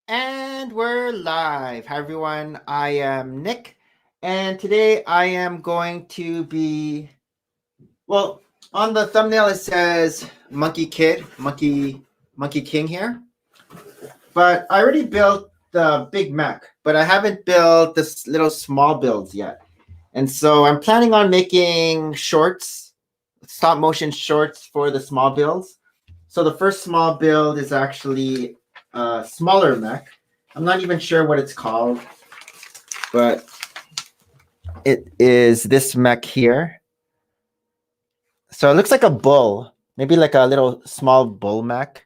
And we're live. Hi, everyone. I am Nick, and today I am going to be, well, on the thumbnail it says Monkey Kid, Monkey King here, but I already built the big Mech, but I haven't built this little small builds yet. And so I'm planning on making shorts, stop motion shorts for the small builds. So the first small build is actually a smaller Mech. I'm not even sure what it's called, but it is this Mech here. So it looks like a bull, maybe like a little small bull Mech.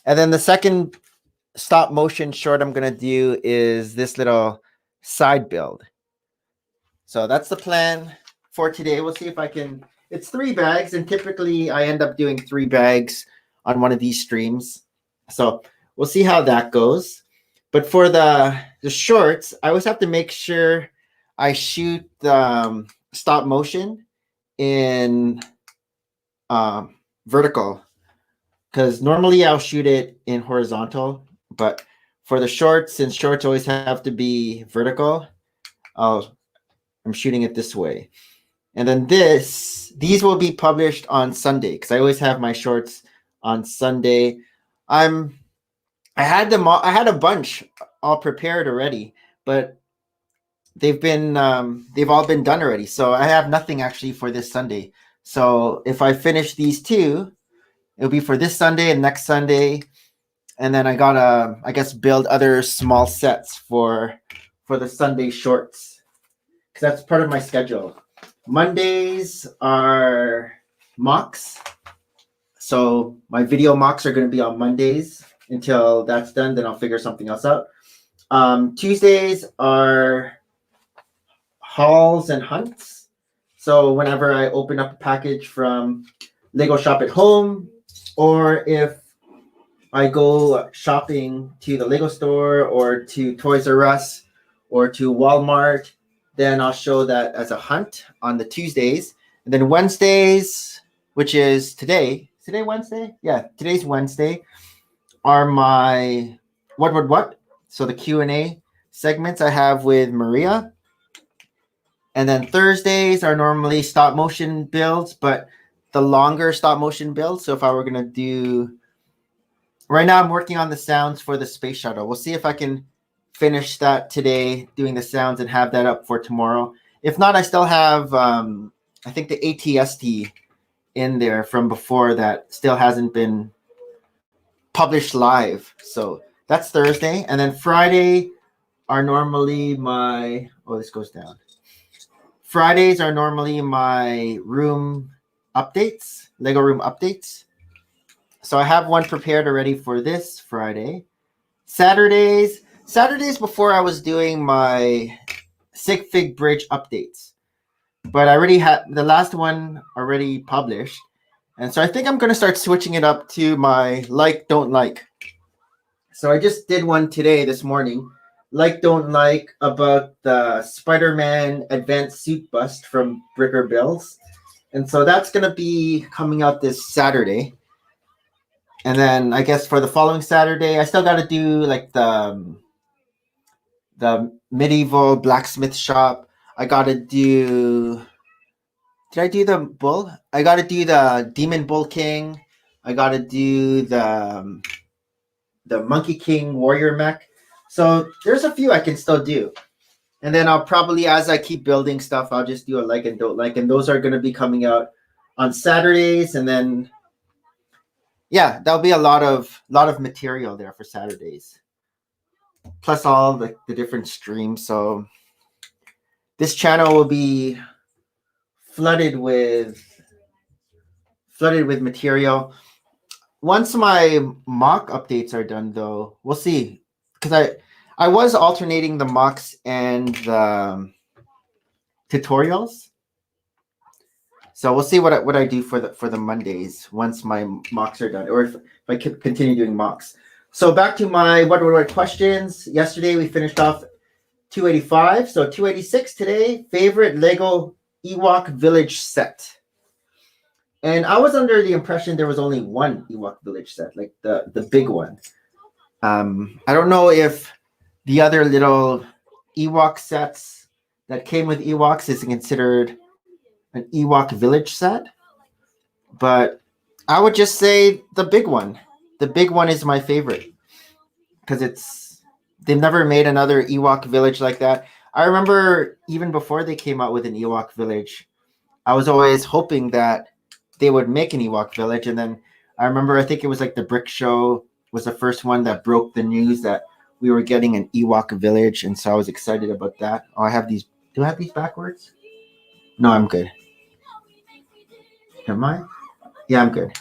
And then the second stop motion short I'm going to do is this little side build. So that's the plan for today. We'll see if I can. It's 3 bags, and typically I end up doing 3 bags on one of these streams. So we'll see how that goes. But for the shorts, I always have to make sure I shoot the stop motion in vertical, because normally I'll shoot it in horizontal, but for the shorts, since shorts always have to be vertical, I'm shooting it this way. And then these will be published on Sunday, because I always have my shorts on Sunday. I had a bunch all prepared already, but they've all been done already. So I have nothing actually for this Sunday. So if I finish these 2, it'll be for this Sunday and next Sunday. And then I gotta, I guess, build other small sets for the Sunday shorts, because that's part of my schedule. Mondays are mocks. So my video mocks are going to be on Mondays until that's done. Then I'll figure something else out. Tuesdays are hauls and hunts. So whenever I open up a package from Lego Shop at Home, or if I go shopping to the Lego store or to Toys R Us or to Walmart, then I'll show that as a hunt on the Tuesdays. And then Wednesdays, which is today. Is today Wednesday? Yeah, today's Wednesday, are my what? So the Q&A segments I have with Maria. And then Thursdays are normally stop motion builds, but the longer stop motion builds. So if I were going to do, right now I'm working on the sounds for the space shuttle. We'll see if I can finish that today, doing the sounds, and have that up for tomorrow. If not, I still have, I think the ATST in there from before that still hasn't been published live. So that's Thursday. And then Friday are normally my, this goes down. Fridays are normally my room updates, Lego room updates. So I have one prepared already for this Friday. Saturdays before I was doing my Sig Fig Bridge updates, but I already had the last one already published. And so I think I'm going to start switching it up to my like, don't like. So I just did one today, this morning. Like, don't like, about the Spider-Man Advanced Suit Bust from Bricker Bills. And so that's going to be coming out this Saturday. And then I guess for the following Saturday, I still got to do like the medieval blacksmith shop. I got to do... Did I do the bull? I got to do the Demon Bull King. I got to do the Monkey King Warrior Mech. So there's a few I can still do. And then I'll probably, as I keep building stuff, I'll just do a like and don't like. And those are going to be coming out on Saturdays. And then, yeah, there'll be a lot of material there for Saturdays. Plus all the different streams. So this channel will be flooded with material. Once my mock updates are done, though, we'll see. Because I was alternating the mocks and the tutorials. So we'll see what I do for the Mondays once my mocks are done, or if I continue doing mocks. So back to my what questions. Yesterday we finished off 285. So 286 today. Favorite Lego Ewok Village set. And I was under the impression there was only one Ewok Village set, like the big one. I don't know if the other little Ewok sets that came with Ewoks is considered an Ewok village set, but I would just say the big one. The big one is my favorite because they've never made another Ewok village like that. I remember even before they came out with an Ewok village, I was always hoping that they would make an Ewok village, and then I remember I think it was like the Brick Show was the first one that broke the news that we were getting an Ewok village, and so I was excited about that. Oh, I have these. Do I have these backwards? No, I'm good. Am I? Yeah, I'm good.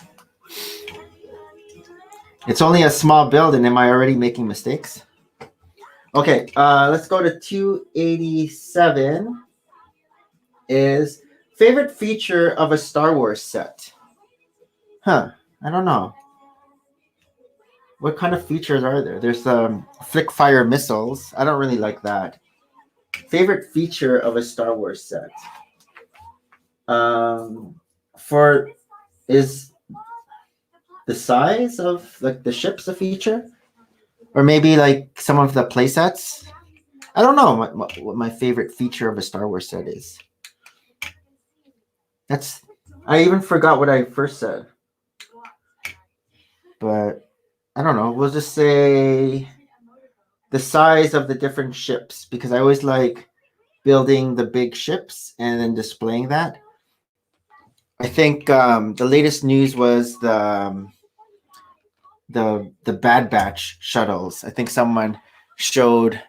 It's only a small build, and am I already making mistakes? Okay, let's go to 287. Is favorite feature of a Star Wars set? Huh, I don't know. What kind of features are there? There's flick fire missiles. I don't really like that. Favorite feature of a Star Wars set? For is the size of like the ships a feature, or maybe like some of the play sets? I don't know what my favorite feature of a Star Wars set is. I even forgot what I first said, but I don't know. We'll just say the size of the different ships because I always like building the big ships and then displaying that. I think the latest news was the Bad Batch shuttles. I think someone showed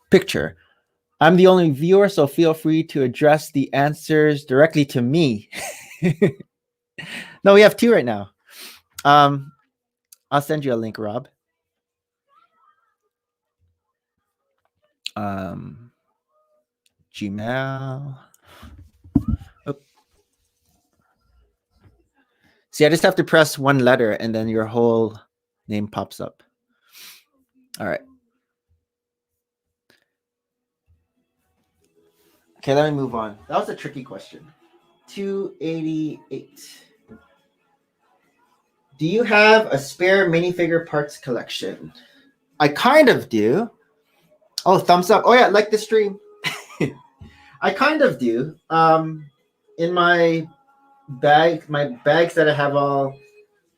picture. I'm the only viewer, so feel free to address the answers directly to me. No, we have two right now. I'll send you a link, Rob. Gmail. Oop. See, I just have to press one letter and then your whole name pops up. All right. Okay, let me move on. That was a tricky question. 288. Do you have a spare minifigure parts collection? I kind of do. Oh, thumbs up. Oh yeah, like the stream. I kind of do. In my bags that I have all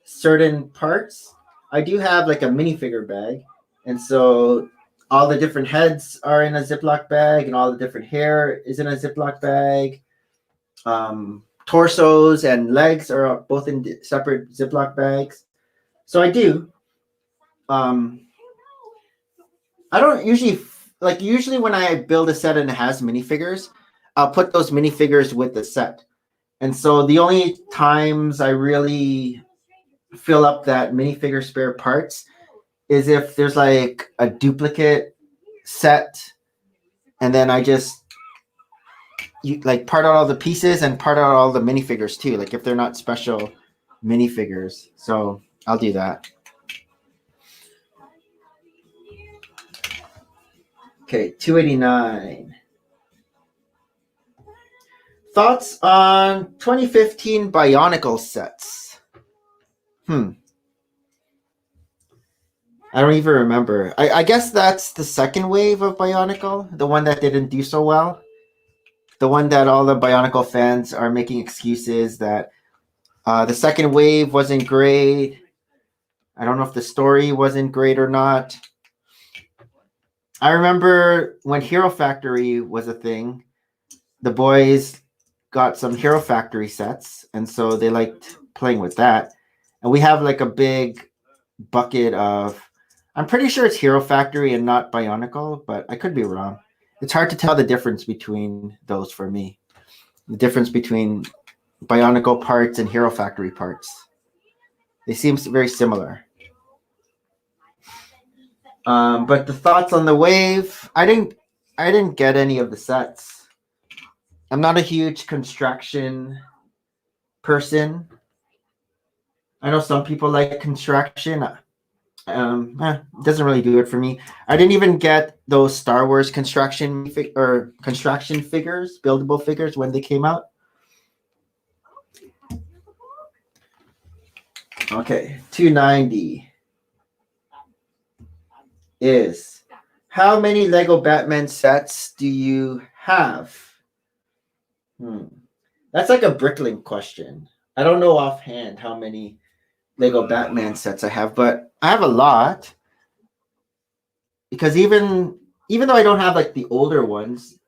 certain parts, I do have like a minifigure bag. And so all the different heads are in a Ziploc bag and all the different hair is in a Ziploc bag. Torsos and legs are both in separate Ziploc bags. So I do. I don't usually usually when I build a set and it has minifigures, I'll put those minifigures with the set. And so the only times I really fill up that minifigure spare parts is if there's like a duplicate set, and then I just part out all the pieces and part out all the minifigures too, like if they're not special minifigures. So I'll do that. Okay, 289. Thoughts on 2015 Bionicle sets? I don't even remember. I guess that's the second wave of Bionicle, the one that didn't do so well. The one that all the Bionicle fans are making excuses that the second wave wasn't great. I don't know if the story wasn't great or not. I remember when Hero Factory was a thing, the boys got some Hero Factory sets, and so they liked playing with that. And we have like a big bucket of, I'm pretty sure it's Hero Factory and not Bionicle, but I could be wrong. It's hard to tell the difference between those for me. The difference between Bionicle parts and Hero Factory parts. They seem very similar. But the thoughts on the wave, I didn't get any of the sets. I'm not a huge construction person. I know some people like construction. It doesn't really do it for me. I didn't even get those Star Wars construction figures, buildable figures when they came out. Okay, 290. is, how many Lego Batman sets do you have? That's like a Bricklink question. I don't know offhand how many Lego Batman sets I have, but I have a lot because even though I don't have like the older ones,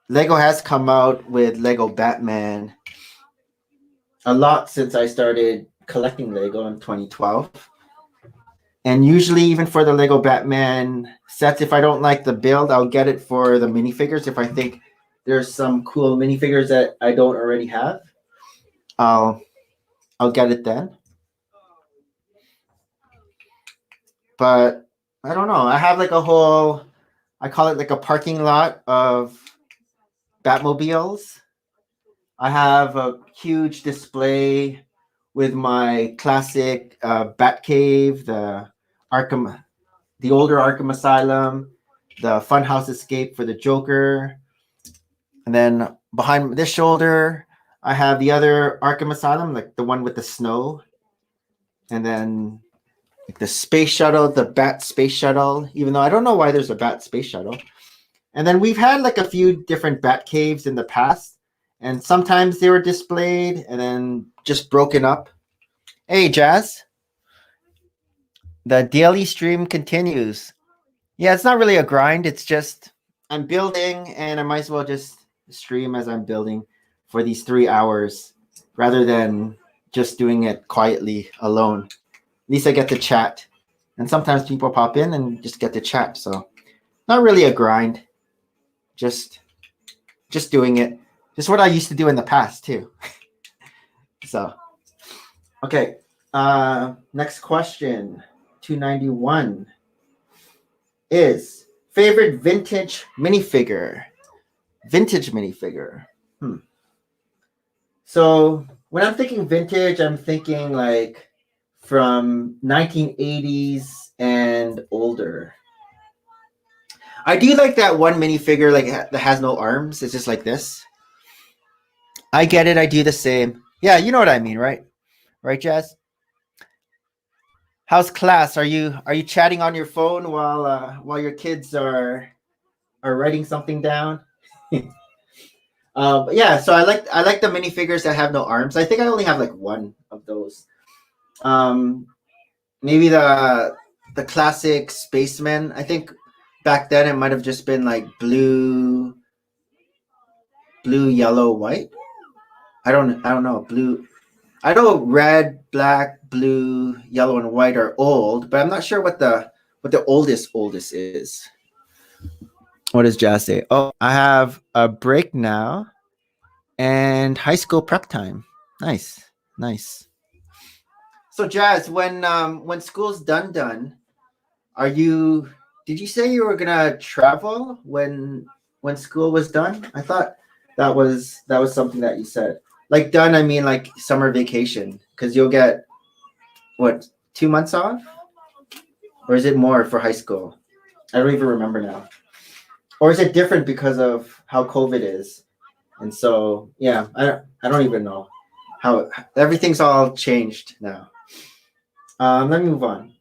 Lego has come out with Lego Batman a lot since I started collecting Lego in 2012. And usually, even for the Lego Batman sets, if I don't like the build, I'll get it for the minifigures. If I think there's some cool minifigures that I don't already have, I'll get it then. But I don't know. I have like a whole, I call it like a parking lot of Batmobiles. I have a huge display with my classic Batcave, the older Arkham Asylum, the Funhouse Escape for the Joker, and then behind this shoulder, I have the other Arkham Asylum, like the one with the snow, and then like the space shuttle, the Bat space shuttle. Even though I don't know why there's a Bat space shuttle, and then we've had like a few different Bat caves in the past, and sometimes they were displayed and then just broken up. Hey, Jazz. The daily stream continues. Yeah, it's not really a grind. It's just I'm building and I might as well just stream as I'm building for these 3 hours rather than just doing it quietly alone. At least I get to chat. And sometimes people pop in and just get to chat. So not really a grind. Just doing it. Just what I used to do in the past too. So okay. Next question. 291 is favorite vintage minifigure. Vintage minifigure. So when I'm thinking vintage, I'm thinking like from 1980s and older. I do like that one minifigure like that has no arms. It's just like this. I get it. I do the same. Yeah, you know what I mean, right? Right, Jazz? How's class? Are you chatting on your phone while your kids are writing something down? But yeah, so I like the minifigures that have no arms. I think I only have like one of those. Maybe the classic spaceman. I think back then it might have just been like blue, yellow, white. I don't know. Blue. I know red, black, blue, yellow, and white are old, but I'm not sure what the oldest is. What does Jazz say? Oh, I have a break now and high school prep time. Nice. So Jazz, when school's done, are you did you say you were gonna travel when school was done? I thought that was something that you said. Like done, I mean like summer vacation, because you'll get what 2 months off, or is it more for high school? I don't even remember now. Or is it different because of how COVID is? And so yeah, I don't even know how everything's all changed now. Let me move on.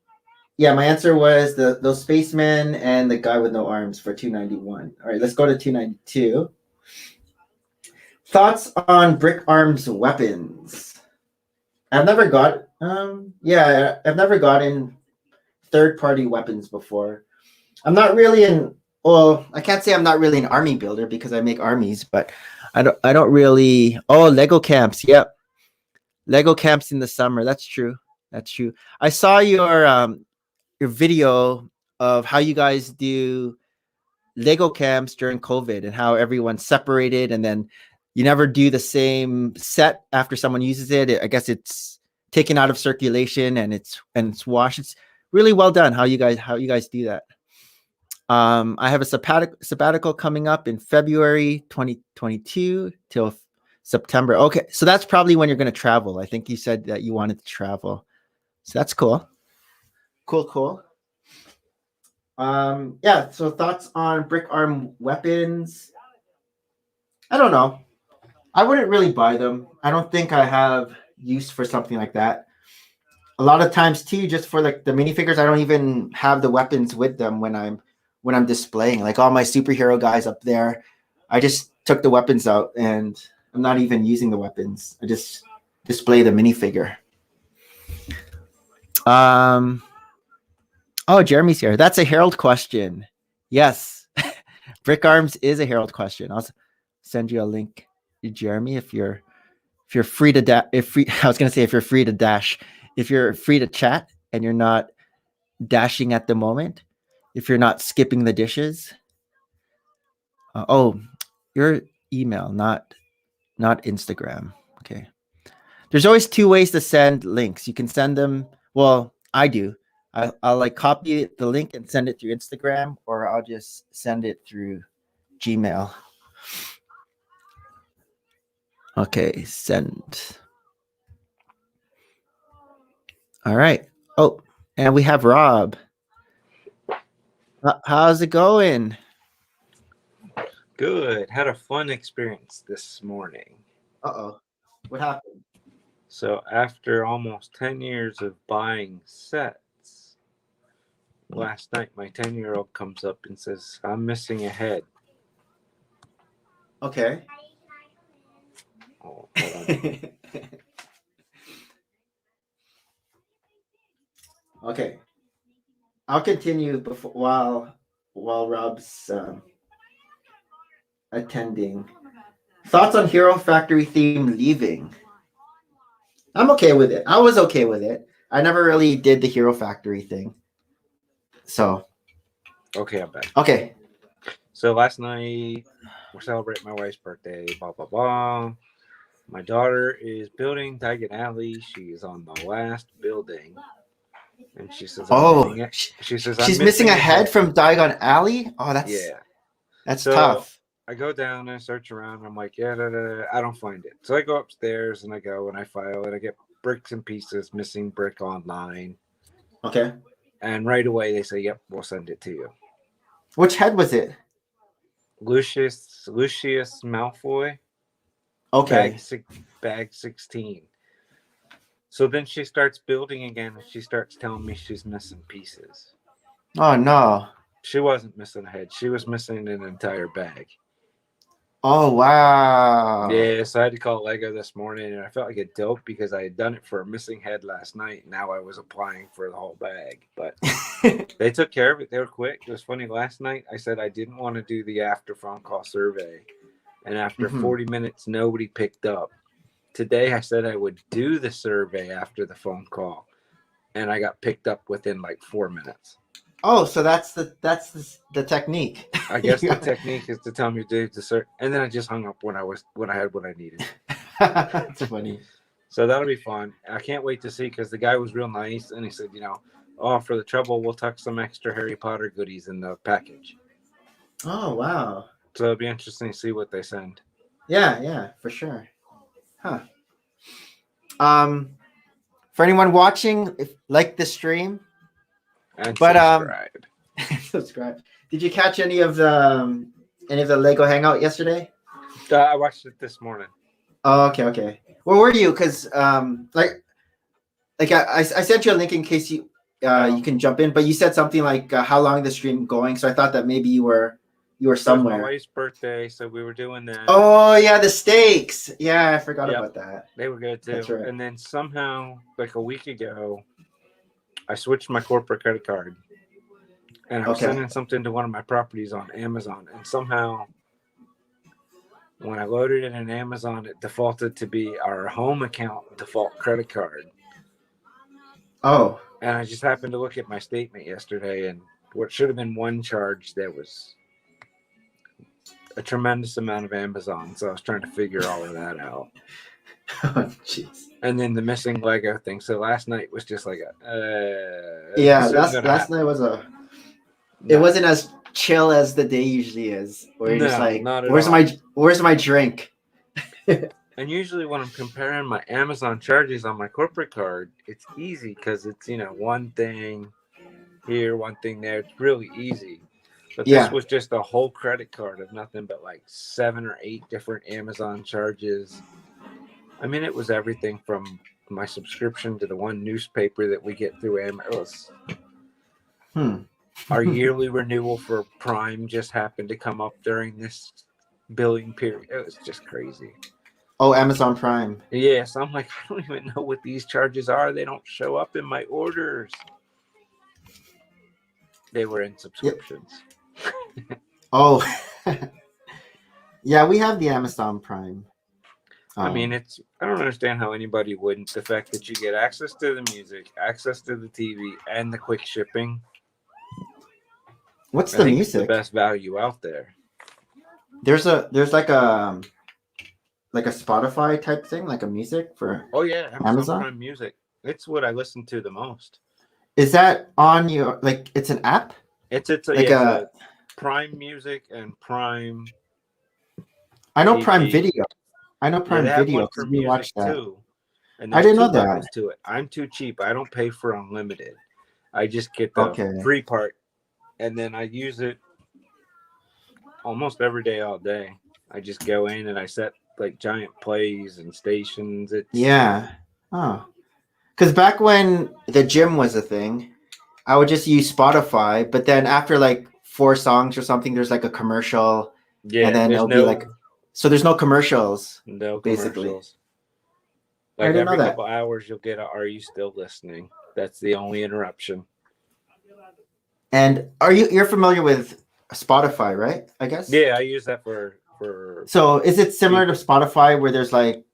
Yeah, my answer was those spacemen and the guy with no arms for 291. All right, let's go to 292. Thoughts on Brick Arms weapons? I've never gotten third-party weapons before. I'm not really I can't say I'm not really an army builder because I make armies, but I don't really. Oh, Lego camps. Yep. Lego camps in the summer. That's true. I saw your video of how you guys do Lego camps during COVID and how everyone's separated and then you never do the same set after someone uses it. I guess it's taken out of circulation and it's washed. It's really well done how you guys do that. I have a sabbatical coming up in February 2022 till September. Okay, so that's probably when you're going to travel. I think you said that you wanted to travel. So that's cool. Cool. Yeah, so thoughts on brick arm weapons? I don't know. I wouldn't really buy them. I don't think I have use for something like that. a lot of times too, just for like the minifigures, I don't even have the weapons with them when I'm displaying. Like all my superhero guys up there, I just took the weapons out and I'm not even using the weapons. I just display the minifigure. Oh, Jeremy's here. That's a Herald question. Yes. Brick Arms is a Herald question. I'll send you a link, Jeremy, if you're free to I was gonna say if you're free to dash, if you're free to chat and you're not dashing at the moment, if you're not skipping the dishes. Your email, not Instagram. Okay. There's always two ways to send links. You can send them. Well, I do. I'll like copy the link and send it through Instagram, or I'll just send it through Gmail. Okay, send. All right. Oh, and we have Rob. How's it going? Good. Had a fun experience this morning. Uh-oh. What happened? So after almost 10 years of buying sets, last night my 10-year-old comes up and says, I'm missing a head. Okay. Oh, hold on. Okay. I'll continue while Rob's attending. Thoughts on Hero Factory theme leaving? I'm okay with it. I was okay with it. I never really did the Hero Factory thing. So. Okay, I'm back. Okay. So last night we're celebrating my wife's birthday, blah, blah, blah. My daughter is building Diagon Alley. She is on the last building. And she says, she's missing a head from Diagon Alley? Oh, that's tough. I go down and I search around. And I'm like, I don't find it. So I go upstairs and I go and I file and I get bricks and pieces, missing brick online. Okay. And right away they say, yep, we'll send it to you. Which head was it? Lucius Malfoy. Okay. Bag 16. So then she starts building again and she starts telling me she's missing pieces. Oh, no. She wasn't missing a head. She was missing an entire bag. Oh, wow. Yeah, so I had to call Lego this morning, and I felt like a dope because I had done it for a missing head last night. And now I was applying for the whole bag. But they took care of it. They were quick. It was funny. Last night, I said I didn't want to do the after phone call survey. And after 40 minutes, nobody picked up. Today, I said I would do the survey after the phone call. And I got picked up within like 4 minutes. Oh, so that's the technique. I guess the technique is to tell me to do the search, and then I just hung up when I had what I needed. That's funny. So that'll be fun. I can't wait to see because the guy was real nice, and he said, for the trouble, we'll tuck some extra Harry Potter goodies in the package. Oh, wow. So it'll be interesting to see what they send. Yeah, for sure. Huh. For anyone watching, like the stream. And subscribe. Subscribe. Did you catch any of the Lego Hangout yesterday? I watched it this morning. Oh, okay. Where were you? Because I sent you a link in case you can jump in, but you said something like how long the stream going, so I thought that maybe you were somewhere. It was my wife's birthday, so we were doing that. Oh yeah, the steaks. Yeah, I forgot about that. They were good too. That's right. And then somehow, like a week ago, I switched my corporate credit card, and I was sending something to one of my properties on Amazon, and somehow, when I loaded it in Amazon, it defaulted to be our home account default credit card. Oh. And I just happened to look at my statement yesterday, and what should have been one charge, there was a tremendous amount of Amazon, so I was trying to figure all of that out. Oh, jeez. And then the missing Lego thing. So last night was just like last night was it wasn't as chill as the day usually is. Where you're just like, where's my drink? And usually when I'm comparing my Amazon charges on my corporate card, it's easy because it's one thing here, one thing there. It's really easy. But this was just a whole credit card of nothing but like 7 or 8 different Amazon charges. I mean, it was everything from my subscription to the one newspaper that we get through Our yearly renewal for Prime just happened to come up during this billing period. It was just crazy. Oh, Amazon Prime. Yeah, so I'm like, I don't even know what these charges are. They don't show up in my orders. They were in subscriptions. Yep. Oh, yeah, we have the Amazon Prime. I mean, I don't understand how anybody wouldn't. The fact that you get access to the music, access to the TV, and the quick shipping. What's I the think music? it's the best value out there. There's like a Spotify type thing, like a music for. Oh yeah, Amazon Prime Music. It's what I listen to the most. Is that on your It's an app? It's a Prime Music and Prime. I know TV. Prime Video. I know Prime Video because we watch that. Too. And I didn't know that. To it. I'm too cheap. I don't pay for unlimited. I just get the free part, and then I use it almost every day, all day. I just go in and I set like giant plays and stations. Yeah. Oh. Because back when the gym was a thing, I would just use Spotify, but then after like 4 songs or something, there's like a commercial. Yeah. And then it'll be like, so there's no commercials. No basically. Commercials. Like I didn't every know that. couple hours, you'll get a "Are you still listening?" That's the only interruption. And you're familiar with Spotify, right? I guess. Yeah, I use that for. So is it similar to Spotify where there's like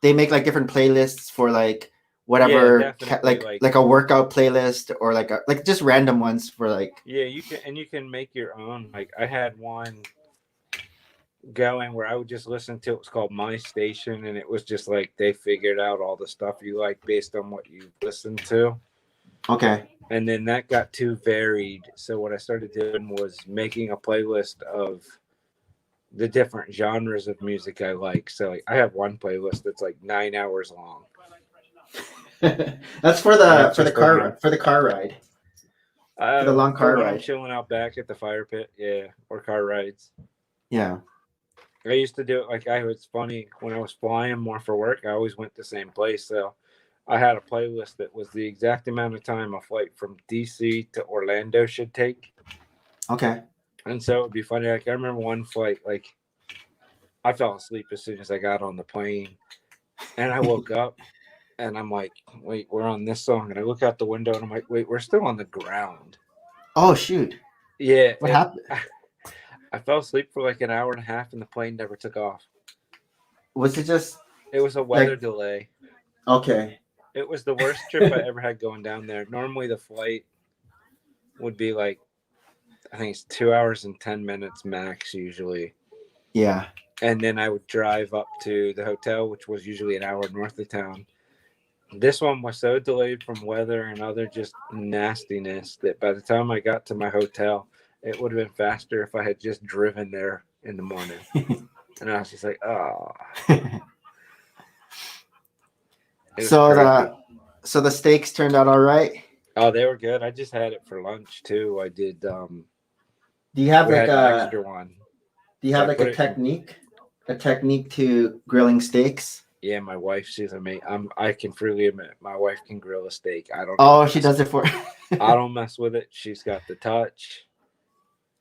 they make like different playlists for like whatever, like a workout playlist or like just random ones for like. Yeah, you can make your own. Like I had one going where I would just listen to it. Was called My Station, and it was just like they figured out all the stuff you like based on what you listened to. Okay. And then that got too varied. So what I started doing was making a playlist of the different genres of music I like. So like, I have one playlist that's like 9 hours long. That's for the car ride. For the long car ride. I'm chilling out back at the fire pit, yeah, or car rides. Yeah. I used to do it it's funny when I was flying more for work. I always went the same place, so I had a playlist that was the exact amount of time a flight from DC to Orlando should take. Okay. And so it would be funny. Like I remember one flight, like I fell asleep as soon as I got on the plane, and I woke up, and I'm like, "Wait, we're on this song." And I look out the window, and I'm like, "Wait, we're still on the ground." Oh shoot! Yeah. What happened? I fell asleep for like an hour and a half, and the plane never took off. Was it just? It was a weather delay. Okay. It was the worst trip I ever had going down there. Normally, the flight would be like, I think it's 2 hours and 10 minutes max usually. Yeah. And then I would drive up to the hotel, which was usually an hour north of town. This one was so delayed from weather and other just nastiness that by the time I got to my hotel, it would have been faster if I had just driven there in the morning. And I was just like, oh. So the steaks turned out all right? Oh, they were good. I just had it for lunch too. I did. Do you have like an extra one? Do you have like a technique to grilling steaks? Yeah, my wife, she's amazing. I can freely admit, my wife can grill a steak. I don't. Oh, she does it for. I don't mess with it. She's got the touch.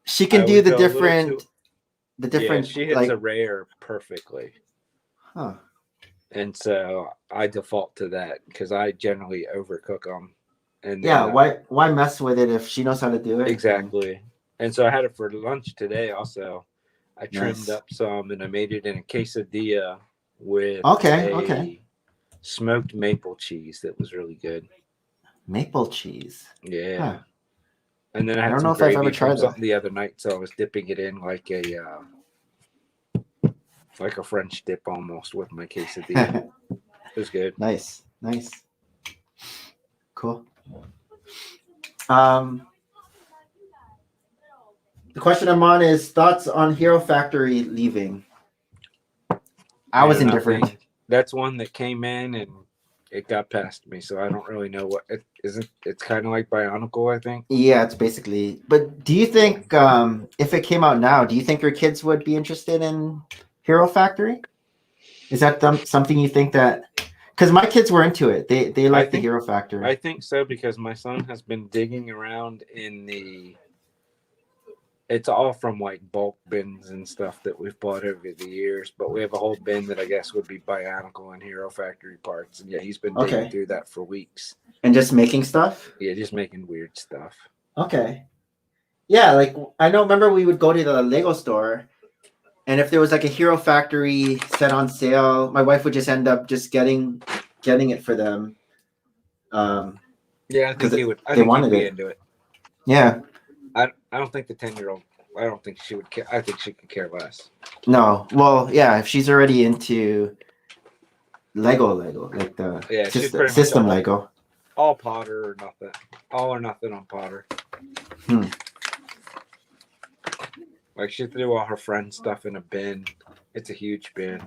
She can do the different. Yeah, she hits a rare perfectly. Huh. And so I default to that because I generally overcook them. And yeah, why mess with it if she knows how to do it? Exactly. And so I had it for lunch today. Also, I trimmed up some and I made it in a quesadilla with smoked maple cheese that was really good. Maple cheese. Yeah. Huh. And then I don't know if I've ever tried something the other night, so I was dipping it in like a French dip almost with my quesadilla. It was good. Nice. Cool. The question I'm on is thoughts on Hero Factory leaving. I was indifferent. That's one that came in and it got past me, so I don't really know what it isn't. It's kind of like Bionicle, I think. Yeah, it's basically. But do you think if it came out now, do you think your kids would be interested in Hero Factory? Is that something you think that? Because my kids were into it. They like the think Hero Factor. I think so because my son has been digging around in the. It's all from like bulk bins and stuff that we've bought over the years, but we have a whole bin that I guess would be Bionicle and Hero Factory parts, and yeah, he's been digging through that for weeks. And just making stuff? Yeah, just making weird stuff. Okay. Yeah, like I know. Remember, we would go to the Lego store, and if there was like a Hero Factory set on sale, my wife would just end up just getting it for them. Yeah, I think he would. I they think wanted he'd be it. into it. Yeah. I don't think the 10-year-old. I don't think she would care. I think she could care less. No. Well, yeah. If she's already into Lego, like the system Lego. All Potter or nothing. All or nothing on Potter. Like she threw all her friend stuff in a bin. It's a huge bin,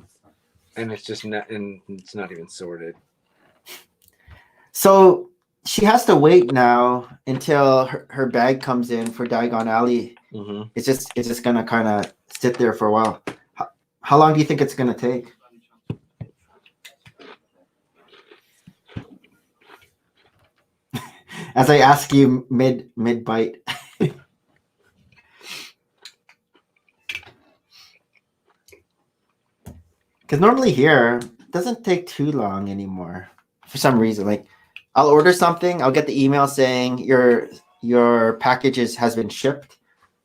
and it's just not. And it's not even sorted. So she has to wait now until her bag comes in for Diagon Alley. Mm-hmm. It's just gonna kind of sit there for a while. How long do you think it's gonna take? As I ask you mid bite. Because normally here it doesn't take too long anymore for some reason. Like I'll order something, I'll get the email saying your package has been shipped,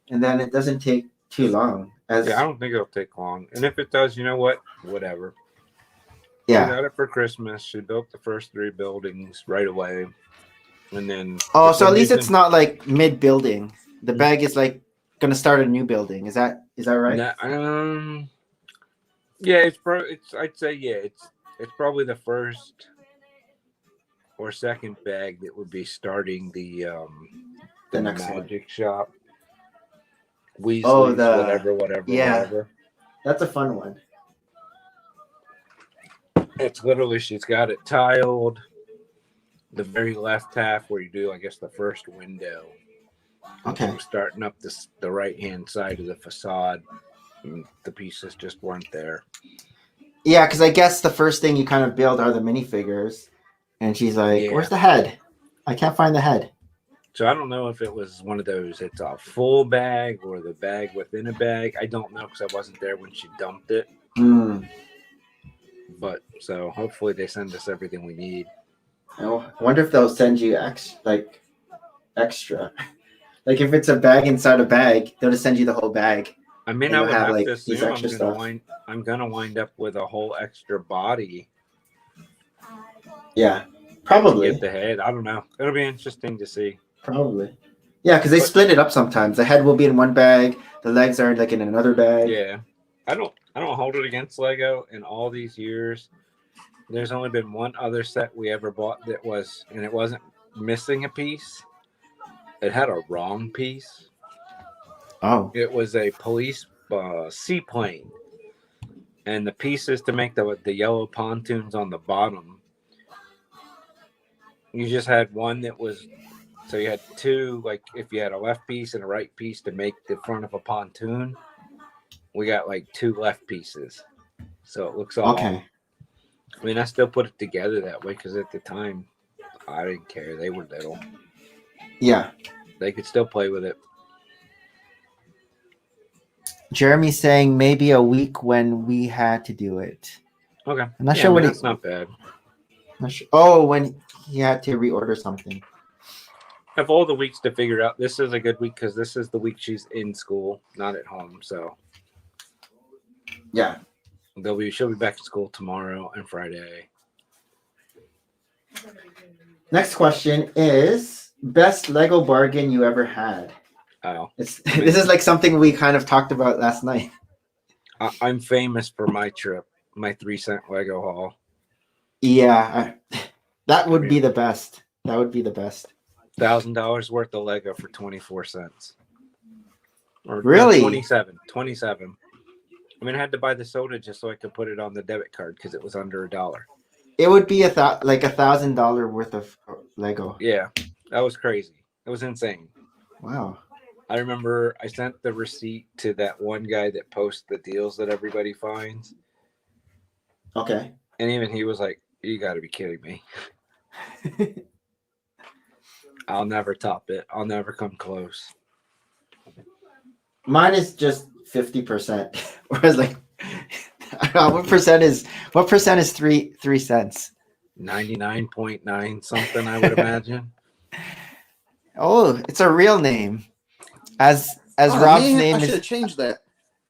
and then it doesn't take too long. Yeah, I don't think it'll take long. And if it does, you know what? Whatever. Yeah. She got it for Christmas. She built the first 3 buildings right away. And then so at least it's not like mid building. The bag is like gonna start a new building. Is that right? Yeah, I'd say it's probably the first or second bag that would be starting the next magic shop. Weasley's, whatever. That's a fun one. It's literally, she's got it tiled. The very left half where you do, I guess, the first window. Okay. Starting up the right-hand side of the facade. And the pieces just weren't there. Yeah, because I guess the first thing you kind of build are the minifigures. And she's like, where's the head? I can't find the head. So I don't know if it was one of those, it's a full bag or the bag within a bag. I don't know because I wasn't there when she dumped it. But so hopefully they send us everything we need. I wonder if they'll send you extra. Like if it's a bag inside a bag, they'll just send you the whole bag. I mean, I would have to assume I'm gonna wind up with a whole extra body. Yeah, probably. Get the head. I don't know. It'll be interesting to see. Probably. Yeah, because they split it up sometimes. The head will be in one bag. The legs are like in another bag. Yeah, I don't hold it against Lego in all these years. There's only been one other set we ever bought it wasn't missing a piece. It had a wrong piece. Oh. It was a police seaplane, and the pieces to make the yellow pontoons on the bottom. You just had one that was, so you had 2. Like if you had a left piece and a right piece to make the front of a pontoon, we got like 2 left pieces. So it looks all okay. I mean, I still put it together that way because at the time, I didn't care. They were little. Yeah. They could still play with it. Jeremy's saying maybe a week when we had to do it. Okay. I'm not sure that's not bad. Not sure. Oh, when he had to reorder something. Of all the weeks to figure out, this is a good week because this is the week she's in school, not at home. So. Yeah. She'll be back at school tomorrow and Friday. Next question is best Lego bargain you ever had. Oh, this is like something we kind of talked about last night. I'm famous for my trip, my 3-cent Lego haul. Yeah, that would be the best. That would be the best. $1,000 worth of Lego for 24 cents. Or really? 27. I mean, I had to buy the soda just so I could put it on the debit card because it was under $1. It would be like $1,000 worth of Lego. Yeah, that was crazy. It was insane. Wow. I remember I sent the receipt to that one guy that posts the deals that everybody finds. Okay. And even he was like, You got to be kidding me. I'll never top it. I'll never come close. Mine is just 50%. Whereas like what percent is 3 cents? 99.9 something, I would imagine. Oh, it's a real name. As Rob's man, name I should is have changed that.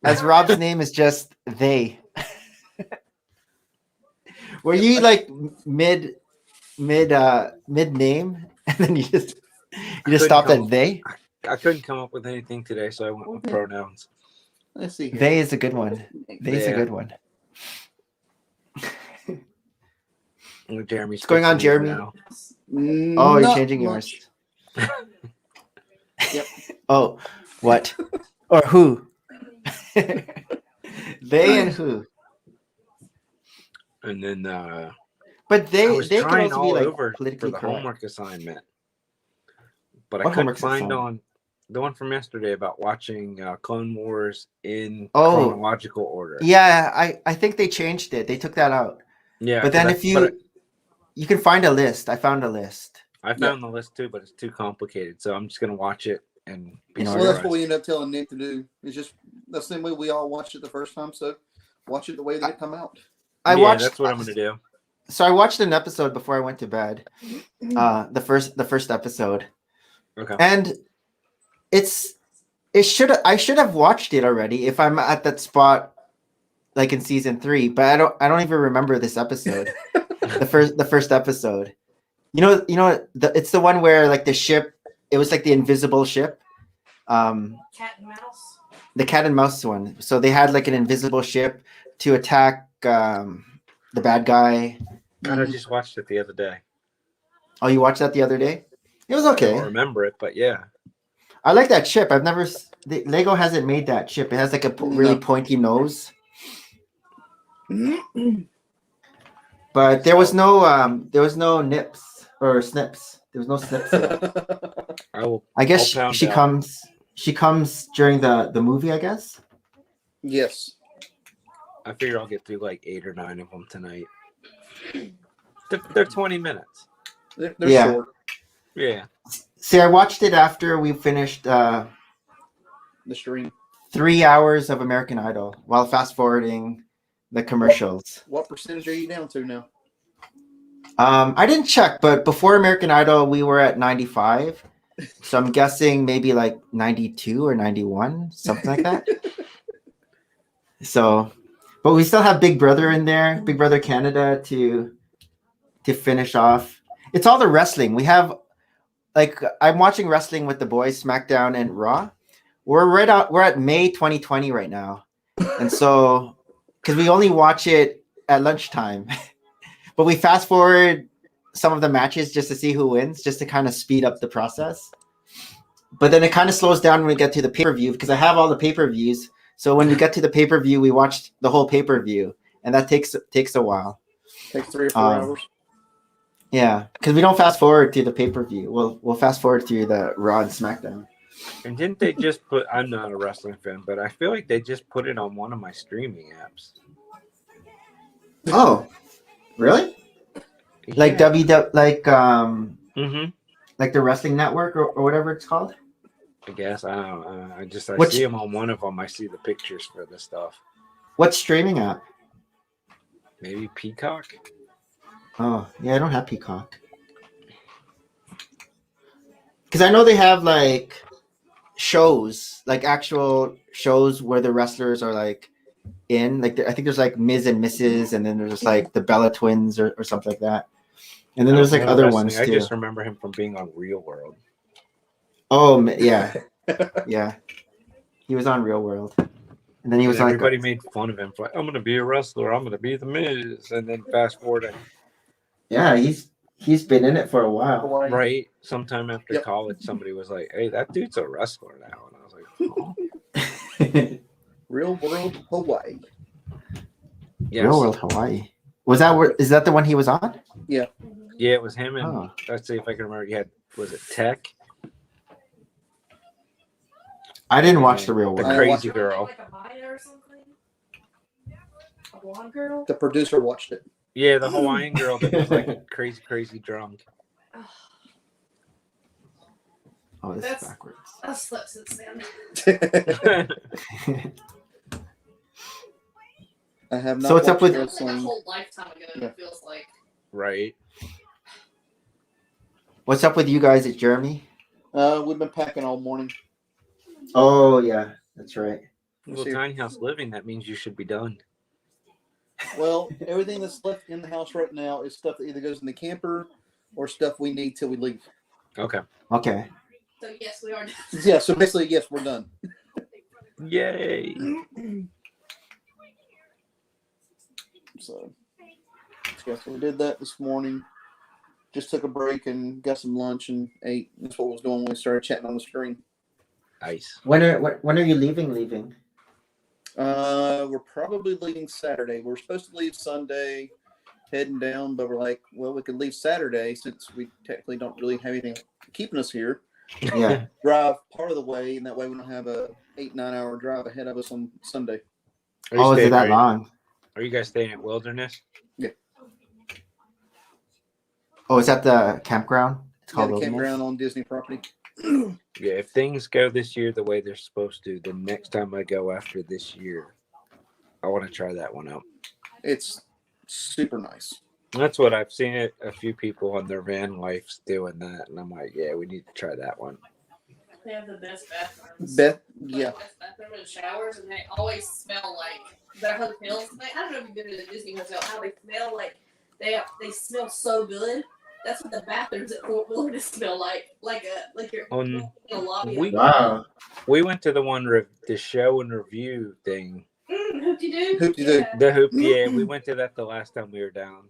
as Rob's name is just they. Were you like mid name and then you just stopped at they? I couldn't come up with anything today, so I went with pronouns. Let's see here. They is a good one. They's a Yeah. good one. Jeremy's What's going on, fixing Jeremy? now. Oh, you're Not changing much. yours. Yep. Oh, what? Or who? They and who? And then But I they was could trying also be all like over for politically the correct. homework assignment, but I What couldn't homework find assignment? on the one from yesterday about watching Clone Wars in Oh. chronological order. Yeah, I think they changed it. They took that out. Yeah, But then if you can find a list. I found a list. I found the list too, but it's too complicated, so I'm just gonna watch it and be In Well, order. that's what we end up telling Nick to do. It's just the same way we all watched it the first time. So watch it the way that it come out. I watched. That's what I'm gonna do. So I watched an episode before I went to bed. The first episode. Okay. And I should have watched it already if I'm at that spot like in season 3, but I don't even remember this episode. the first episode. It's the one where like the ship, it was like the invisible ship. Cat and mouse. The cat and mouse one. So they had like an invisible ship to attack the bad guy. God, I just watched it the other day. Oh, you watched that the other day? It was I okay. don't remember it, but yeah. I like that ship. Lego hasn't made that ship. It has like a really pointy nose. But there was no nips or snips. There was no snips. I guess I'll she pound out. she comes during the movie, I guess. Yes. I figure I'll get through like 8 or 9 of them tonight. They're 20 minutes. They're Yeah. short. Yeah. See, I watched it after we finished The stream. 3 hours of American Idol while fast forwarding the commercials. What percentage are you down to now? I didn't check, but before American Idol, we were at 95. So I'm guessing maybe like 92 or 91, something like that. So, but we still have Big Brother in there, Big Brother Canada to finish off. It's all the wrestling. We have like I'm watching wrestling with the boys, SmackDown and Raw. We're at May 2020 right now. And so because we only watch it at lunchtime. But we fast forward some of the matches just to see who wins, just to kind of speed up the process. But then it kind of slows down when we get to the pay-per-view because I have all the pay-per-views. So when we get to the pay-per-view, we watch the whole pay-per-view, and that takes a while. Takes 3 or 4 hours. Yeah, because we don't fast forward to the pay-per-view. We'll fast forward to the Raw and SmackDown. And didn't they just put? I'm not a wrestling fan, but I feel like they just put it on one of my streaming apps. Oh, really? Like like like the Wrestling Network or whatever it's called. I guess I don't know. I What's- see them on one of them. I see the pictures for the stuff. What streaming app? Maybe Peacock. Oh, yeah, I don't have Peacock. Because I know they have like shows, like actual shows where the wrestlers are like in. Like I think there's like Miz and Mrs. and then there's like the Bella Twins or something like that. And then there's like other Wrestling. ones I too. just remember him from being on Real World. Oh yeah, yeah. He was on Real World, and then he was And like, everybody made fun of him for, I'm going to be a wrestler. I'm going to be the Miz. And then fast forward, yeah, he's been in it for a while. right? Sometime after Yep. college, somebody was like, "Hey, that dude's a wrestler now," and I was like, "Oh, Real World Hawaii. yes. Real World Hawaii. Is that the one he was on? Yeah, it was him and Oh. let's see if I can remember. He had was it Tech, I didn't watch the Real the World. crazy girl. Like a Maya or something? A blonde girl? The producer watched it. Yeah, the Hawaiian girl that was like a crazy drunk. Oh, this That's- is backwards. I've slept since then. I have not. So what's up watched with- That was like a wrestling. whole lifetime ago. Yeah. It feels like. Right. What's up with you guys at Jeremy? We've been packing all morning. Oh yeah, that's right. Well, tiny house living, that means you should be done. Well, everything that's left in the house right now is stuff that either goes in the camper or stuff we need till we leave. Okay. Okay. So yes, we are. Yeah, so basically, yes, we're done. Yay. So we did that this morning. Just took a break and got some lunch and ate. That's what was doing when we started chatting on the screen. Nice. When are you leaving? Leaving? We're probably leaving Saturday. We're supposed to leave Sunday, heading down, but we're like, well, we could leave Saturday since we technically don't really have anything keeping us here. Yeah. Drive part of the way, and that way we don't have a 8-9 hour drive ahead of us on Sunday. Are you Oh, is it staying that right- long? Are you guys staying at Wilderness? Oh, is that the campground? It's Yeah, called the Wilderness? campground on Disney property. Yeah, if things go this year the way they're supposed to, the next time I go after this year, I want to try that one out. It's super nice. That's what I've seen it. A few people on their van lives doing that, and I'm like, yeah, we need to try that one. They have the best bathrooms. Yeah. Best bathroom and showers, and they always smell like their hotels. Like, I don't know if you've been to the Disney hotel. How they smell like they smell so good. That's what the bathrooms at Fort Wilderness smell like you're in a lobby. Wow. We went to the one the show and review thing. Hoop-de-doo. Hoop-de-doo. Yeah. The hoop, yeah, we went to that the last time we were down.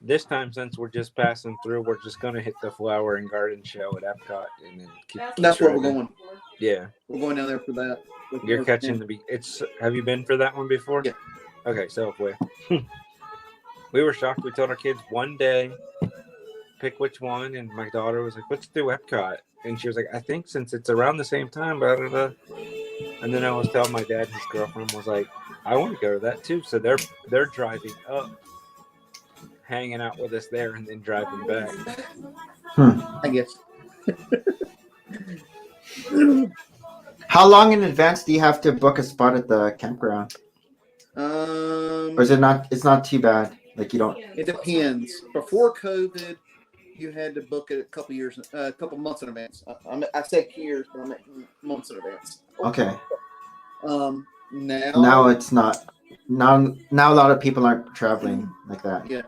This time, since we're just passing through, we're just gonna hit the flower and garden show at Epcot, and then keep That's where we're driving. going. Yeah, We're going down there for that. you're catching It's. Have you been for that one before? Yeah. Okay, so we were shocked. We told our kids one day, pick which one, and my daughter was like, "Let's do Epcot," and she was like, "I think since it's around the same time, blah, blah, blah." And then I was telling my dad, and his girlfriend was like, "I want to go to that too." So they're driving up, hanging out with us there, and then driving back. I guess. How long in advance do you have to book a spot at the campground? Or is it not? It's not too bad. Like you don't. It depends. Before COVID, you had to book it a couple months in advance. I said years, but I meant months in advance. Okay. Now it's not. Now a lot of people aren't traveling like that. Yeah.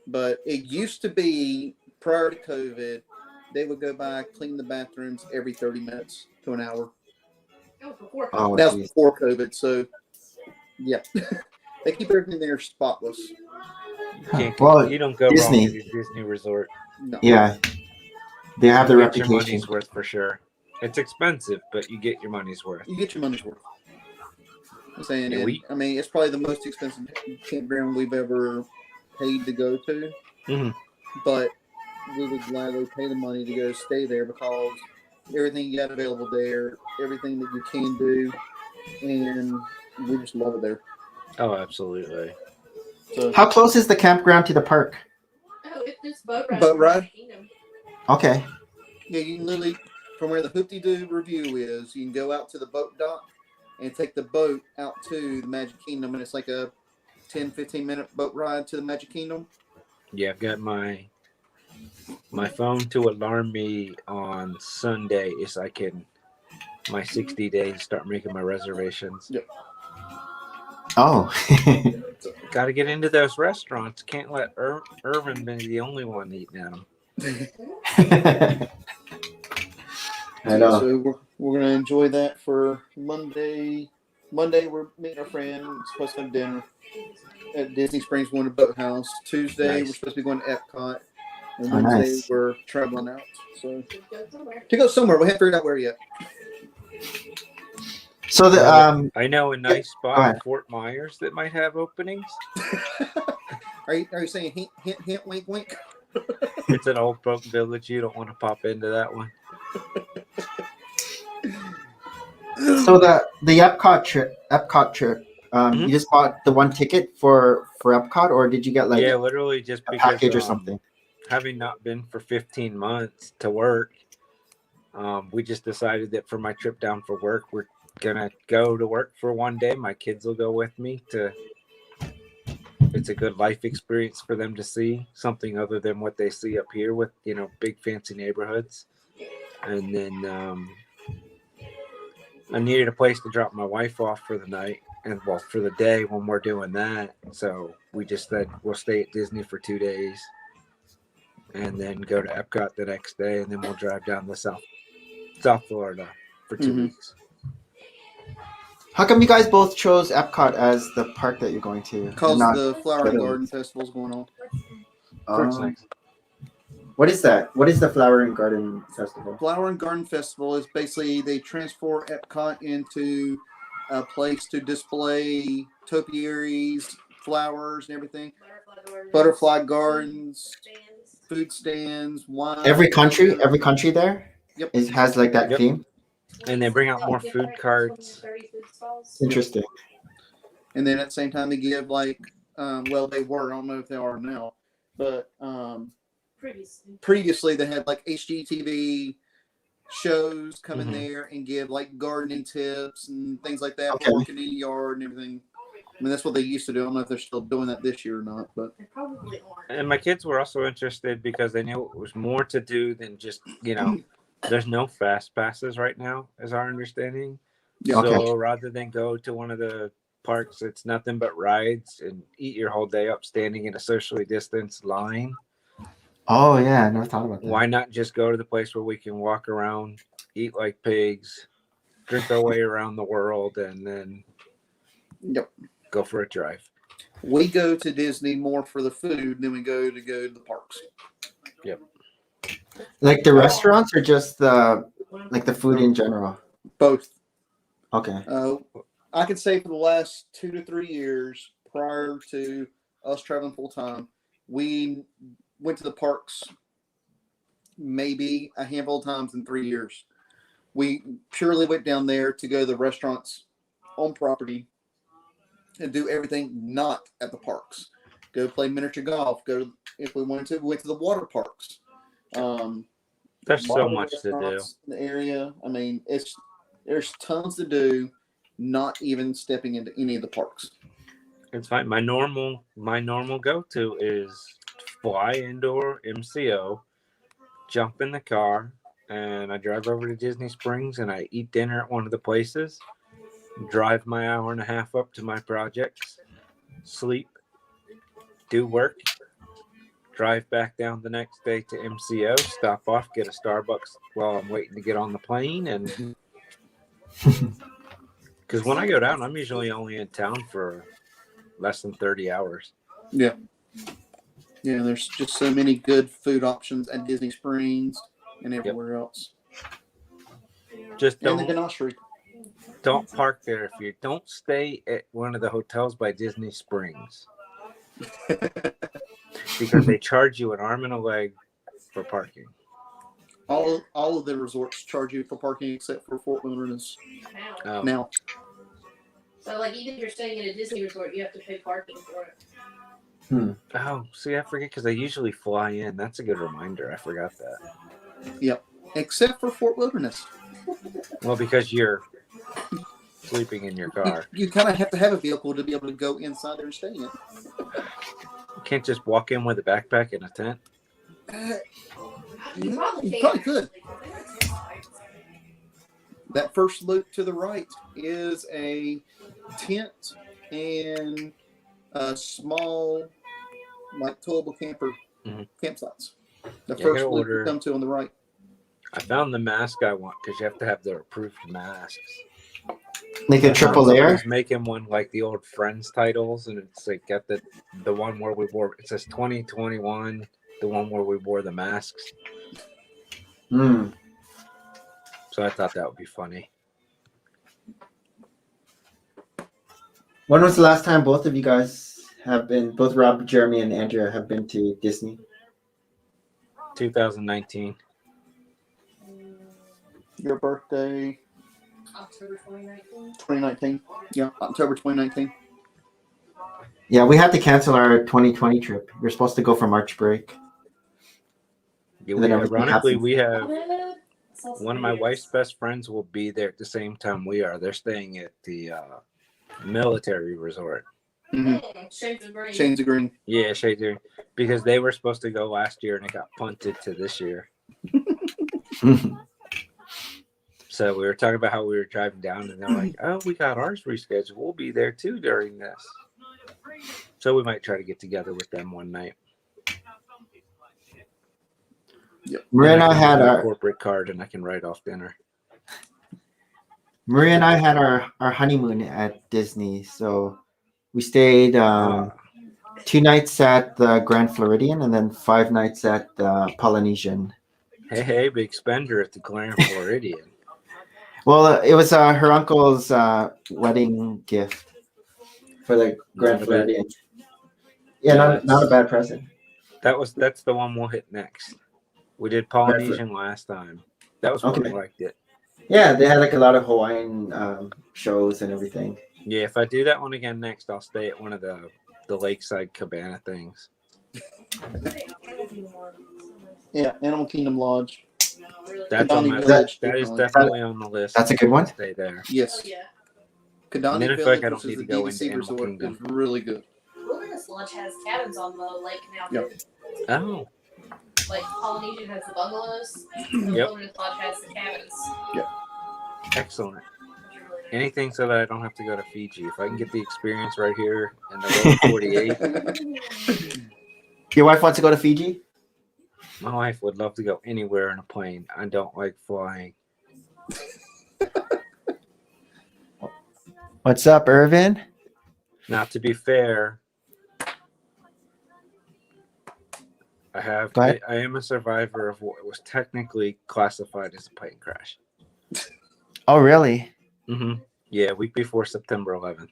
But it used to be prior to COVID, they would go by, clean the bathrooms every 30 minutes to an hour. Oh, That was geez. before COVID, so yeah. They keep everything there spotless. Well, You don't go Disney. wrong at your Disney resort. No. Yeah, they have the You get your reputation. money's worth for sure. It's expensive, but you get your money's worth. You get your money's worth. I'm saying, Yeah, it's probably the most expensive campground we've ever paid to go to. Mhm. But we would gladly pay the money to go stay there because everything you got available there, everything that you can do, and we just love it there. Oh, absolutely. So, How close is the campground to the park? Oh, it's just boat ride. Boat ride? Okay. yeah, you can literally, from where the Hoop-de-Doo review is, you can go out to the boat dock and take the boat out to the Magic Kingdom, and it's like a 10-15 minute boat ride to the Magic Kingdom. Yeah, I've got my phone to alarm me on Sunday is I can my 60 days start making my reservations. Yep. Oh. Got to get into those restaurants. Can't let Irvin be the only one eating at them. I know. So we're gonna enjoy that for Monday. Monday we're meeting our friend. We're supposed to have dinner at Disney Springs, going to Boathouse. Tuesday Nice. we're supposed to be going to Epcot. And Oh, Wednesday nice. we're traveling out. So to go somewhere, we haven't figured out where yet. So the I know a nice go spot ahead. in Fort Myers that might have openings. Are you saying hint, hint, hint, wink, wink? It's an old boat village. You don't want to pop into that one. so the Epcot trip You just bought the one ticket for Epcot, or did you get like yeah, literally just a because package or something? having not been for 15 months to work, we just decided that for my trip down for work, we're gonna go to work for one day. My kids will go with me to. It's a good life experience for them to see something other than what they see up here with big fancy neighborhoods. And then I needed a place to drop my wife off for the night and for the day when we're doing that. So we just said we'll stay at Disney for 2 days and then go to Epcot the next day, and then we'll drive down to South Florida for 2 weeks. How come you guys both chose Epcot as the park that you're going to? Because not the Flower and Italy? Garden Festival's going on. Fruit snacks. What is that? What is the Flower and Garden Festival? Flower and Garden Festival is basically they transform Epcot into a place to display topiaries, flowers, and everything. Butterfly gardens, food stands, wine. Every country there Yep. has like that Yep. theme. And they bring out more food carts. Interesting. And then at the same time they give like, they were. I don't know if they are now, but previously they had like HGTV shows come in there and give like gardening tips and things like that, Okay. working in the yard and everything. I mean, that's what they used to do. I don't know if they're still doing that this year or not, but They probably aren't. And my kids were also interested because they knew it was more to do than just, there's no fast passes right now, is our understanding. Yeah. So Okay. rather than go to one of the parks, it's nothing but rides and eat your whole day up standing in a socially distanced line. Oh yeah, I never thought about that. Why not just go to the place where we can walk around, eat like pigs, drink our way around the world, and then go for a drive? we go to Disney more for the food than we go to the parks. Like the restaurants, or just the food in general? Both. Okay. I could say for the last 2 to 3 years prior to us traveling full time, we went to the parks maybe a handful of times in 3 years. We purely went down there to go to the restaurants on property and do everything not at the parks. Go play miniature golf. If we wanted to, we went to the water parks. There's so much to do. restaurants in the area. I mean, there's tons to do, not even stepping into any of the parks. It's fine. My normal go-to is fly indoor MCO, jump in the car, and I drive over to Disney Springs and I eat dinner at one of the places, drive my hour and a half up to my projects, sleep, do work, drive back down the next day to MCO, stop off, get a Starbucks while I'm waiting to get on the plane. And because when I go down, I'm usually only in town for less than 30 hours. Yeah, there's just so many good food options at Disney Springs and everywhere else. Just And the Ganachery. don't park there if you don't stay at one of the hotels by Disney Springs, because they charge you an arm and a leg for parking. All of the resorts charge you for parking except for Fort Wilderness Oh. now. So, like, even if you're staying at a Disney resort, you have to pay parking for it. Oh, see, I forget because they usually fly in. That's a good reminder. I forgot that. Yep, except for Fort Wilderness. Well, because you're sleeping in your car. You kind of have to have a vehicle to be able to go inside there and stay in. You can't just walk in with a backpack and a tent. You probably could. That first loop to the right is a tent and a small, like, towable camper campsites. The first loop you come to on the right. I found the mask I want because you have to have the approved masks. Like a triple layer? I was making one like the old Friends titles, and it's like got the one where we wore, it says 2021, the one where we wore the masks. So I thought that would be funny. When was the last time both of you guys both Rob, Jeremy, and Andrea have been to Disney? 2019. Your birthday. October 2019. 2019. Yeah, October 2019. Yeah, we had to cancel our 2020 trip. We were supposed to go for March break. Yeah, And then we, everything ironically, happened. we have I saw some one of my videos. wife's best friends will be there at the same time we are. They're staying at the military resort. Shades of green. Chains of Green. Yeah, Shader, because they were supposed to go last year and it got punted to this year. So we were talking about how we were driving down, and they're like, "Oh, we got ours rescheduled. We'll be there too during this." So we might try to get together with them one night. Maria and Then I can had use my our corporate card, and I can write off dinner. Maria and I had our honeymoon at Disney. So we stayed 2 nights at the Grand Floridian and then 5 nights at the Polynesian. Hey, big spender at the Grand Floridian. Well, it was her uncle's wedding gift for the Grand Not a bad- Floridian. Yeah, Yeah, not a bad present. That's the one we'll hit next. We did Polynesian last time. That was fun. Okay. I liked it. Yeah, they had like a lot of Hawaiian shows and everything. Yeah, if I do that one again next, I'll stay at one of the lakeside cabana things. Yeah, Animal Kingdom Lodge. That's on Kadani my Village, that is definitely. definitely on the list. That's a good one. Stay there. Yes. Oh, yeah. And then Kadani I feel Village, like I don't which need is to the go DVC into Animal resort, Kingdom. is really good. Wilderness Lodge has cabins on the lake now, too. Yep. Oh, Like, Polynesian has the bungalows. The Yep. Wilderness Lodge has the cabins. excellent. Which are really nice. Anything so that I don't have to go to Fiji. If I can get the experience right here in the lower 48, Your wife wants to go to Fiji? my wife would love to go anywhere in a plane. I don't like flying. What's up, Irvin? Now, to be fair, Go ahead. I am a survivor of what was technically classified as a plane crash. Oh, really? Yeah, week before September 11th.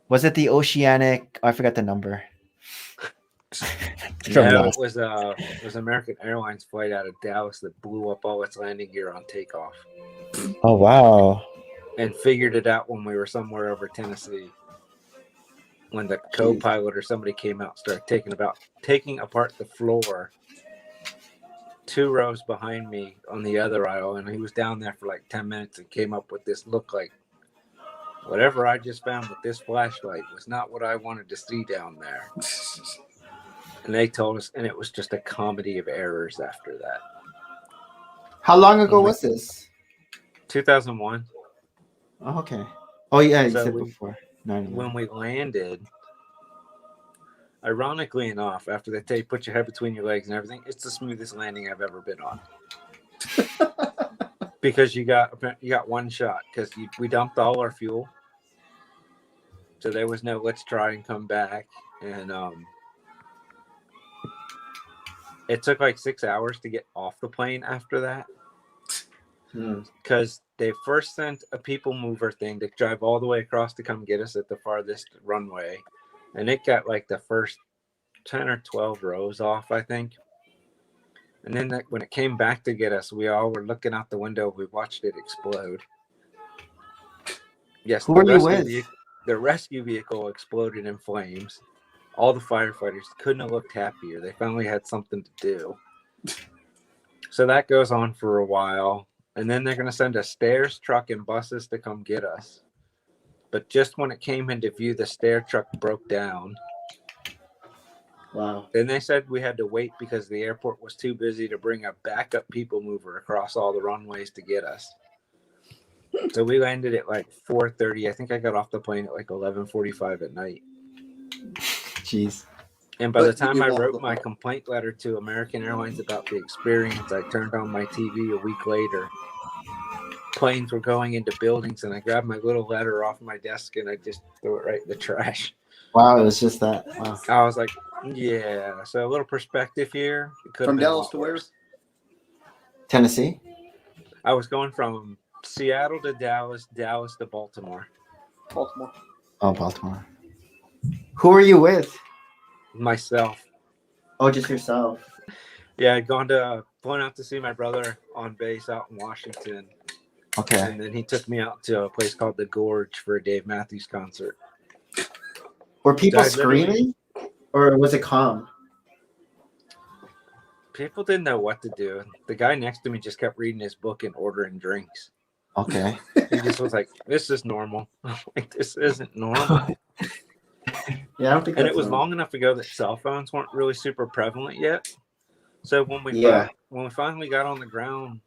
Was it the Oceanic? Oh, I forgot the number. No, it was American Airlines flight out of Dallas that blew up all its landing gear on takeoff, Oh, wow. and figured it out when we were somewhere over Tennessee. When the co-pilot or somebody came out, and started taking apart the floor 2 rows behind me on the other aisle, and he was down there for like 10 minutes and came up with this look like, whatever I just found with this flashlight was not what I wanted to see down there. And they told us, and it was just a comedy of errors after that. How long ago was this? 2001. Oh, okay. Oh, yeah, you So said we- before. 9/11. When we landed, ironically enough, after they tell you put your head between your legs and everything, it's the smoothest landing I've ever been on. Because you got one shot, because we dumped all our fuel, so there was no let's try and come back, and it took like 6 hours to get off the plane after that, because they first sent a people mover thing to drive all the way across to come get us at the farthest runway, and it got like the first 10 or 12 rows off, I think. And then when it came back to get us, we all were looking out the window. We watched it explode. Yes, Who were you with? The rescue vehicle exploded in flames. All the firefighters couldn't have looked happier. They finally had something to do. So that goes on for a while. And then they're going to send a stairs truck and buses to come get us. But just when it came into view, the stair truck broke down. Wow. Then they said we had to wait because the airport was too busy to bring a backup people mover across all the runways to get us. So we landed at like 4:30. I think I got off the plane at like 11:45 at night. Jeez. And by But the time you I walked wrote the my plane. complaint letter to American Airlines about the experience, I turned on my TV a week later. Planes were going into buildings, and I grabbed my little letter off my desk and I just threw it right in the trash. Wow, it was just that. Wow. I was like, yeah. So a little perspective here. It could have From been a Dallas lot to where? worse. Tennessee? I was going from Seattle to Dallas, Dallas to Baltimore. Baltimore. Oh, Baltimore. Who are you with? Myself. Oh, just yourself. Yeah, I'd flown out to see my brother on base out in Washington. Okay. And then he took me out to a place called the Gorge for a Dave Matthews concert. Were people I literally- screaming, or was it calm? People didn't know what to do. The guy next to me just kept reading his book and ordering drinks. Okay. He just was like, "This is normal." I'm like, this isn't normal. Yeah, I don't think. And that's it was normal. long enough ago that cell phones weren't really super prevalent yet. So when we finally got on the ground,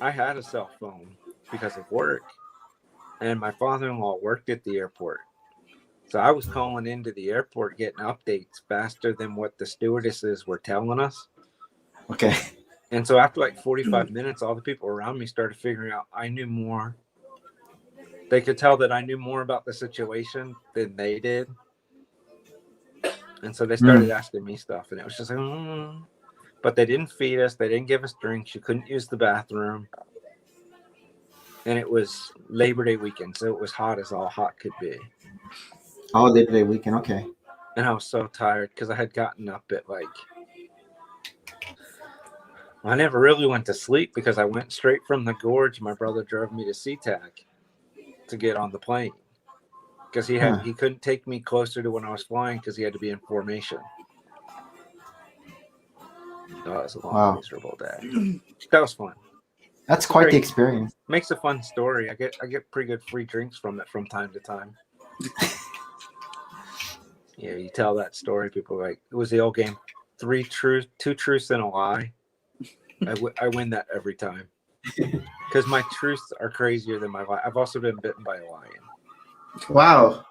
I had a cell phone because of work, and my father-in-law worked at the airport. So I was calling into the airport getting updates faster than what the stewardesses were telling us. Okay. And so after like 45 minutes, all the people around me started figuring out I knew more. They could tell that I knew more about the situation than they did. And so they started asking me stuff, and it was just like, But they didn't feed us. They didn't give us drinks. You couldn't use the bathroom. And it was Labor Day weekend, so it was hot as all hot could be. Oh, Labor Day weekend. Okay. And I was so tired because I had gotten up at I never really went to sleep because I went straight from the Gorge. My brother drove me to SeaTac to get on the plane because he couldn't take me closer to when I was flying because he had to be in formation. Oh, it was a long, miserable day. That was fun. That's quite the experience. Makes a fun story. I get pretty good free drinks from it from time to time. Yeah, you tell that story, people are like, it was the old game, 2 truths and a lie. I win that every time because my truths are crazier than my lie. I've also been bitten by a lion. Wow.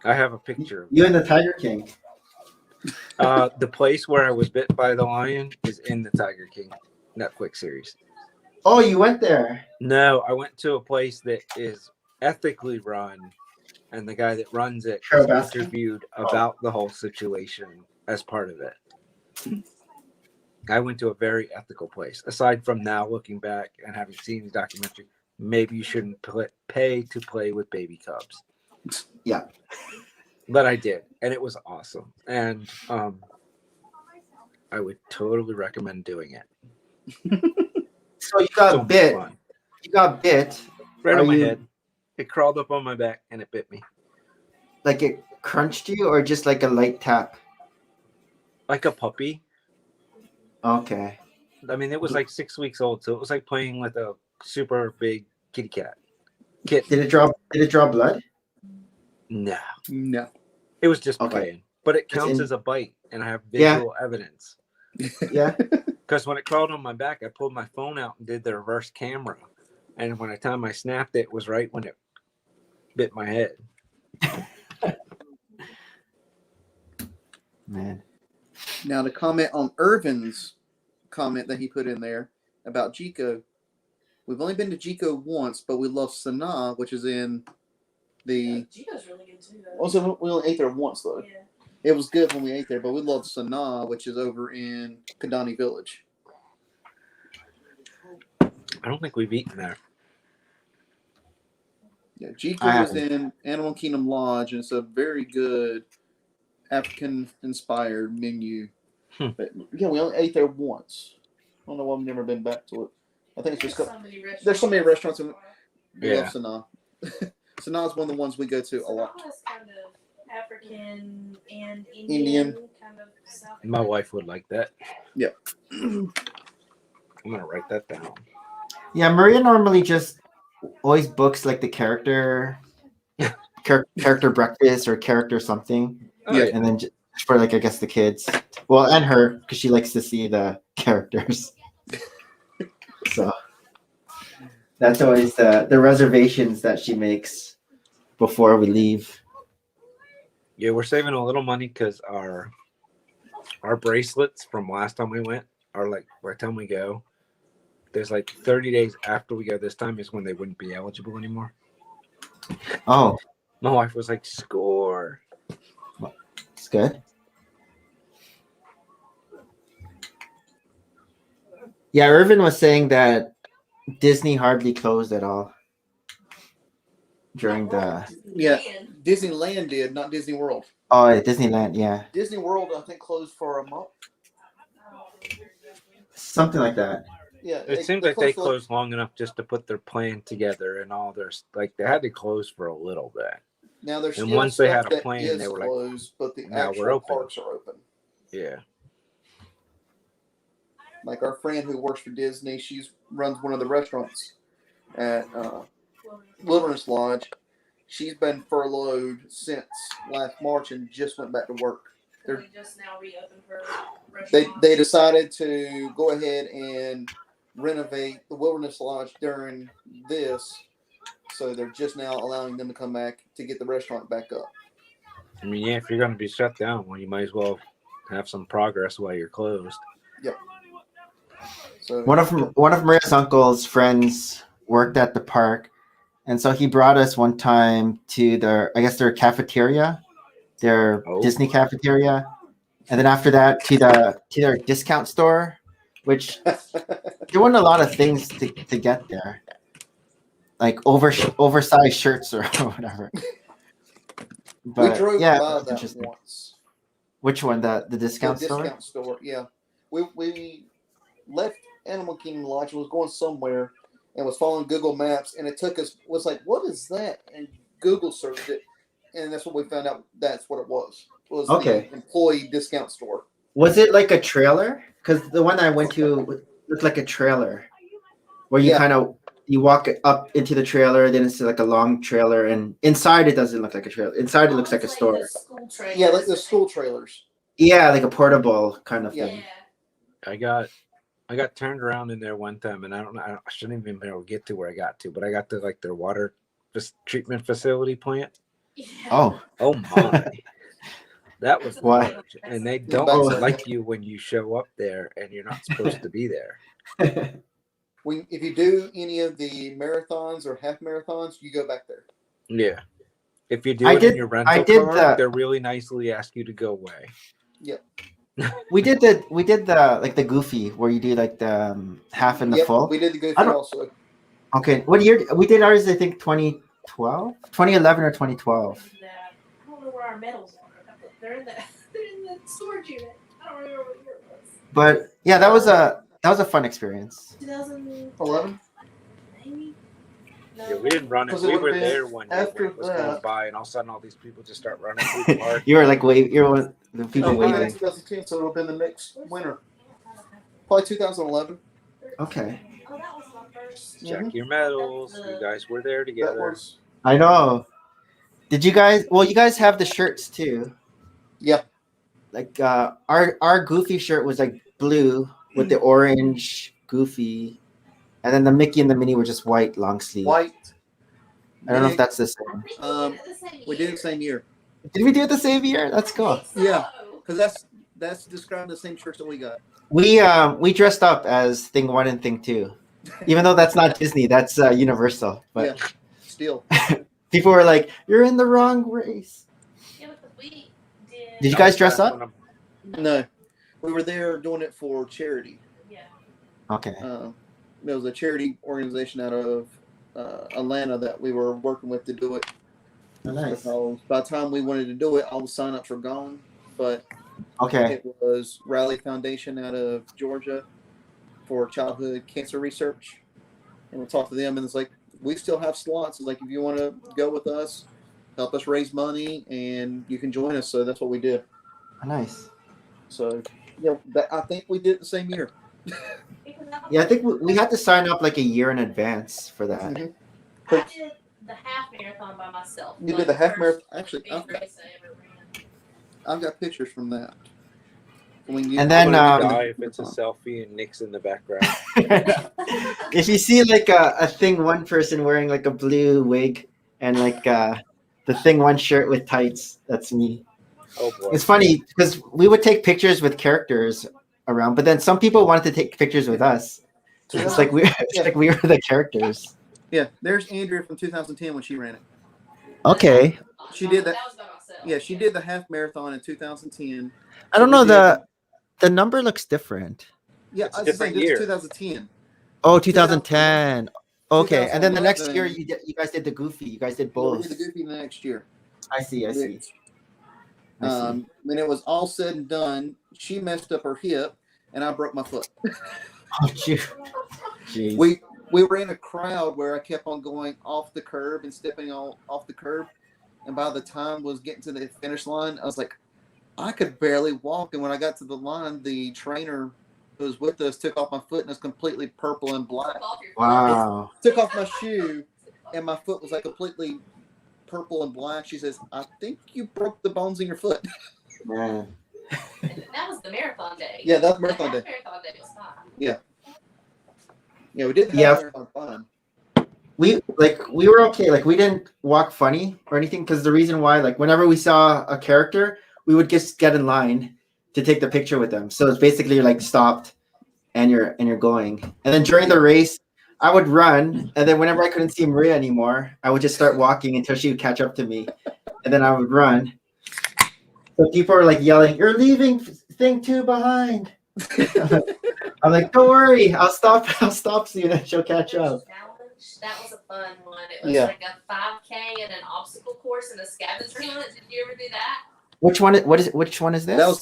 I have a picture. You and the Tiger King. The place where I was bitten by the lion is in the Tiger King Netflix series. Oh, you went there? No, I went to a place that is ethically run, and the guy that runs it Carol was Baskin? interviewed about the whole situation as part of it. I went to a very ethical place. Aside from now looking back and having seen the documentary, maybe you shouldn't pay to play with baby cubs. Yeah. But I did, and it was awesome. And I would totally recommend doing it. So you got So bit. fun. You got bit. Right Are on my you- head. It crawled up on my back and it bit me. Like it crunched you, or just like a light tap? Like a puppy. Okay. I mean, it was like 6 weeks old, so it was like playing with a super big kitty cat. Kitten. Did it draw blood? No. No. It was just Okay. playing. But it counts as a bite, and I have visual evidence. Yeah. Because when it crawled on my back, I pulled my phone out and did the reverse camera. And when the time I snapped it was right when it bit my head. Man. Now to comment on Irvin's comment that he put in there about Jico, we've only been to Jico once, but we love Sanaa, which is in the. Gino's really good too. Also, we only ate there once though. Yeah. It was good when we ate there, but we love Sanaa, which is over in Kadani Village. I don't think we've eaten there. Yeah, I Jico is haven't. in Animal Kingdom Lodge, and it's a very good African-inspired menu. But yeah, we only ate there once. I don't know why we've never been back to it. I think it's just there's so many restaurants. And we love Sanaa. Sanaa is one of the ones we go to a lot. Sanaa is kind of African and Indian. kind of South. My wife would like that. Yep. I'm going to write that down. Yeah, Maria normally just always books like the character breakfast or character something. Oh, Yeah. And then just for like, I guess the kids. Well, and her, because she likes to see the characters. So that's always the reservations that she makes before we leave. Yeah, we're saving a little money because our bracelets from last time we went are like, by the time we go, there's like 30 days after we go this time is when they wouldn't be eligible anymore. Oh, My wife was like, score. it's good. Yeah, Irvin was saying that Disney hardly closed at all during the Yeah, Disneyland did, not Disney World. Disneyland. Yeah, Disney World, I think, closed for a month. something like that. Yeah, It seems like they closed long enough just to put their plan together and all their like they had to close for a little bit. Now there's And still once they had stuff a plan, that is they were like, closed, but the "Now we're actual open." parks are open. Yeah. Like our friend who works for Disney, she runs one of the restaurants at Wilderness Lodge. She's been furloughed since last March and just went back to work. They just now reopened her restaurant. They decided to go ahead and renovate the Wilderness Lodge during this, so they're just now allowing them to come back to get the restaurant back up. I mean, yeah, if you're going to be shut down, well, you might as well have some progress while you're closed. Yep. So One of Maria's uncle's friends worked at the park, and so he brought us one time to their cafeteria, their Disney cafeteria, and then after that to their discount store, which there weren't a lot of things to get there, like oversized shirts or whatever. But we drove yeah, by that interesting. once. Which one? The discount store? Discount store, yeah. We left Animal Kingdom Lodge and was going somewhere and was following Google Maps, and it took us, was like, what is that? And Google searched it, and that's what we found out that's what it was. It was the employee discount store. Was it like a trailer? Because the one I went to looked like a trailer where you kind of you walk up into the trailer, then it's like a long trailer, and inside it doesn't look like a trailer. Inside it looks like a store. Yeah, like the school trailers. Yeah, like a portable kind of thing. I got turned around in there one time, and I shouldn't even be able to get to where I got to, but I got to like their water treatment facility plant. Oh my. That was why? large. And they don't like you when you show up there and you're not supposed to be there. If you do any of the marathons or half marathons, you go back there. Yeah. If you do it in your rental car, they really nicely ask you to go away. Yep. We did the like the Goofy where you do like the half and the full. We did the Goofy also. Okay, what year we did ours? I think 2012, 2011 or 2012. I don't know where our medals are. They're in the storage unit. I don't remember what year it was. But yeah, that was a fun experience. 2011. Maybe. No. Yeah, we didn't run it. We were there one year when it was going by, and all of a sudden, all these people just start running through the park. You were like you're one of the people waving. 2010, so it'll have been the next winter. Probably 2011. Okay. Oh, that was my first. Check your medals. You guys were there together. I know. Did you guys? Well, you guys have the shirts too. Yeah. Like our Goofy shirt was like blue with the orange Goofy, and then the Mickey and the Minnie were just white long sleeve. White. I don't know if that's the same. We did it the same year. Did we do it the same year? That's cool. Yeah, because that's describing the same shirts that we got. We dressed up as Thing 1 and Thing 2, even though that's not Disney. That's Universal. But yeah, still. People were like, "You're in the wrong race." Yeah, but we did. Did you guys dress up? No, we were there doing it for charity. Yeah. Okay. There was a charity organization out of Atlanta that we were working with to do it. Oh, nice. So by the time we wanted to do it, all the sign-ups were gone. But okay, it was Raleigh Foundation out of Georgia for childhood cancer research, and we talked to them, and it's like, we still have slots. It's like, if you want to go with us, help us raise money, and you can join us. So that's what we did. Oh, nice. So I think we did it the same year. Yeah, I think we had to sign up like a year in advance for that. Mm-hmm. I did the half marathon by myself. You did the half marathon? Actually, I've got pictures from that. And then if it's a selfie and Nick's in the background. If you see like a Thing 1 person wearing like a blue wig and like the Thing 1 shirt with tights, that's me. Oh boy. It's funny because we would take pictures with characters around, but then some people wanted to take pictures with us. It's like we were the characters. Yeah, there's Andrea from 2010 when she ran it. Okay. She did that. That was by myself. Yeah, she did the half marathon in 2010. I don't know, the number looks different. Yeah, it's a different year. 2010. Oh, 2010. Okay, and then the next year you guys did the Goofy. You guys did both. We did the Goofy the next year. I see. When it was all said and done, she messed up her hip, and I broke my foot. Oh, shoot. Jeez. We were in a crowd where I kept on going off the curb and stepping off the curb, and by the time I was getting to the finish line, I was like, I could barely walk. And when I got to the line, the trainer who was with us took off my foot and it was completely purple and black. Wow. Took off my shoe, and my foot was like completely purple and black. She says, I think you broke the bones in your foot. Man. And that was the marathon day. Yeah, that was marathon The day. marathon day was fine. Yeah, we did have Yeah. marathon fun. We were okay. Like we didn't walk funny or anything because the reason why, like whenever we saw a character, we would just get in line to take the picture with them. So it's basically like stopped and you're going. And then during the race, I would run, and then whenever I couldn't see Maria anymore, I would just start walking until she would catch up to me, and then I would run. So people were like yelling, "You're leaving thing 2 behind." I'm like, "Don't worry, I'll stop soon, and she'll catch up." Challenge. That was a fun one. It was Yeah. like a 5K and an obstacle course and a scavenger hunt. Did you ever do that? Which one? Which one is this? That was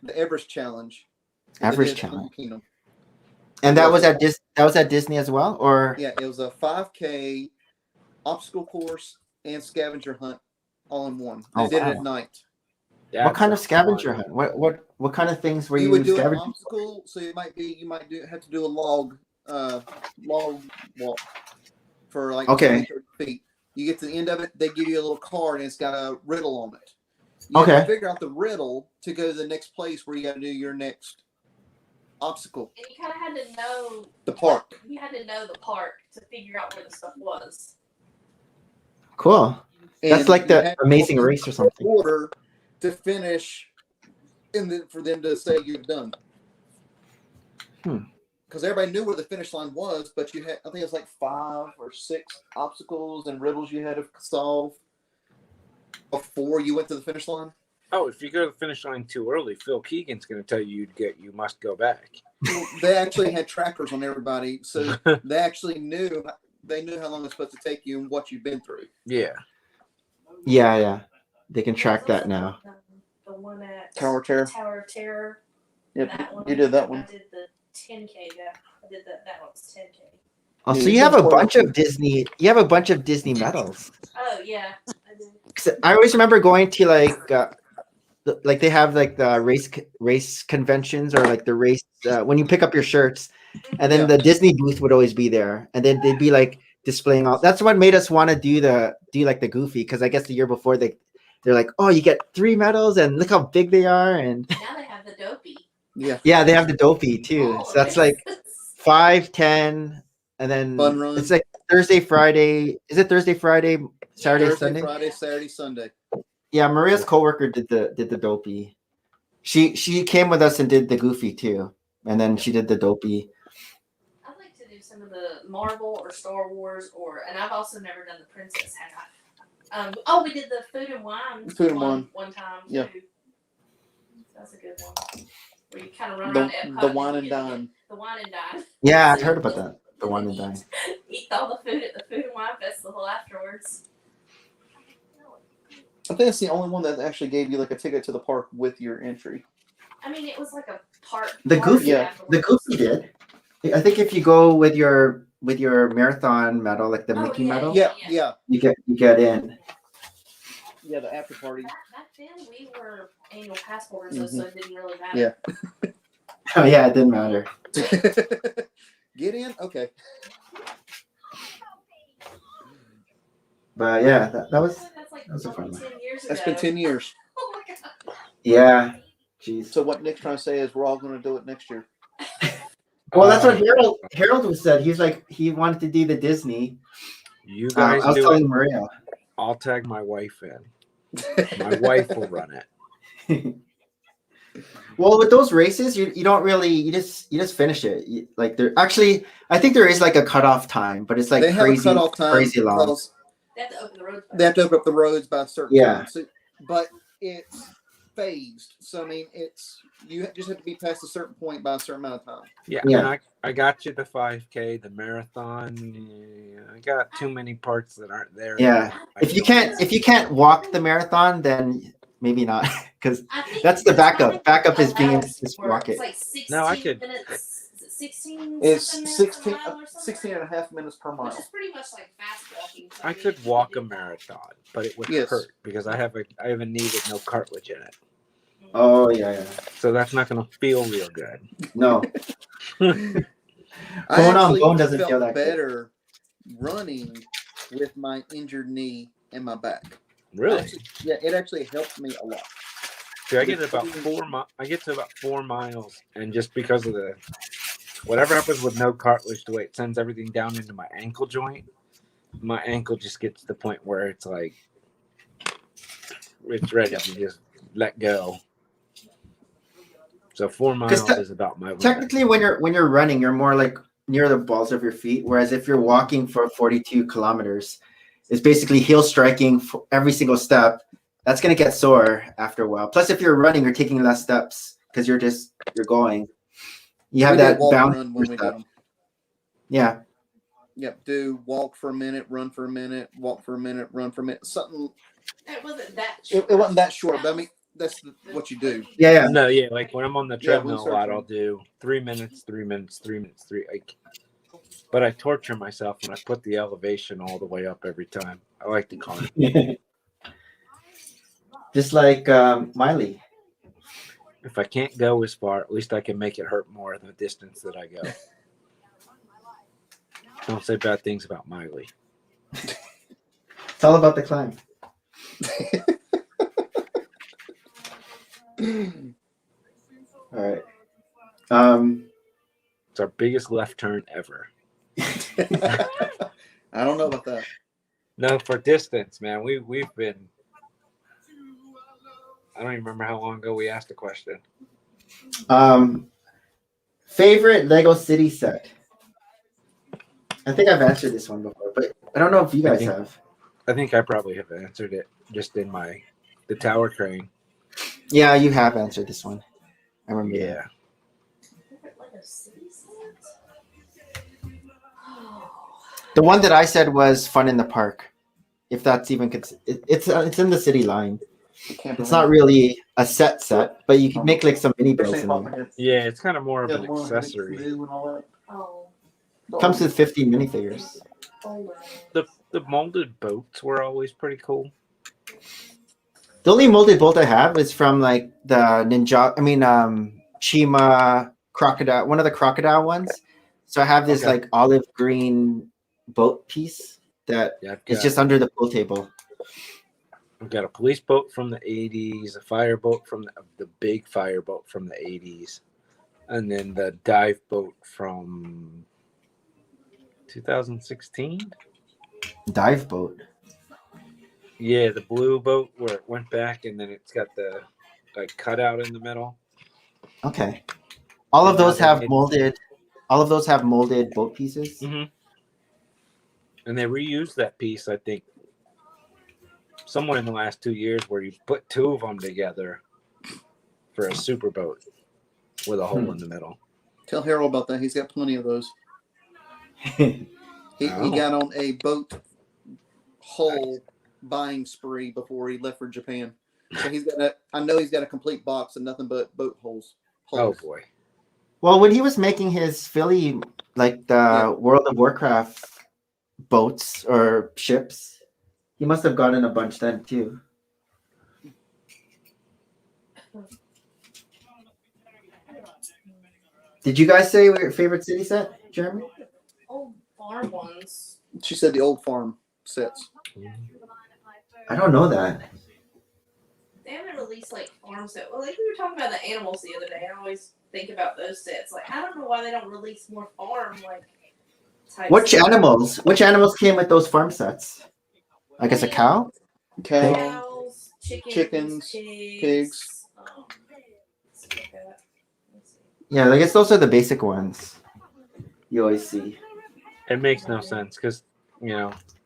the Everest challenge. Everest They did at challenge. Kingdom. And that was at Disney as well, or Yeah, it was a 5K obstacle course and scavenger hunt all in one. They Oh, did it wow. at night. what kind of That's scavenger fun. hunt? What kind of things were You you would do an scavenging? obstacle, so you might have to do a log walk for like Okay. 20, 30 feet. You get to the end of it, they give you a little card and it's got a riddle on it. You have Okay. to figure out the riddle to go to the next place where you got to do your next obstacle. And you kind of had to know The park. You had to know the park to figure out where the stuff was. Cool. That's And like you the had to Amazing go in Race or something. order to finish, and then for them to say you've done. Because everybody knew where the finish line was, but you had, I think it was like 5 or 6 obstacles and riddles you had to solve before you went to the finish line. Oh, if you go to the finish line too early, Phil Keegan's going to tell you you must go back. They actually had trackers on everybody, so they actually knew how long it's supposed to take you and what you've been through. Yeah. Yeah. They can track that now. The one at Tower of Terror. Tower of Terror. Yep, That one. you did that one. I did the 10K. Yeah, I did that. That one was 10K. Oh, so Yeah, you have a some bunch sort of Disney. You have a bunch of Disney medals. Oh yeah, I did. 'Cause I always remember going to like they have like the race conventions or like the race when you pick up your shirts, and then Yeah. the Disney booth would always be there, and then they'd be like displaying all. That's what made us want to do like the Goofy, because I guess the year before they're like, oh, you get 3 medals and look how big they are, and Now they have the dopey. Yeah. yeah, they have the Dopey too. All So of that's it. like 5, 10, and then Fun run. it's like Thursday, Friday. Is it Thursday, Friday, Saturday, Thursday, Sunday? Friday, Saturday, Sunday. Yeah, Maria's coworker did the Dopey. She came with us and did the Goofy too, and then she did the Dopey. I'd like to do some of the Marvel or Star Wars and I've also never done the Princess half. We did the Food and Wine. Food and Wine. one time. Yeah. Too. That's a good one. Where you kind of run The, around Epcot the and wine you and get to dine. get The wine and dine. Yeah, I've heard about that. The Wine and Dine. Eat all the food at the Food and Wine Festival afterwards. I think that's the only one that actually gave you like a ticket to the park with your entry. I mean, it was like a park. The party Goofy, Yeah. the afterwards. Goofy did. I think if you go with your marathon medal, like the Oh, Mickey yeah, medal, Yeah. you get in. Yeah, the after party. Back then, we were annual pass holders, so it didn't really matter. Yeah. Oh yeah, it didn't matter. Get in? Okay. But yeah, that was That's like was a fun fucking one. 10 years ago. That's been 10 years. Oh my god. yeah. Jeez. So what Nick's trying to say is we're all going to do it next year. Well, that's what Harold was said. He's like he wanted to do the Disney. You I guys was do telling it. Maria. I'll tag my wife in. My wife will run it. Well, with those races, you don't really you just finish it. Like there actually, I think there is like a cutoff time, but it's like they have a crazy, cutoff time crazy long. because They have to open the road. they have to open up the roads by a certain Yeah. time. So, but it's phased. So I mean, you just have to be past a certain point by a certain amount of time. Yeah. Yeah. And I got you the 5K, the marathon. Yeah, I got too many parts that aren't there. Yeah. If you can't walk the marathon, then maybe not, because I think that's the it's backup. like Backup is being able to hours just worth. walk it. It's like 16 No, I could- minutes. Is it 16 It's something minutes 16, a mile or something? 16 and a half minutes per Which mile. is pretty much like fast walking. So I mean, could you walk do a that. marathon, but it would Yes. hurt because I have a knee with no cartilage in it. Oh yeah. So that's not going to feel real good. No. I Bone on actually bone doesn't felt feel that good. better running with my injured knee and my back. Really? It actually helped me a lot. See, I get to about 4 miles, and just because of the whatever happens with no cartilage, the way it sends everything down into my ankle joint, my ankle just gets to the point where it's like it's ready to just let go. So 4 miles is about my limit. Technically, when you're running, you're more like near the balls of your feet. Whereas if you're walking for 42 kilometers, it's basically heel striking for every single step. That's gonna get sore after a while. Plus, if you're running, you're taking less steps because you're going. You have We did that walk bounce. run when we did them. Yeah. Yep. Do walk for a minute, run for a minute, walk for a minute, run for a minute. Something. It wasn't that short. It wasn't that short, but I mean that's what you do. Yeah. No, yeah, like when I'm on the Yeah, treadmill a lot, I'll do 3 minutes, 3 minutes, 3 minutes, but I torture myself when I put the elevation all the way up every time. I like to climb. Just like Miley. If I can't go as far, at least I can make it hurt more than the distance that I go. Don't say bad things about Miley. It's all about the climb. All right. It's our biggest left turn ever. I don't know about that. No, for distance, man. We've been. I don't even remember how long ago we asked the question. Favorite Lego City set? I think I've answered this one before, but I don't know if you guys have. I think I probably have answered it just in the tower crane. Yeah, you have answered this one. I remember. Yeah. That. The one that I said was Fun in the Park. If that's even it's in the city line. It's not really a set, but you can make like some mini builds in there. Yeah, it's kind of more of an accessory. Oh. Comes with 50 minifigures. The molded boats were always pretty cool. The only molded boat I have is from like the Chima crocodile, one of the crocodile ones. So I have this like olive green boat piece that is just under the pool table. I've got a police boat from the 80s, a fireboat from the big fireboat from the 80s, and then the dive boat from 2016. Dive boat. Yeah, the blue boat where it went back and then it's got the cutout in the middle. Okay. All of those have molded boat pieces. Mm-hmm. And they reused that piece, I think, somewhere in the last 2 years where you put two of them together for a super boat with a hole in the middle. Tell Harold about that. He's got plenty of those. He got on a boat hull buying spree before he left for Japan. So I know he's got a complete box of nothing but boat holes. Oh boy. Well, when he was making his Philly, like the World of Warcraft boats or ships, he must have gotten a bunch then too. Did you guys say your favorite city set, Jeremy? Old farm ones. She said the old farm sets. I don't know that. They haven't released like farm set. Well, like we were talking about the animals the other day. I always think about those sets. Like I don't know why they don't release more farm type. Which animals came with those farm sets? I guess a cow? Cows, chickens, pigs. Yeah, I guess those are the basic ones you always see. It makes no sense because,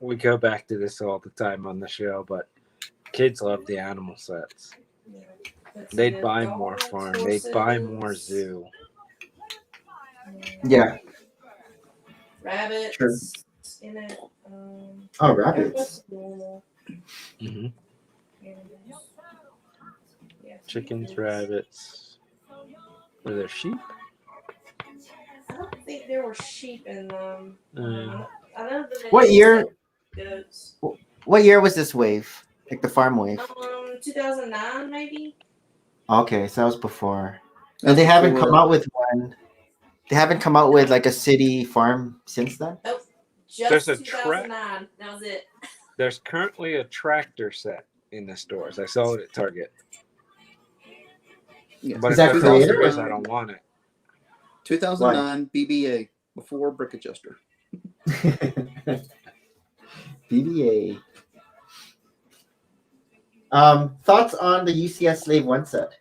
we go back to this all the time on the show, but kids love the animal sets. They'd buy more farm. They'd buy more zoo. Yeah. Rabbits. Sure. In it. Rabbits. Mm-hmm. Chickens, rabbits. Were there sheep? don't think there were sheep in them. I know that What year? Goats. What year was this wave? Like the farm wave? 2009 maybe. Okay, so that was before. That's And they haven't before- come out with one. They haven't come out with like a city farm since then. Nope. Just There's a 2009. That was it. There's currently a tractor set in the stores. I saw it at Target. Yeah. But Is if that that's all there creator? is, I don't want it. 2009 BBA before Brick Adjuster. BBA. Thoughts on the UCS Slave 1 set?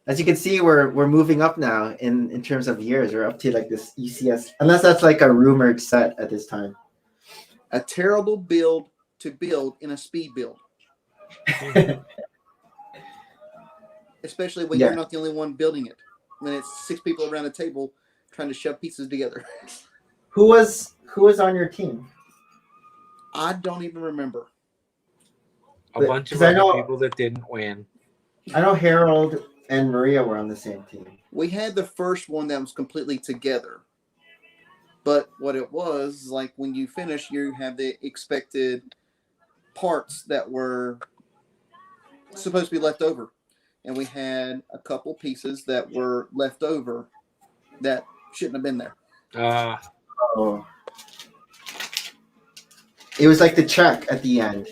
As you can see, we're moving up now in terms of years. We're up to like this UCS, unless that's like a rumored set at this time. A terrible build to build in a speed build, especially when Yeah. you're not the only one building it. When it's 6 people around a table trying to shove pieces together. Who was on your team? I don't even remember. A But- bunch of 'cause I other know- people that didn't win. I know Harold and Maria were on the same team. We had the first one that was completely together. But what it was, like when you finish, you have the expected parts that were supposed to be left over. And we had a couple pieces that were left over that shouldn't have been there. Oh. It was like the check at the end.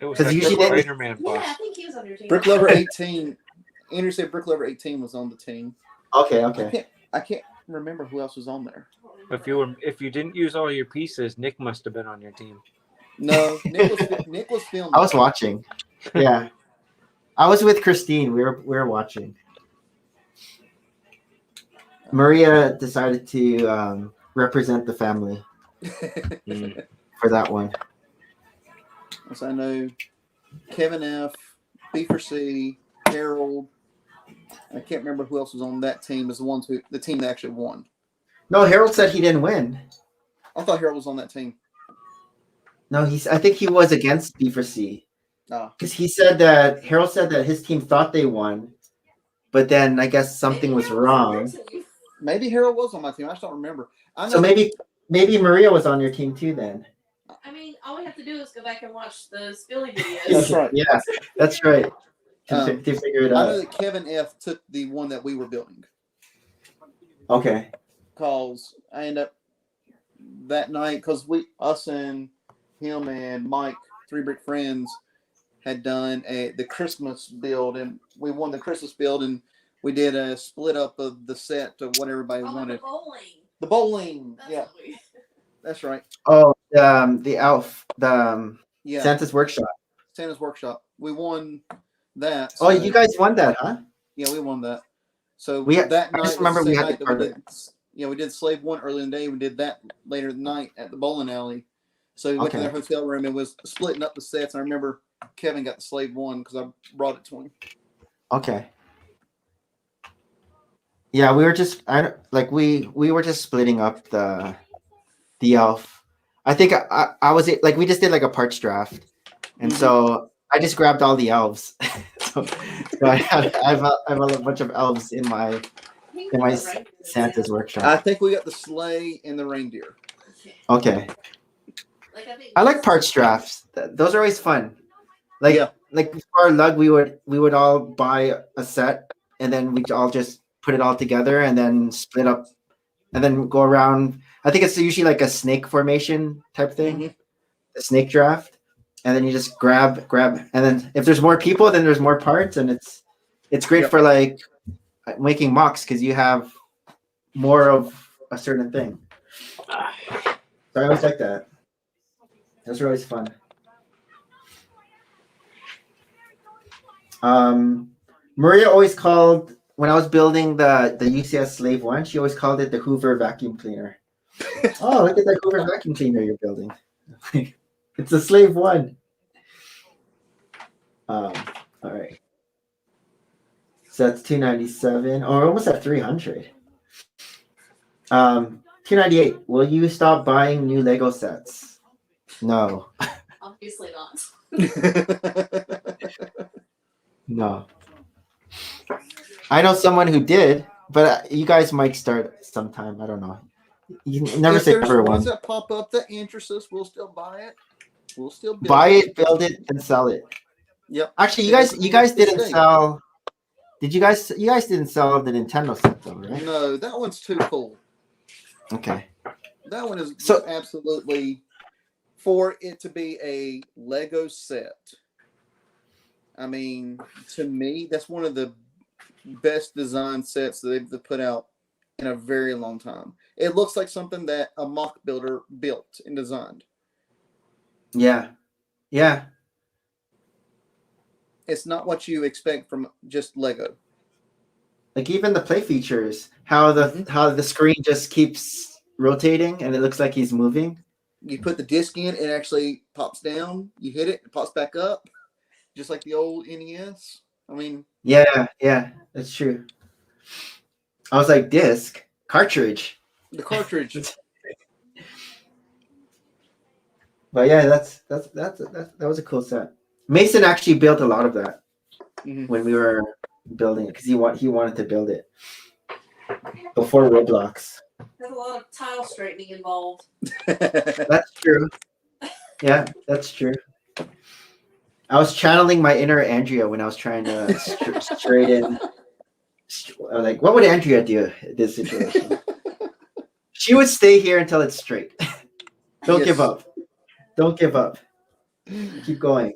It was 'Cause like usually the they- Spider-Man Yeah, I boss. think he was on your team. Brick Lover 18. Andrew said Brick Lover 18 was on the team. Okay. I can't remember who else was on there. If you didn't use all your pieces, Nick must have been on your team. No, Nick was filming. I was watching. Yeah. I was with Christine. We were watching. Maria decided to represent the family for that one. So I know Kevin F, B4C, Harold. I can't remember who else was on that team as the team that actually won. No, Harold said he didn't win. I thought Harold was on that team. No, I think he was against B4C. Ah. Because Harold said that his team thought they won, but then I guess something was wrong. Maybe Harold was on my team. I just don't remember. I know So maybe Maria was on your team too then. I mean, all we have to do is go back and watch the Spilly videos. That's right. Yeah, that's right. To figure it I know out. that Kevin F took the one that we were building. Okay. Because I ended up that night, because us and him and Mike, 3 Brick Friends, had done the Christmas build, and we won the Christmas build, and we did a split up of the set of what everybody wanted. The bowling. The bowling, That's yeah, what we. that's right. Oh, the elf, Yeah, Santa's workshop. Santa's Workshop. We won that. Oh, so- you guys won that, huh? Yeah, we won that. So I that night just was remember the we same had night the that we card. did. We did Slave 1 earlier in the day. We did that later in the night at the bowling alley. So we went to Okay. their hotel room and was splitting up the sets. And I remember Kevin got the Slave 1 because I brought it to him. Okay. Yeah, we were just we were just splitting up the elf. I think I was like we just did like a parts draft, and so I just grabbed all the elves. so I have a bunch of elves in my Santa's workshop. I think we got the sleigh and the reindeer. Okay, Like, I like parts drafts. Those are always fun. Like Yeah. like before Lug, we would all buy a set, and then we'd all just put it all together, and then split up, and then go around. I think it's usually like a snake formation type thing, Mhm. a snake draft, and then you just grab, and then if there's more people, then there's more parts, and it's great Yep. for like making mocks because you have more of a certain thing. So I always like that. Those are always fun. Maria always called when I was building the UCS Slave 1, she always called it the Hoover vacuum cleaner. Oh, look at that Hoover vacuum cleaner you're building. It's a Slave 1. All right. So that's 297. Oh, we're almost at 300. 298. Will you stop buying new Lego sets? No. Obviously not. No. I know someone who did. But you guys might start sometime. I don't know. You never If say there's never ones when. that pop up that interest us, we'll still buy it. We'll still build Buy it, build it, and sell it. Yep. Actually, It you guys doesn't you mean guys it's the didn't same. sell. Did you guys didn't sell the Nintendo set though, right? No, that one's too cool. Okay. That one is So- just absolutely for it to be a Lego set. I mean, to me, that's one of the best design sets that they've put out in a very long time. It looks like something that a mock builder built and designed. Yeah. Yeah. It's not what you expect from just Lego. Like even the play features, how the screen just keeps rotating and it looks like he's moving. You put the disc in, it actually pops down. You hit it, it pops back up, just like the old NES. I mean, Yeah, that's true. I was like, disc, cartridge. the cartridge. But yeah, that was a cool set. Mason actually built a lot of that Mhm. when we were building it because he wanted to build it before Roblox. There's a lot of tile straightening involved. That's true. Yeah, that's true. I was channeling my inner Andrea when I was trying to straighten. Like, what would Andrea do in this situation? She would stay here until it's straight. Don't Yes. give up. Don't give up. Keep going.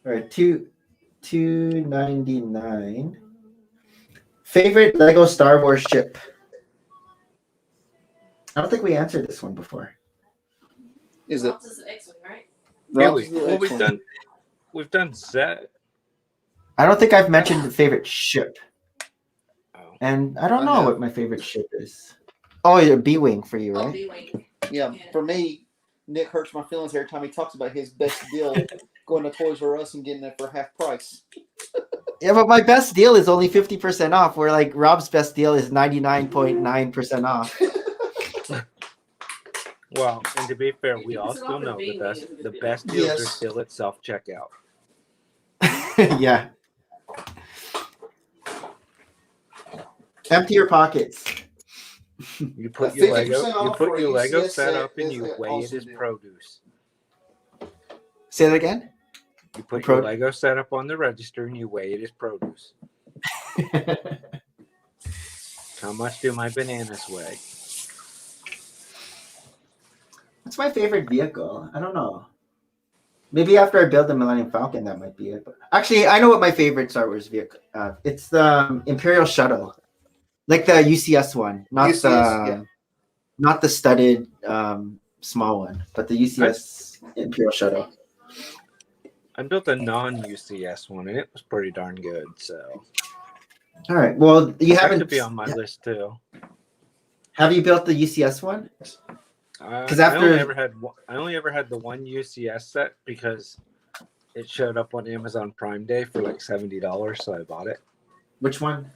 All right, 299. Favorite Lego Star Wars ship? I don't think we answered this one before. Is it? This is an X-wing, right? Yeah, Rob's the well, excellent. we've done set. I don't think I've mentioned the favorite ship. Oh. And I don't I know have. what my favorite ship is. Oh, yeah, B-Wing for you, Oh, right? B-wing. Yeah, Yeah. for me, Nick hurts my feelings every time he talks about his best deal going to Toys R Us and getting it for half price. Yeah, but my best deal is only 50% off, where like Rob's best deal is 99.9% off. Well, and to be fair, we 50% all off still of know being the is a good deal. best deals are Yes. still at self checkout. Yeah. Empty your pockets. You put 50% your Lego, you off put for a your Lego UCS set set up and is you an weigh it awesome as deal. produce. Say that again? You put Pro- your Lego set up on the register and you weigh it as produce. How much do my bananas weigh? What's my favorite vehicle? I don't know. Maybe after I build the Millennium Falcon, that might be it. But actually, I know what my favorite Star Wars vehicle. It's the Imperial Shuttle, like the UCS one, not UCS, not the studded small one, but the UCS Imperial Shuttle. I built a non-UCS one and it was pretty darn good. So All right. Well, you that haven't. could be on my list too. Have you built the UCS one? Because after- I only ever had the one UCS set because it showed up on Amazon Prime Day for like $70, so I bought it. Which one?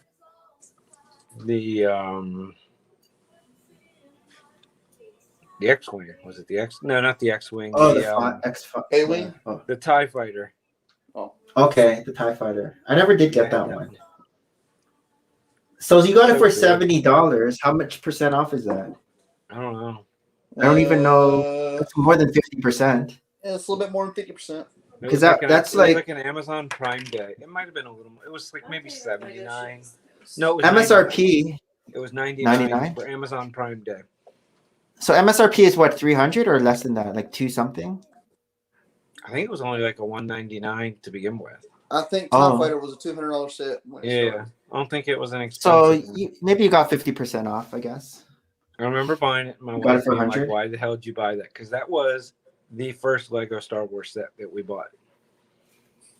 The X-wing, was it the X? No, not the X-wing. Oh, the the X. A-Wing? Oh, the TIE Fighter. okay, the TIE Fighter. I never did get that Yeah. one. So you got it So for good. $70. How much percent off is that? I don't know. I don't even know. Uh, It's more than 50%. it's a little bit more than 50%. It 'Cause was that- like that's it was like- like an Amazon Prime Day. It might have been a little more. It was like maybe 79. No, it was MSRP. 99. It was 99 $99? for Amazon Prime Day. So MSRP is what, 300 or less than that? Like 2 something? I think it was only like a 199 to begin with. I think TIE Oh. Fighter was a $200 set. When it Yeah, started. I don't think it was an So expensive. maybe you got 50% off, I guess. I remember buying it. My You got it wife for being like, 100? "Why the hell did you buy that?" Because that was the first Lego Star Wars set that we bought.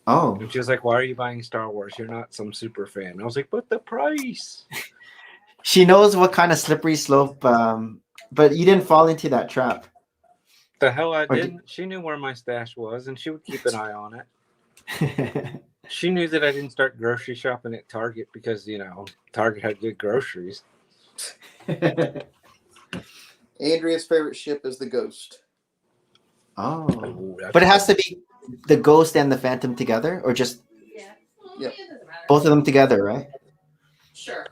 Oh. And she was like, "Why are you buying Star Wars? You're not some super fan." I was like, "But the price." She knows what kind of slippery slope, but you didn't fall into that trap. The hell I Or did- didn't. She knew where my stash was, and she would keep an eye on it. She knew that I didn't start grocery shopping at Target because Target had good groceries. Andrea's favorite ship is the Ghost. Oh. Ooh, that's But it has good. to be the Ghost and the Phantom together, or just Yeah. Yep. It doesn't matter. both of them together, right?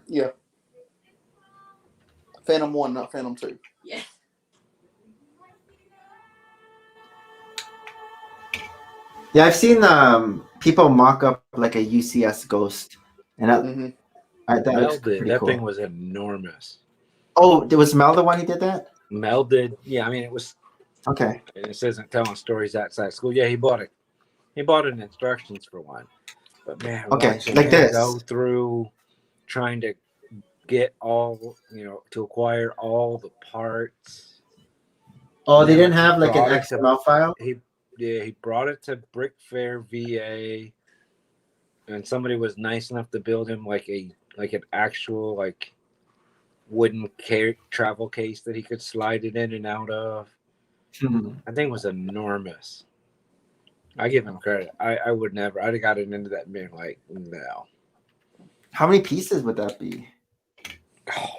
Yeah. Phantom 1, not Phantom 2. Yeah. Yeah, I've seen people mock up like a UCS Ghost, and Mm-hmm. that Mel looks did. pretty That cool. thing was enormous. Oh, was Mel the one who did that? Mel did. Yeah, I mean, it was. Okay. This isn't telling stories outside school. Yeah, he bought it. He bought an instructions for one. But man, Okay, watching like him this. go through trying to get all, to acquire all the parts. Oh, And they then didn't have like an brought it to- XML file? He brought it to Brick Fair, VA, and somebody was nice enough to build him like an actual like wooden travel case that he could slide it in and out of. That thing was enormous. I give him credit. I would never. I'd have gotten into that and been like, no. How many pieces would that be? I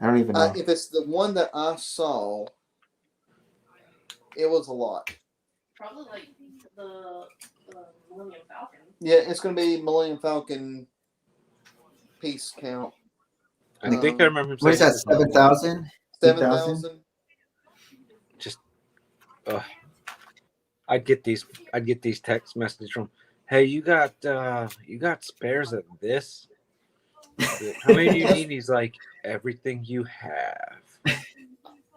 don't even know. If it's the one that I saw, it was a lot. Probably like the Millennium Falcon. Yeah, it's going to be Millennium Falcon piece count. I think I remember him What is saying that? 7,000? 7,000. Just, I'd get these text messages from, hey, you got spares of this? How many do you need? He's like, everything you have.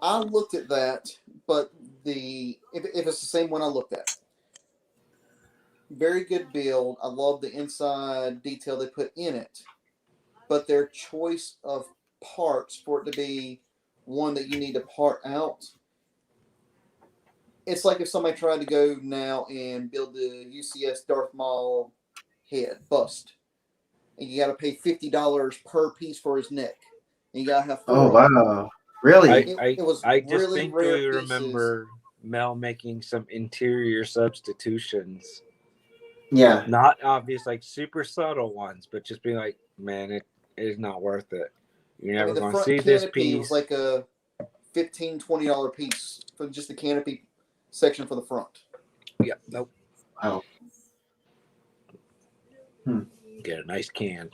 I looked at that, but if it's the same one I looked at, very good build. I love the inside detail they put in it, but their choice of parts for it to be one that you need to part out. It's like if somebody tried to go now and build the UCS Darth Maul head bust, and you got to pay $50 per piece for his neck, and you got to have 4 Oh, of them. wow. Really? It was I really distinctly rare remember Mel making some interior substitutions. Yeah. Not obvious, like super subtle ones, but just being like, man, it is not worth it. You're never the going to front see this canopy piece. was like a $15, $20 piece for just the canopy section for the front. Yeah, nope. Wow. Get a nice can.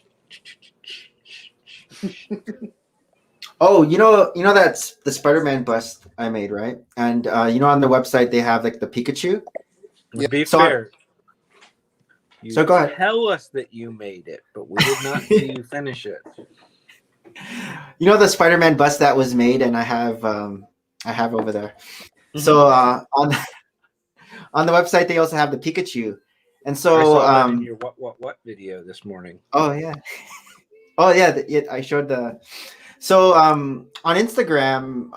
Oh, you know that's the Spider-Man bust I made, right? And on the website they have like the Pikachu. To be So fair, you so go ahead. tell us that you made it, but we did not see you finish it. The Spider-Man bust that was made, and I have over there. So on the website they also have the Pikachu, and so I saw that in your what video this morning. Oh yeah, I showed the. So on Instagram,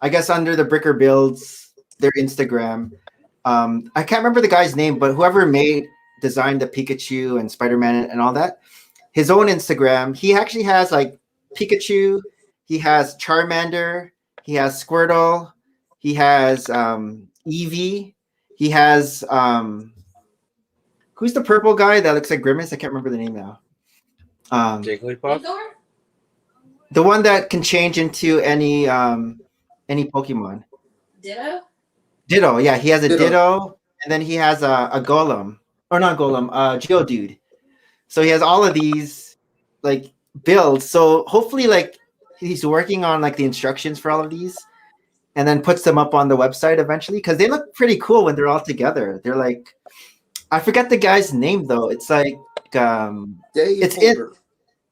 I guess under the Bricker Builds, their Instagram, I can't remember the guy's name, but whoever designed the Pikachu and Spider-Man and all that, his own Instagram, he actually has like Pikachu, he has Charmander, he has Squirtle, he has Eevee, he has who's the purple guy that looks like Grimace? I can't remember the name now. Jigglypuff? Igor? The one that can change into any Pokemon. Ditto, yeah. He has a Ditto, and then he has a Golem. Or not Golem, Geodude. So he has all of these like builds. So hopefully like he's working on like the instructions for all of these and then puts them up on the website eventually, because they look pretty cool when they're all together. They're like, I forget the guy's name though. It's like Dave Holder.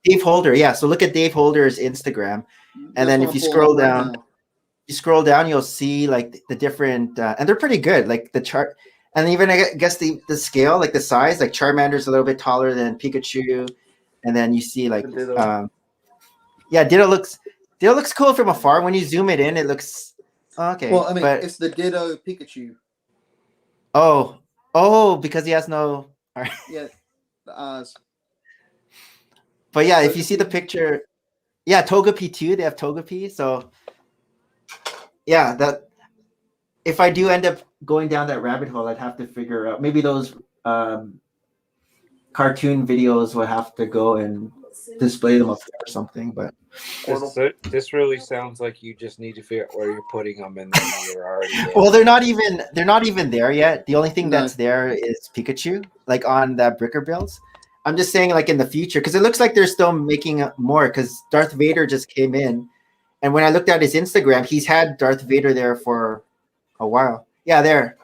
Dave Holder, yeah. So look at Dave Holder's Instagram, and then if you scroll down, you'll see like the different, and they're pretty good. Like the chart, and even I guess the scale, like the size, like Charmander's a little bit taller than Pikachu, and then you see like, Ditto looks cool from afar. When you zoom it in, it looks okay. Well, I mean, it's the Ditto Pikachu. Oh, because he has no. Yeah, the eyes. But yeah, if you see the picture, yeah, Togepi too. They have Togepi. So yeah, that if I do end up going down that rabbit hole, I'd have to figure out maybe those cartoon videos would have to go and display them up there or something. But this really sounds like you just need to figure out where you're putting them, and then you're already there. Well, they're not even there yet. The only thing that's there is Pikachu, like on that Bricker Builds. I'm just saying, like in the future, because it looks like they're still making more. Because Darth Vader just came in, and when I looked at his Instagram, he's had Darth Vader there for a while. Yeah, there.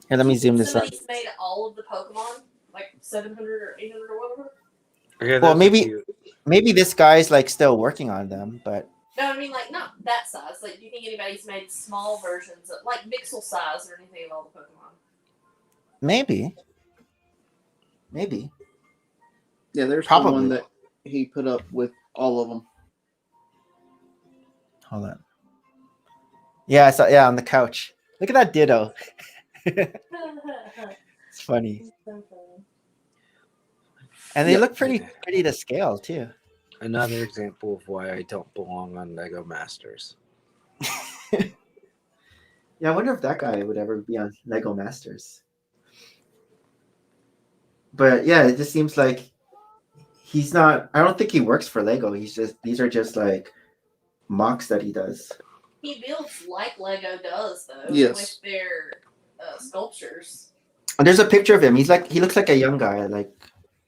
Here, let me zoom this up. Somebody's made all of the Pokemon, like 700 or 800 or whatever. Okay, Well, those are maybe cute. maybe this guy's like still working on them, but No, I mean like not that size. Like, do you think anybody's made small versions of like Mixel size or anything of all the Pokemon? maybe. Yeah, there's the Probably. one that he put up with all of them. Hold on. Yeah, I saw. Yeah, on the couch. Look at that Ditto. It's funny, and they Yeah. look pretty to scale too. Another example of why I don't belong on Lego Masters. Yeah, I wonder if that guy would ever be on Lego Masters. But yeah, it just seems like he's not. I don't think he works for Lego. These are just like mocks that he does. He builds like Lego does, though. Yes. With their sculptures. And there's a picture of him. He looks like a young guy, like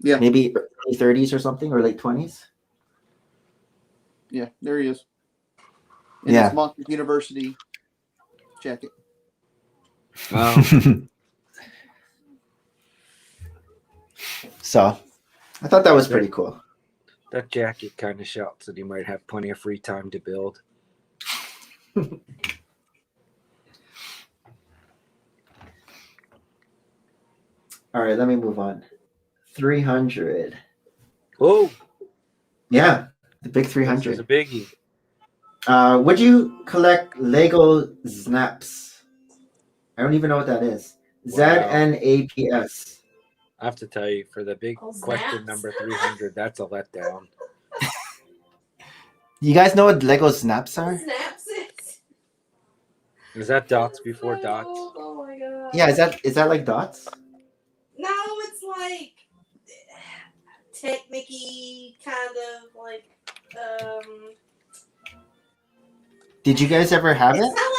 Yeah. maybe early 30s or something, or late 20s. Yeah, there he is. In Yeah. his Monkie University jacket. Oh, So, I thought that was pretty cool. that jacket kind of shouts that he might have plenty of free time to build. All right, let me move on. 300. Oh, Yeah, the big this is 300. a biggie. Would you collect Lego Snaps? I don't even know what that is. Wow. ZNAPS. I have to tell you, for the big Oh, question snaps. number 300, that's a letdown. You guys know what Lego Snaps are? Snaps it. Is that dots before dots? Oh my god. Yeah, is that like dots? No, it's like technicky kind of like Did you guys ever have it's it? not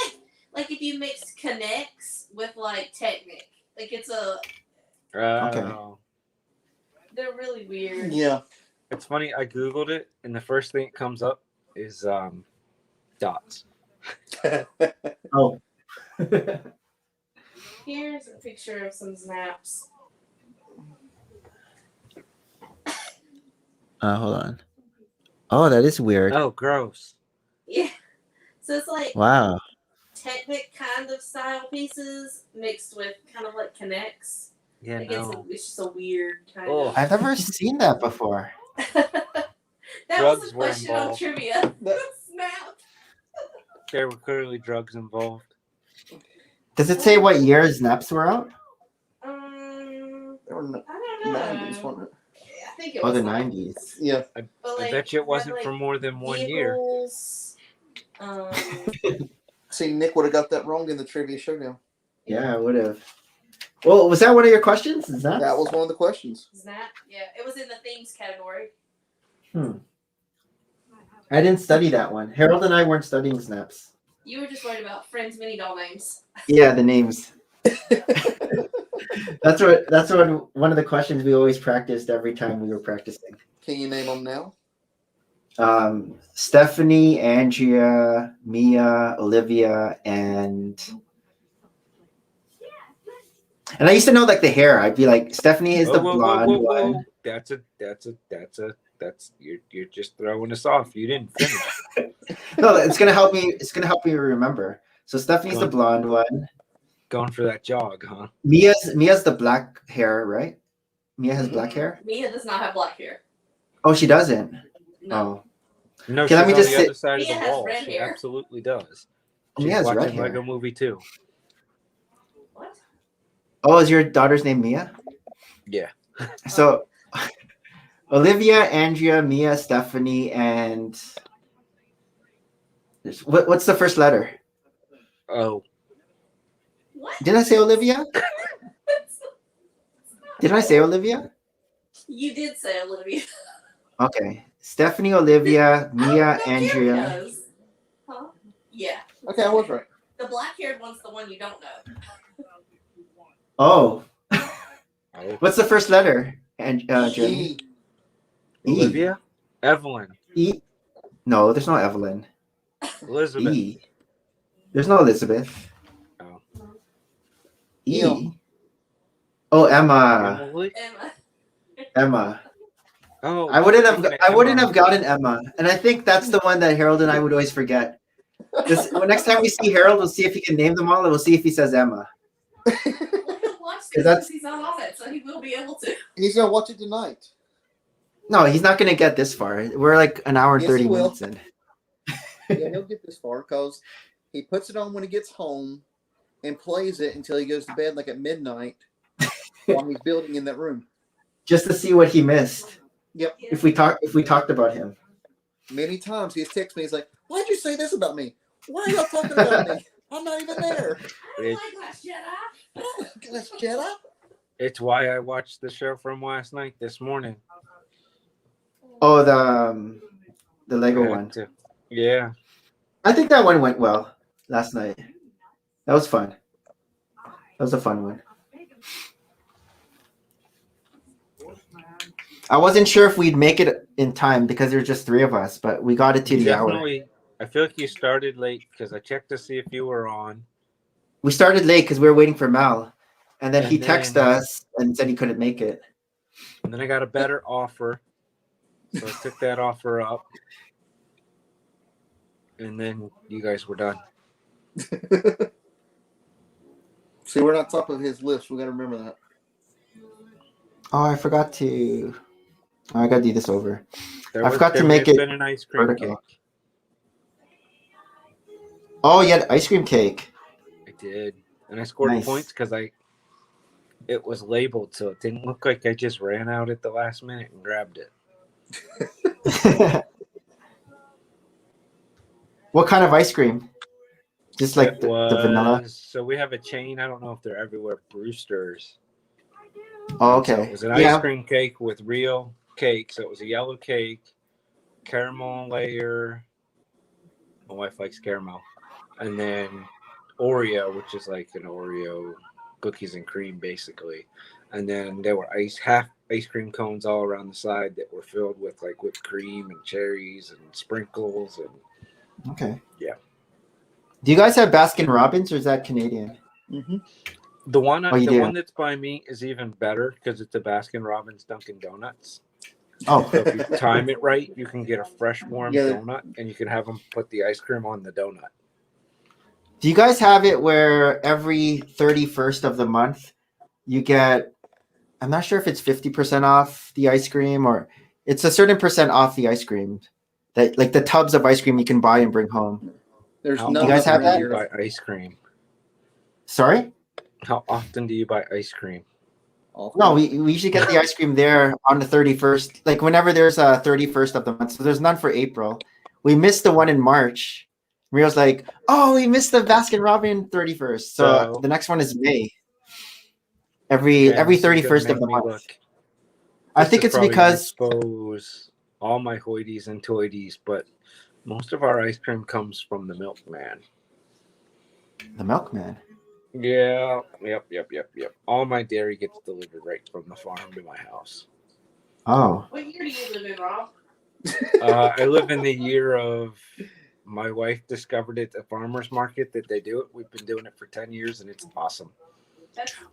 like if you mix connects with like Technic. Like it's Oh. they're really weird. Yeah. It's funny, I Googled it, and the first thing that comes up is dots. Oh. Here's a picture of some snaps. Hold on. Oh, that is weird. Oh, gross. Yeah. So it's like Wow. Technic kind of style pieces mixed with kind of like connects. Yeah, Like no. it's just a weird kind Oh. of. I've never seen that before. That Drugs was a were question on involved. trivia. Snap. There were clearly drugs involved. Does it say what year Snaps were out? They Or I don't know. 90s, wasn't it? I think it Oh, was the 90s. 90s. Yeah. But, I like, bet you it had, wasn't like, for more than 1 year. vehicles, See, Nick would have got that wrong in the trivia showdown. Yeah, I would have. Well, was that one of your questions? Snaps? That was one of the questions. Snap. Yeah, it was in the themes category. I didn't study that one. Harold and I weren't studying Snaps. You were just worried about friends' mini doll names. Yeah, the names. That's what one of the questions we always practiced every time we were practicing. Can you name them now? Stephanie, Andrea, Mia, Olivia, and I used to know like the hair. I'd be like, Stephanie is the blonde one. That's you're just throwing us off. You didn't finish. No, it's gonna help me. It's gonna help me remember. So Stephanie's the blonde one. Going for that jog, huh? Mia's the black hair, right? Mia has black hair. Mia does not have black hair. Oh, she doesn't. No. Oh, No, Okay, she's let me on just the say- other side Mia of the has wall. red She hair. absolutely does. Mia She's has red watching hair. Lego Movie too. What? Oh, is your daughter's name Mia? Yeah. So Olivia, Andrea, Mia, Stephanie, and what's the first letter? Oh, What? Didn't I say Olivia? Didn't I say Olivia? You did say Olivia. Okay. Stephanie, Olivia, Mia, No, Karen Andrea. does. Huh? Yeah. Okay, I was right. The black-haired one's the one you don't know. Oh. oh. What's the first letter? And Jeremy. E. Olivia? Evelyn. E. No, there's no Evelyn. Elizabeth. E. There's no Elizabeth. Oh. E. Oh, Emma. Emily? Emma. Oh, I wouldn't Emma. have gotten Emma, and I think that's the one that Harold and I would always forget. Next time we see Harold, we'll see if he can name them all, and we'll see if he says Emma. Well, he'll watch this because he's not on it, so he will be able to. He's gonna watch it tonight. No, he's not going to get this far. We're like an hour and Yes, 30 he will. minutes in. Yeah, he'll get this far because he puts it on when he gets home and plays it until he goes to bed like at midnight while he's building in that room. Just to see what he missed. Yep. If we talked about him. Many times he's texted me. He's like, "Why'd you say this about me? Why are y'all talking about me? I'm not even there." I don't like Last Jedi. Last Jedi. It's why I watched the show from last night this morning. Oh, the Lego I had one. to- Yeah. I think that one went well last night. That was fun. That was a fun one. I wasn't sure if we'd make it in time because there's just 3 of us, but we got it to the hour. Definitely. I feel like you started late because I checked to see if you were on. We started late because we were waiting for Mal, and then And he texted us and said he couldn't make it. And then I got a better offer. So I took that offer up. And then you guys were done. See, we're not top of his list. We got to remember that. Oh, I forgot to. Oh, I got to do this over. There forgot to may make have it been an ice cream vertical. cake. Oh, you had ice cream cake. I did. And I scored Nice. points because it was labeled, so it didn't look like I just ran out at the last minute and grabbed it. What kind of ice cream? Just like It the vanilla? So we have a chain. I don't know if they're everywhere. Brewster's. Oh, So okay. it was an ice cream cake with real cake. So it was a yellow cake, caramel layer. My wife likes caramel. And then Oreo, which is like an Oreo cookies and cream, basically. And then there were half ice cream cones all around the side that were filled with like whipped cream and cherries and sprinkles. And Okay. Yeah. Do you guys have Baskin Robbins or is that Canadian? Mm-hmm. the one Oh, you do? one that's by me is even better because it's a Baskin Robbins Dunkin' Donuts. Oh, So if you time it right, you can get a fresh warm Yeah. donut, and you can have them put the ice cream on the donut. do you guys have it where every 31st of the month you get, I'm not sure if it's 50% off the ice cream or it's a certain percent off the ice cream that like the tubs of ice cream you can buy and bring home. There's How no. You guys have often do that? you buy ice cream? Sorry? How often do you buy ice cream? No, we usually get the ice cream there on the 31st, like whenever there's a 31st of the month. So there's none for April. We missed the one in March. Maria's like, oh, we missed the Baskin Robbins 31st. So the next one is May. Every Janice is gonna 31st of make the me month. look. I This think is it's probably gonna because expose all my hoities and toities, but most of our ice cream comes from the milkman. the milkman. Yeah, yep. All my dairy gets delivered right from the farm to my house. Oh, What year do you live in, Rob? I live in the year of my wife discovered it at farmers market that they do it. We've been doing it for 10 years and it's awesome.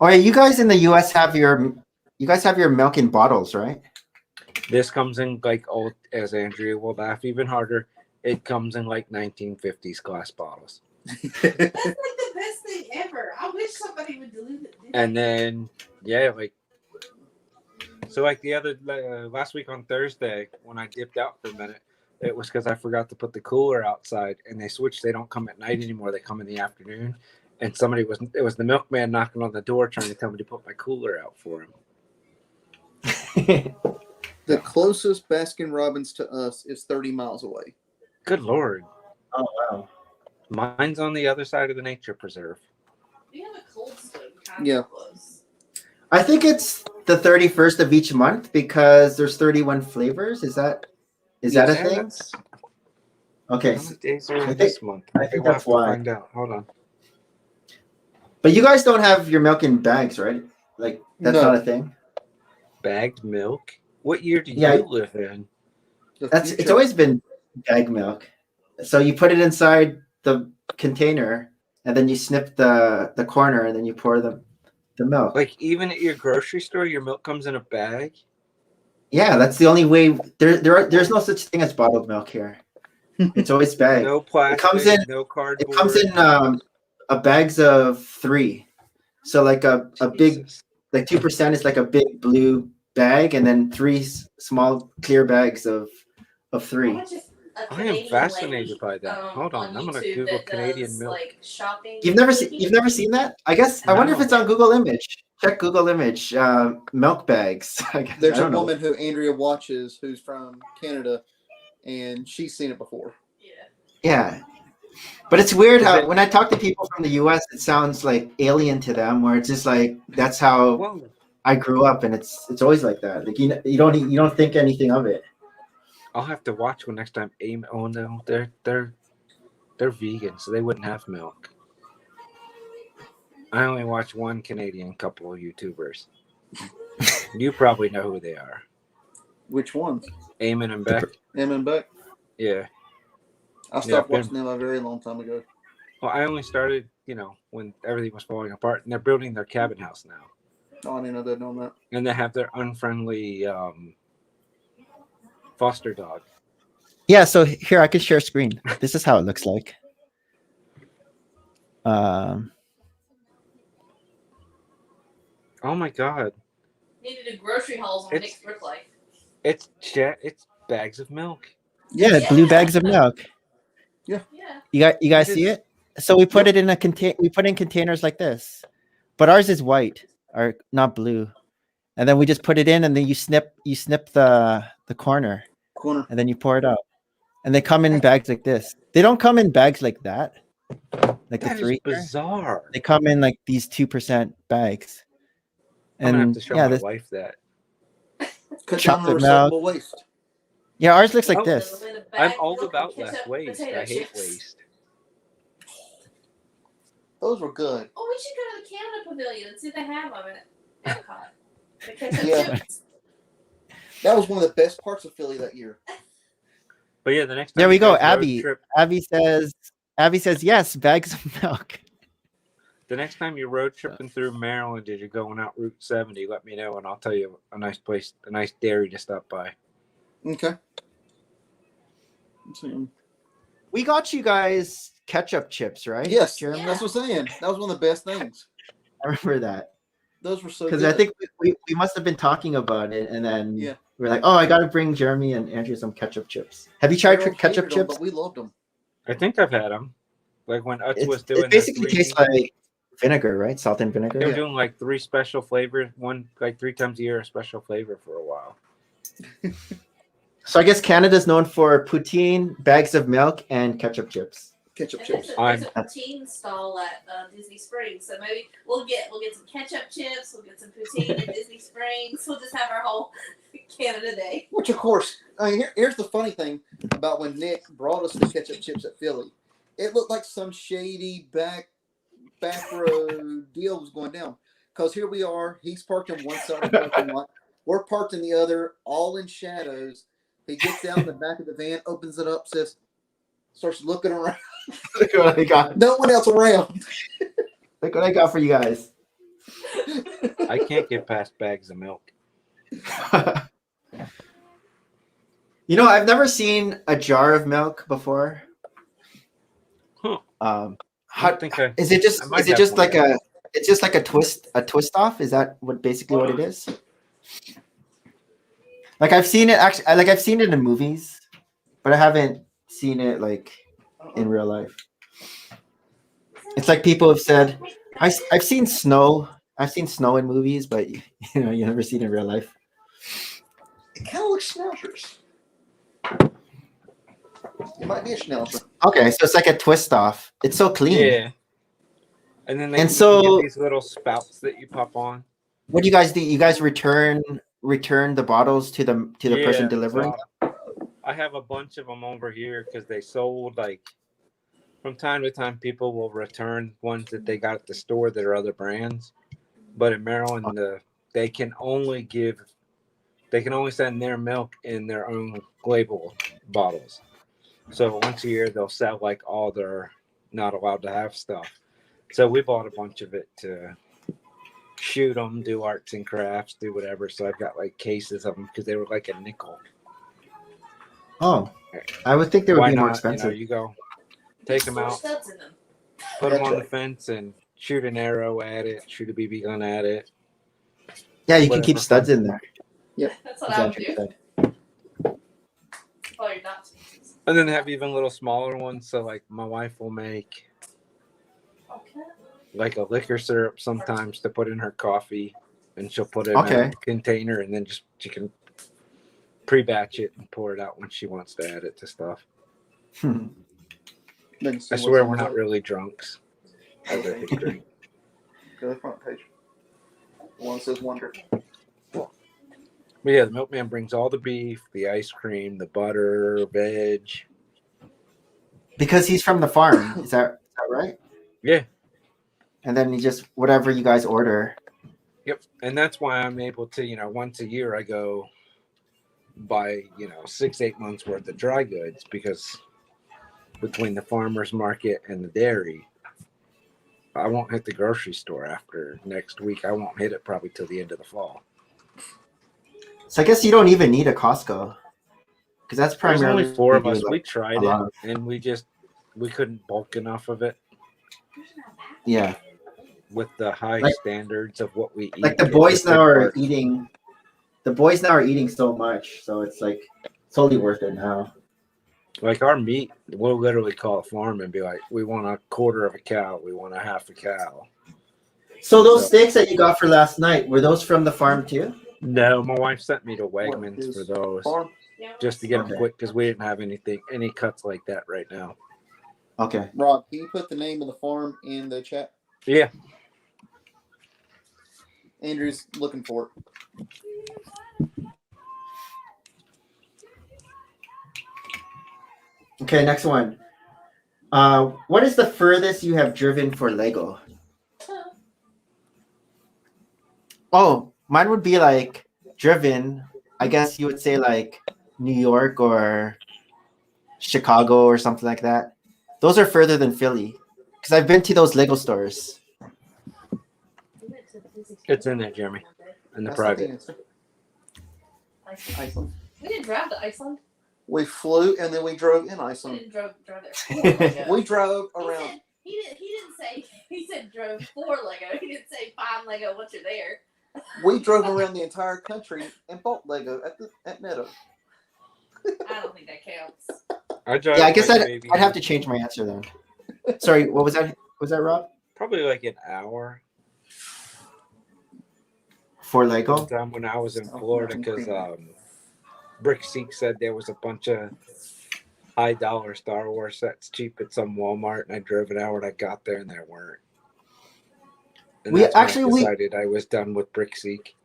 oh yeah. You guys in the U.S. have your milk in bottles, right? This comes in like old, as Andrea will laugh even harder. It comes in like 1950s glass bottles. That's like the best thing ever. I wish somebody would do it. And then, yeah, like, so like the other, last week on Thursday, when I dipped out for a minute, it was because I forgot to put the cooler outside and they switched. They don't come at night anymore. They come in the afternoon. And it was the milkman knocking on the door trying to tell me to put my cooler out for him. The closest Baskin Robbins to us is 30 miles away. Good Lord. Oh wow. Mine's on the other side of the nature preserve. We have a cold stone kind Yeah. of close. I think it's the 31st of each month because there's 31 flavors. Is that a Yeah, thing? that's- Okay, How many days are I this think- month? I think We'll that's have to why. find out. Hold on. but you guys don't have your milk in bags, right? Like that's No. not a thing. bagged milk. What year do Yeah. you live in? The It's future. always been bag milk. So you put it inside the container, and then you snip the corner, and then you pour the milk. Like even at your grocery store, your milk comes in a bag. Yeah, that's the only way. There's no such thing as bottled milk here. It's always bagged. No plastic. comes in- no It cardboard. comes in a bags of 3. So like a big, Jesus. like 2% is like a big blue bag, and then 3 small clear bags of 3. watch a I am Canadian fascinated lady, by that. Hold on, I'm gonna YouTube Google that Canadian does, milk. like shopping. You've never cooking. seen that? I guess I wonder if No. it's on Google Image. Check Google Image. Milk bags. I guess. There's I a don't know. woman who Andrea watches who's from Canada, and she's seen it before. Yeah. But it's weird Is how it- when I talk to people from the US, it sounds like alien to them, where it's just like that's how Whoa. I grew up, and it's always like that. Like you don't think anything of it. I'll have to watch one next time. Oh no, they're vegan, so they wouldn't have milk. I only watch one Canadian couple of YouTubers. You probably know who they are. Which ones? Eamon and Beck. Em and Beck. Yeah. I stopped Yeah, watching them a very long time ago. Well, I only started, when everything was falling apart, and they're building their cabin house now, Oh, I didn't know they'd done that. and they have their unfriendly foster dog. Yeah. So here I can share screen. This is how it looks like. Oh my god, Need to do grocery hauls on It's- Nick's Brick Life. it's bags of milk. Yeah, Yeah. blue bags of milk. Yeah. You guys It see is- it? So we put it in we put in containers like this, but ours is white or not blue, and then we just put it in, and then you snip the corner, Corner. and then you pour it out, and they come in bags like this. They don't come in bags like that, like the That is 3. here. bizarre. They come in like these 2% bags, I'm gonna have and to show yeah, my wife that. Cut down the Chocolate milk. recyclable waste. yeah, ours looks like Oh. this. With a I'm bag all of milk about and less ketchup, waste. potato I hate chips. waste. Those were good. Oh, we should go to the Canada Pavilion and see if they have them at Epcot. The ketchup Yeah. chips. That was one of the best parts of Philly that year. But yeah, the next time There we you go, guys road Abby. trip- Abby says yes, bags of milk. The next time you're road tripping through Maryland and you're going out Route 70, let me know and I'll tell you a nice place, a nice dairy to stop by. Okay. Let's see. We got you guys ketchup chips, right? Yes, Jeremy? that's what I'm saying. That was one of the best things. I remember that Those were so because good. I think we must have been talking about it, and then Yeah. we're like, oh, I got to bring Jeremy and Andrew some ketchup chips. Have you tried Everyone ketchup hated 'em, chips? but we loved them. I think I've had them. Like when Utz was doing It basically their tastes like vinegar, right? Salt and vinegar. they were Yeah. doing like 3 special flavors, one like 3 times a year, a special flavor for a while. So I guess Canada's known for poutine, bags of milk, and ketchup chips. Ketchup And chips. there's a poutine stall at Disney Springs, so maybe we'll get some ketchup chips, we'll get some poutine at Disney Springs. We'll just have our whole Canada day. Which, of course, I mean, here's the funny thing about when Nick brought us the ketchup chips at Philly. It looked like some shady back road deal was going down. Because here we are. He's parked on one side of the parking lot. We're parked in the other, all in shadows. He gets out in the back of the van, opens it up, starts looking around. Look what I got. No one else around. Look what I got for you guys. I can't get past bags of milk. You know, I've never seen a jar of milk before. Huh. How, I don't think I is it just I might is it have just one. like it's just like a twist off? Is that basically what it is? Like I've seen it actually, like I've seen it in movies, but I haven't seen it like in real life. It's like people have said, I've seen snow. I've seen snow in movies, but you never seen it in real life. It kind of looks schnauzers. It might be a schnauzer. Okay, so it's like a twist off. It's so clean. Yeah. And then they And give so- these little spouts that you pop on. What do you guys do? You guys return the bottles to the person Yeah, delivering? so I have a bunch of them over here because they sold like from time to time people will return ones that they got at the store that are other brands. But in Maryland, they can only give they can only send their milk in their own label bottles. So once a year they'll sell like all their not allowed to have stuff. So we bought a bunch of it to shoot them, do arts and crafts, do whatever. So I've got like cases of them because they were like a nickel. Oh, I would think they would Why be more not? expensive. You go take them out, Studs in them. put them on the fence, and shoot an arrow at it, shoot a BB gun at it. Yeah, you can keep Whatever. studs in there. That's what I would Exactly. do. Oh, you're not. And then have even little smaller ones. So like my wife will make Okay. like a liquor syrup sometimes to put in her coffee, and she'll put it in Okay. a container, and then just she can pre-batch it and pour it out when she wants to add it to stuff. Hmm. I swear we're not really drunks. As a history. Go to the front page. The one that says Wonder. But yeah, the milkman brings all the beef, the ice cream, the butter, veg. Because he's from the farm. Is that right? Yeah. And then you just whatever you guys order. Yep. And that's why I'm able to, once a year I go buy, 6-8 months worth of dry goods, because between the farmer's market and the dairy, I won't hit the grocery store after next week. I won't hit it probably till the end of the fall. So I guess you don't even need a Costco. Because that's There's primarily only 4 of we do, us. like, We tried a lot of- it, and we couldn't bulk enough of it Yeah. with the high Like- standards of what we eat. Like the It boys just now didn't are work. eating. The boys now are eating so much, so it's like totally worth it now. Like our meat, we'll literally call a farm and be like, we want a quarter of a cow, we want a half a cow. So those steaks that you got for last night, were those from the farm too? No, my wife sent me to What Wegmans is for those farm? Yeah. just to get them Okay. quick, because we didn't have any cuts like that right now. Okay. Rob, can you put the name of the farm in the chat? Yeah, Andrew's looking for it. Okay, next one. What is the furthest you have driven for Lego? Oh, mine would be like driven. I guess you would say like New York or Chicago or something like that. Those are further than Philly because I've been to those Lego stores. it's in there, Jeremy, in the That's not private. answer. Iceland. Iceland. We didn't drive to Iceland. We flew and then we drove in We Iceland. didn't drive there. We drove He around. said, he didn't say, he said drove for Lego. He didn't say find Lego once you're there. We drove around the entire country and bought Lego at Meadow. I don't think that counts. I drive Yeah, I guess like a I'd baby. have to change my answer then. Sorry, what was that? Was that Rob? Probably like an hour. For Lego? One time when I was in Florida, because Brick Seek said there was a bunch of high dollar Star Wars sets cheap at some Walmart, and I drove an hour and I got there and there weren't. And We that's when actually- I we- decided I was done with Brick Seek.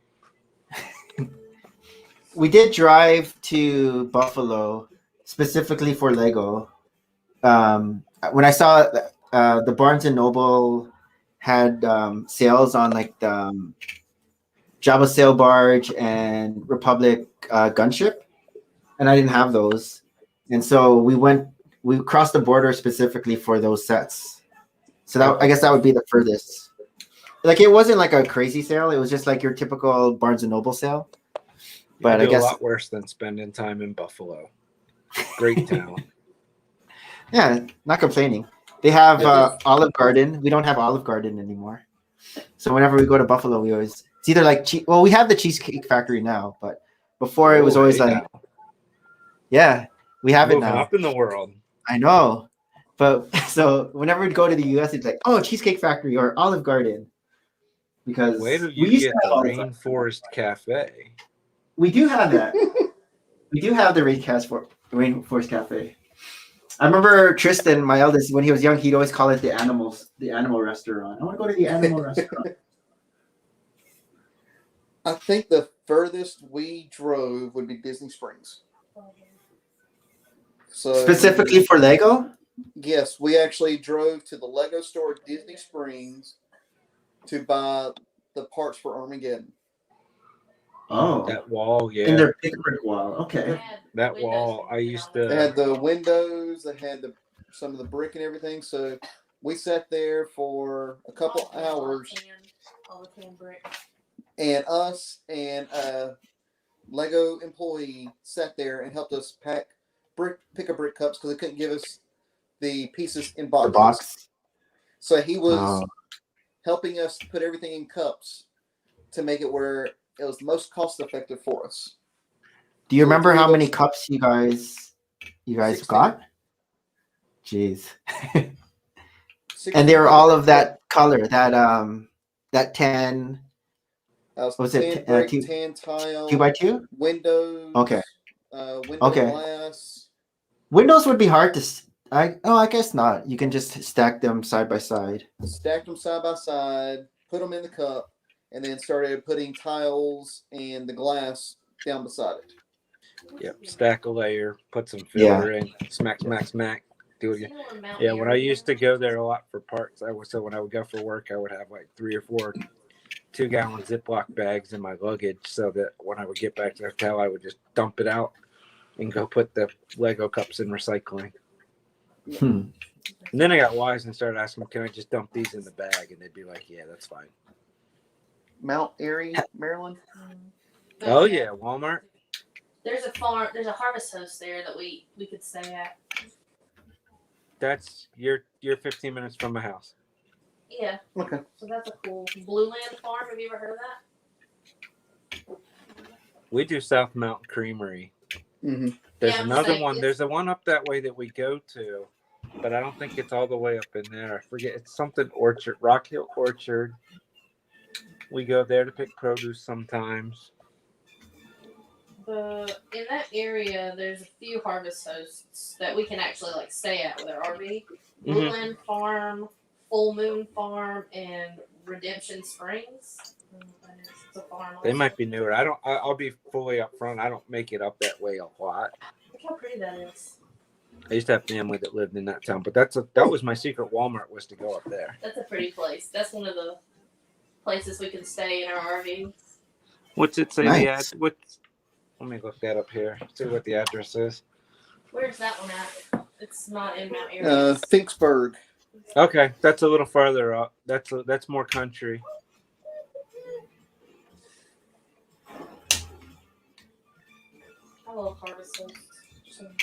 We did drive to Buffalo specifically for Lego. When I saw the Barnes and Noble had sales on like the Jabba Sail Barge and Republic Gunship, and I didn't have those, and so we crossed the border specifically for those sets. So that I guess that would be the furthest. Like it wasn't like a crazy sale; it was just like your typical Barnes and Noble sale. But You I do guess a lot worse than spending time in Buffalo. Great town. yeah, not complaining. They have It is. Olive Garden. We don't have Olive Garden anymore. So whenever we go to Buffalo, we always it's either like well, we have the Cheesecake Factory now, but before it was Oh, always hey like now. yeah, we have it Moving now. up in the world. I know, but so whenever we'd go to the U.S., it's like oh, Cheesecake Factory or Olive Garden because Wait till we you used get to have the all the time. Rainforest Cafe. We do have that. We do have the Rainforest Cafe. I remember Tristan, my eldest, when he was young, he'd always call it the animal restaurant. I want to go to the animal restaurant. I think the furthest we drove would be Disney Springs. So Specifically for Lego? yes, we actually drove to the Lego store at Disney Springs to buy the parts for Armageddon. Oh, That wall, in yeah. their pick brick wall. They Okay. had That windows wall, and I used They to. had the windows, they had some of the brick and everything. So we sat there for a couple hours, all the tan brick. and us and a Lego employee sat there and helped us pick a brick cups because they couldn't give us the pieces in The boxes. box. So he was Oh. helping us put everything in cups to make it where it was most cost effective for us. Do you So remember three how of many us- cups you guys 16. got? Jeez. 16 And they were pick a all brick of that color, that tan. cups. Was Tan it brick, two tan tile, 2x2? windows. Okay. Window Okay. glass. Windows would be hard to. I guess not. You can just stack them side by side. Stacked them side by side, put them in the cup, and then started putting tiles and the glass down beside it. Yep, stack a layer, put some Yeah. filler in, smack, smack, smack. Do it again. You know where Mount Yeah, when I Airy used to is? go there a lot for parts, when I would go for work, I would have like 3 or 4 2-gallon Ziploc bags in my luggage, so that when I would get back to the hotel, I would just dump it out and go put the Lego cups in recycling. Hmm. And then I got wise and started asking, "Can I just dump these in the bag?" And they'd be like, "Yeah, that's fine." Mount Airy, Maryland. But Oh yeah, Walmart. There's a farm. There's a harvest host there that we could stay at. That's you're 15 minutes from my house. Yeah. Okay. So that's a cool Blue Land Farm. Have you ever heard of that? We do South Mountain Creamery. Mm-hmm. There's Yeah, I'm another saying one. it's- There's a one up that way that we go to, but I don't think it's all the way up in there. I forget. It's something Orchard, Rock Hill Orchard. We go there to pick produce sometimes. In that area, there's a few harvest hosts that we can actually like stay at with our RV. Blue Mhm. Land Farm, Full Moon Farm, and Redemption Springs. It's a farm. They also. might be newer. I'll be fully upfront. I don't make it up that way a lot. Look how pretty that is. I used to have family that lived in that town, but that was my secret Walmart, was to go up there. That's a pretty place. That's one of the places we can stay in our RV. What's it say? Nice. Let me look that up here. See what the address is. Where's that one at? It's not in Mount Airy. Finksburg. Okay, that's a little farther up. That's more country. I love harvest hosts.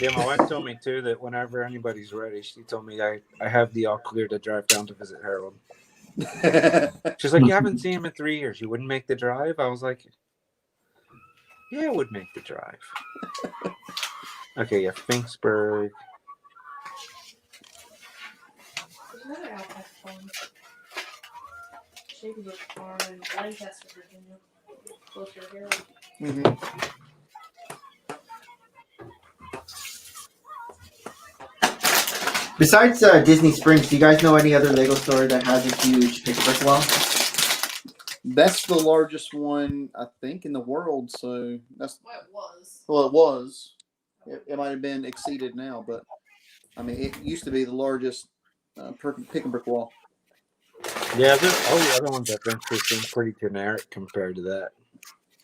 Yeah, my wife told me too that whenever anybody's ready, she told me I have the all clear to drive down to visit Harold. She's like, "You haven't seen him in 3 years. You wouldn't make the drive?" I was like, "Yeah, I would make the drive." Okay, yeah, Finksburg. There's another alpaca farm. Shady Brook Farm in Lancaster, Virginia. Closer to here. Mm-hmm. Besides Disney Springs, do you guys know any other Lego store that has a huge pick brick wall? That's the largest one, I think, in the world. So that's Well, it was. well, it was. It might have been exceeded now, but I mean, it used to be the largest pick and brick wall. Yeah, all the other ones I've been to seem pretty generic compared to that.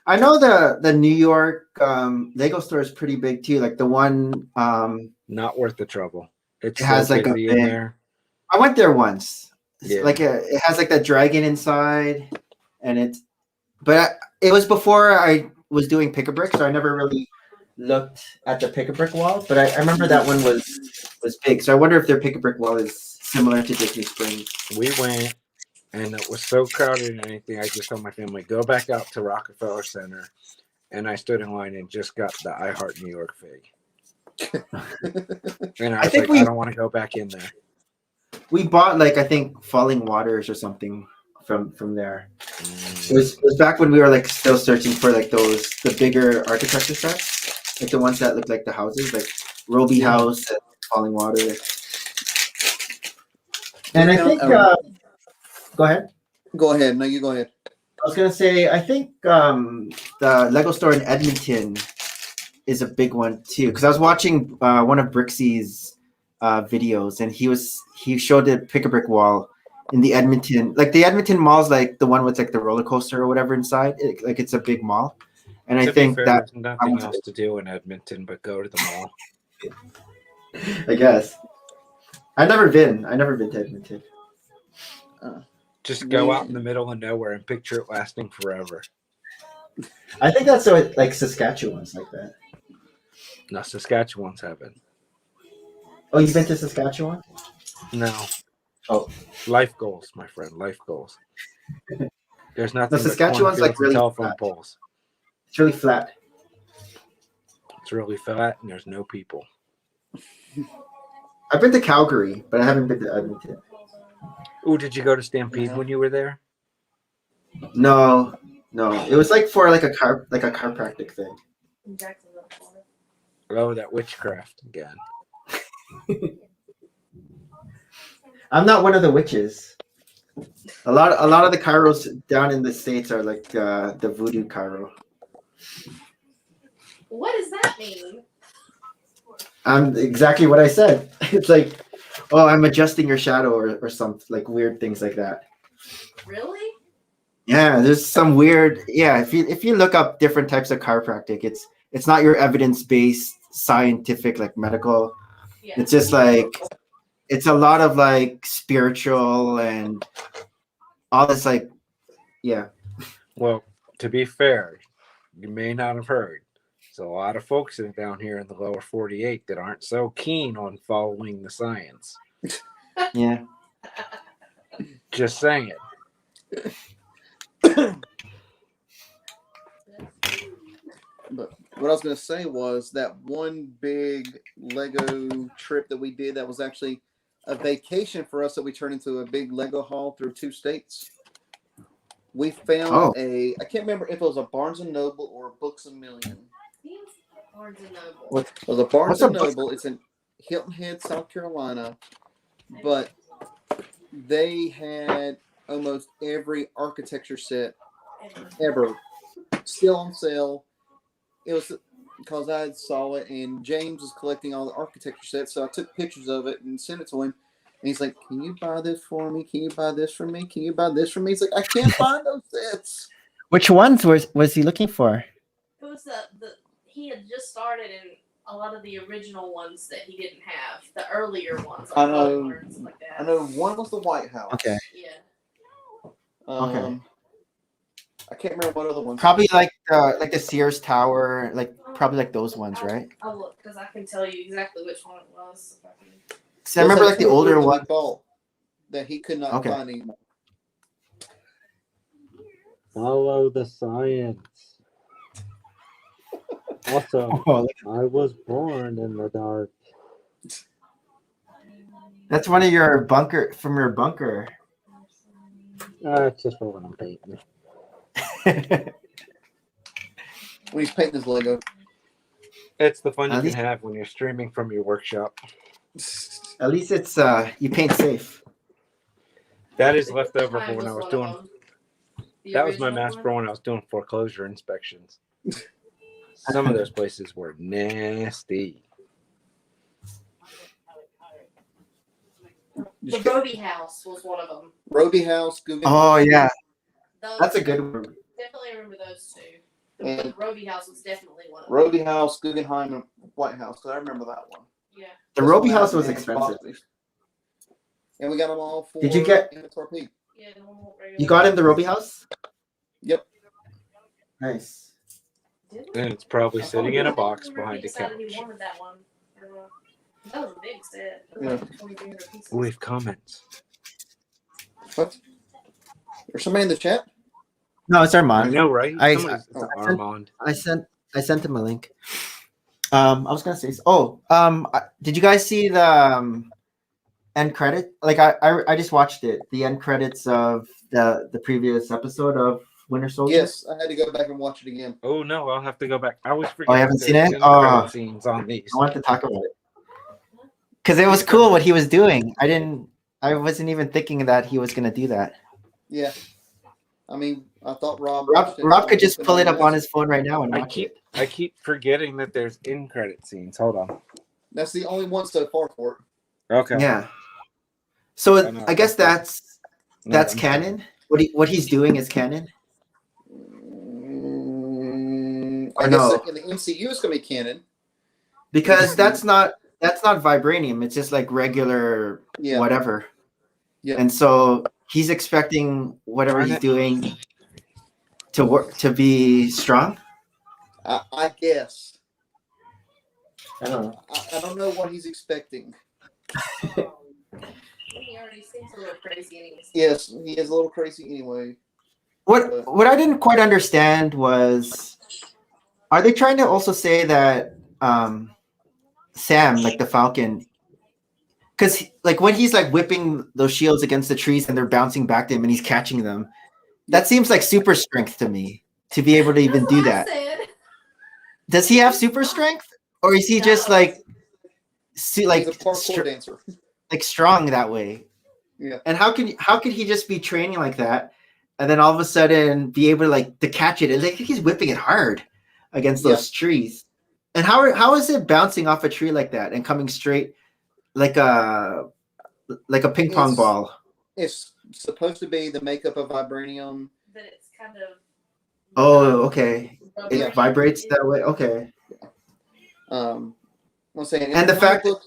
I know the New York Lego store is pretty big too. Like the one, Not worth the trouble. It's It has, so like, a busy in big- there. I went there once. It's Yeah. it has like that dragon inside, and it was before I was doing pick a brick, so I never really looked at the pick a brick wall. But I remember that one was big. So I wonder if their pick a brick wall is similar to Disney Springs. We went, and it was so crowded and anything. I just told my family, go back out to Rockefeller Center, and I stood in line and just got the I Heart New York fig. And I was think like, I don't want to go back in there. We bought I think Falling Waters or something from there. It was back when we were still searching for the bigger architecture sets, like the ones that look like the houses, like Roby House and Falling Water. And I think go ahead. Go ahead. No, you go ahead. I was gonna say I think the Lego store in Edmonton is a big one too, because I was watching one of Brixie's videos, and he showed the pick a brick wall in the Edmonton, the Edmonton mall's the one with the roller coaster or whatever inside. It's a big mall, And I To be think fair, that there's nothing wants else to do in Edmonton but go to the mall. I guess. I've never been to Edmonton. Just go out in the middle of nowhere and picture it lasting forever. I think that's so like Saskatchewan's like that. No, Saskatchewan's heaven. Oh, you've been to Saskatchewan? No. Oh. Life goals, my friend. Life goals. There's nothing but Saskatchewan's cornfields like and really telephone flat. poles. It's really flat. It's really flat and there's no people. I've been to Calgary, but I haven't been to Edmonton. Oh, did you go to Stampede when you were there? No. It was like for like a chiropractic thing. Oh, that witchcraft again. I'm not one of the witches. A lot of the chiros down in the States are like the voodoo chiro. What does that mean? Exactly what I said. It's like, oh, I'm adjusting your shadow or some like weird things like that. Really? Yeah, there's some weird. Yeah, if you look up different types of chiropractic, it's not your evidence-based scientific like medical. Yeah. It's just like it's a lot of like spiritual and all this like, yeah. Well, to be fair, you may not have heard. There's a lot of folks down here in the lower 48 that aren't so keen on following the science. Yeah. Just saying. But what I was going to say was that one big Lego trip that we did that was actually a vacation for us that we turned into a big Lego haul through 2 states. We found I can't remember if it was a Barnes & Noble or a Books A Million. Barnes and Noble. What? It was a Barnes What's & a Noble. It's in Hilton Head, South Carolina. But they had almost every architecture set ever still on sale. It was because I saw it and James was collecting all the architecture sets, so I took pictures of it and sent it to him. And he's like, "Can you buy this for me? Can you buy this for me? Can you buy this for me?" He's like, "I can't find those sets." Which ones was he looking for? It was the he had just started in a lot of the original ones that he didn't have, the earlier ones. I know. And stuff like that. I know one was the White House. Okay. Yeah. Okay. I can't remember what other ones. Probably like the Sears Tower, like probably like those ones, right? I'll look because I can tell you exactly which one it was. If I can. So I remember like the older one. That he could not find anymore. Follow the science. Also, I was born in the dark. That's one of your bunker. It's just for when I'm painting. When he's painting his Lego. It's the fun you can have when you're streaming from your workshop. At least it's you paint safe. That is left over for when I was doing. That was my mask for when I was doing foreclosure inspections. Some of those places were nasty. The Roby House was one of them. Roby House, Google. Oh yeah, Those that's a good one. Definitely remember those two. The Roby House was definitely one of them. Roby House, Guggenheim, and White House. Because I remember that one. Yeah. The Roby House was expensive. And we got them all for. Did you get? Yeah, You got him the Roby House? Yep. Nice. And it's probably sitting in a box behind the couch. He wanted that one. That was a big set. Yeah. We have comments. What? There's somebody in the chat? No, it's Armand. I know, right? It's Armand. I sent him a link. I was gonna say. Did you guys see the end credit? Like I just watched it. The end credits of the previous episode of Winter Soldier. Yes, I had to go back and watch it again. Oh no, I'll have to go back. I always forget. Oh, you haven't seen it? Oh, scenes on these. I wanted to talk about it because it was cool what he was doing. I wasn't even thinking that he was gonna do that. Yeah, I mean, I thought Rob could just pull it up on his phone right now and watch it. I keep forgetting that there's in credit scenes. Hold on. That's the only one so far for it. Okay. Yeah. So I guess that's canon. What he's doing is canon. Or I guess no? in the MCU it's going to be canon. Because that's not vibranium. It's just like regular Yeah. whatever. Yeah. And so he's expecting whatever Darn he's it. doing to work to be strong. I guess. I don't know. I don't know what he's expecting. He already seems a little crazy anyways. Yes, he is a little crazy anyway. What I didn't quite understand was, are they trying to also say that Sam, like the Falcon, because like when he's like whipping those shields against the trees and they're bouncing back to him and he's catching them, that seems like super strength to me to be able to even That's do what I that. said. Does he have super strength, or is he just like He's a parkour dancer. like strong that way? Yeah. And how could he just be training like that, and then all of a sudden be able to like to catch it? And like he's whipping it hard against those trees. And how is it bouncing off a tree like that and coming straight like a ping pong ball? It's supposed to be the makeup of vibranium. But it's kind of. Oh, okay. It Yeah. vibrates that way. Okay. I'm saying, And the fact book,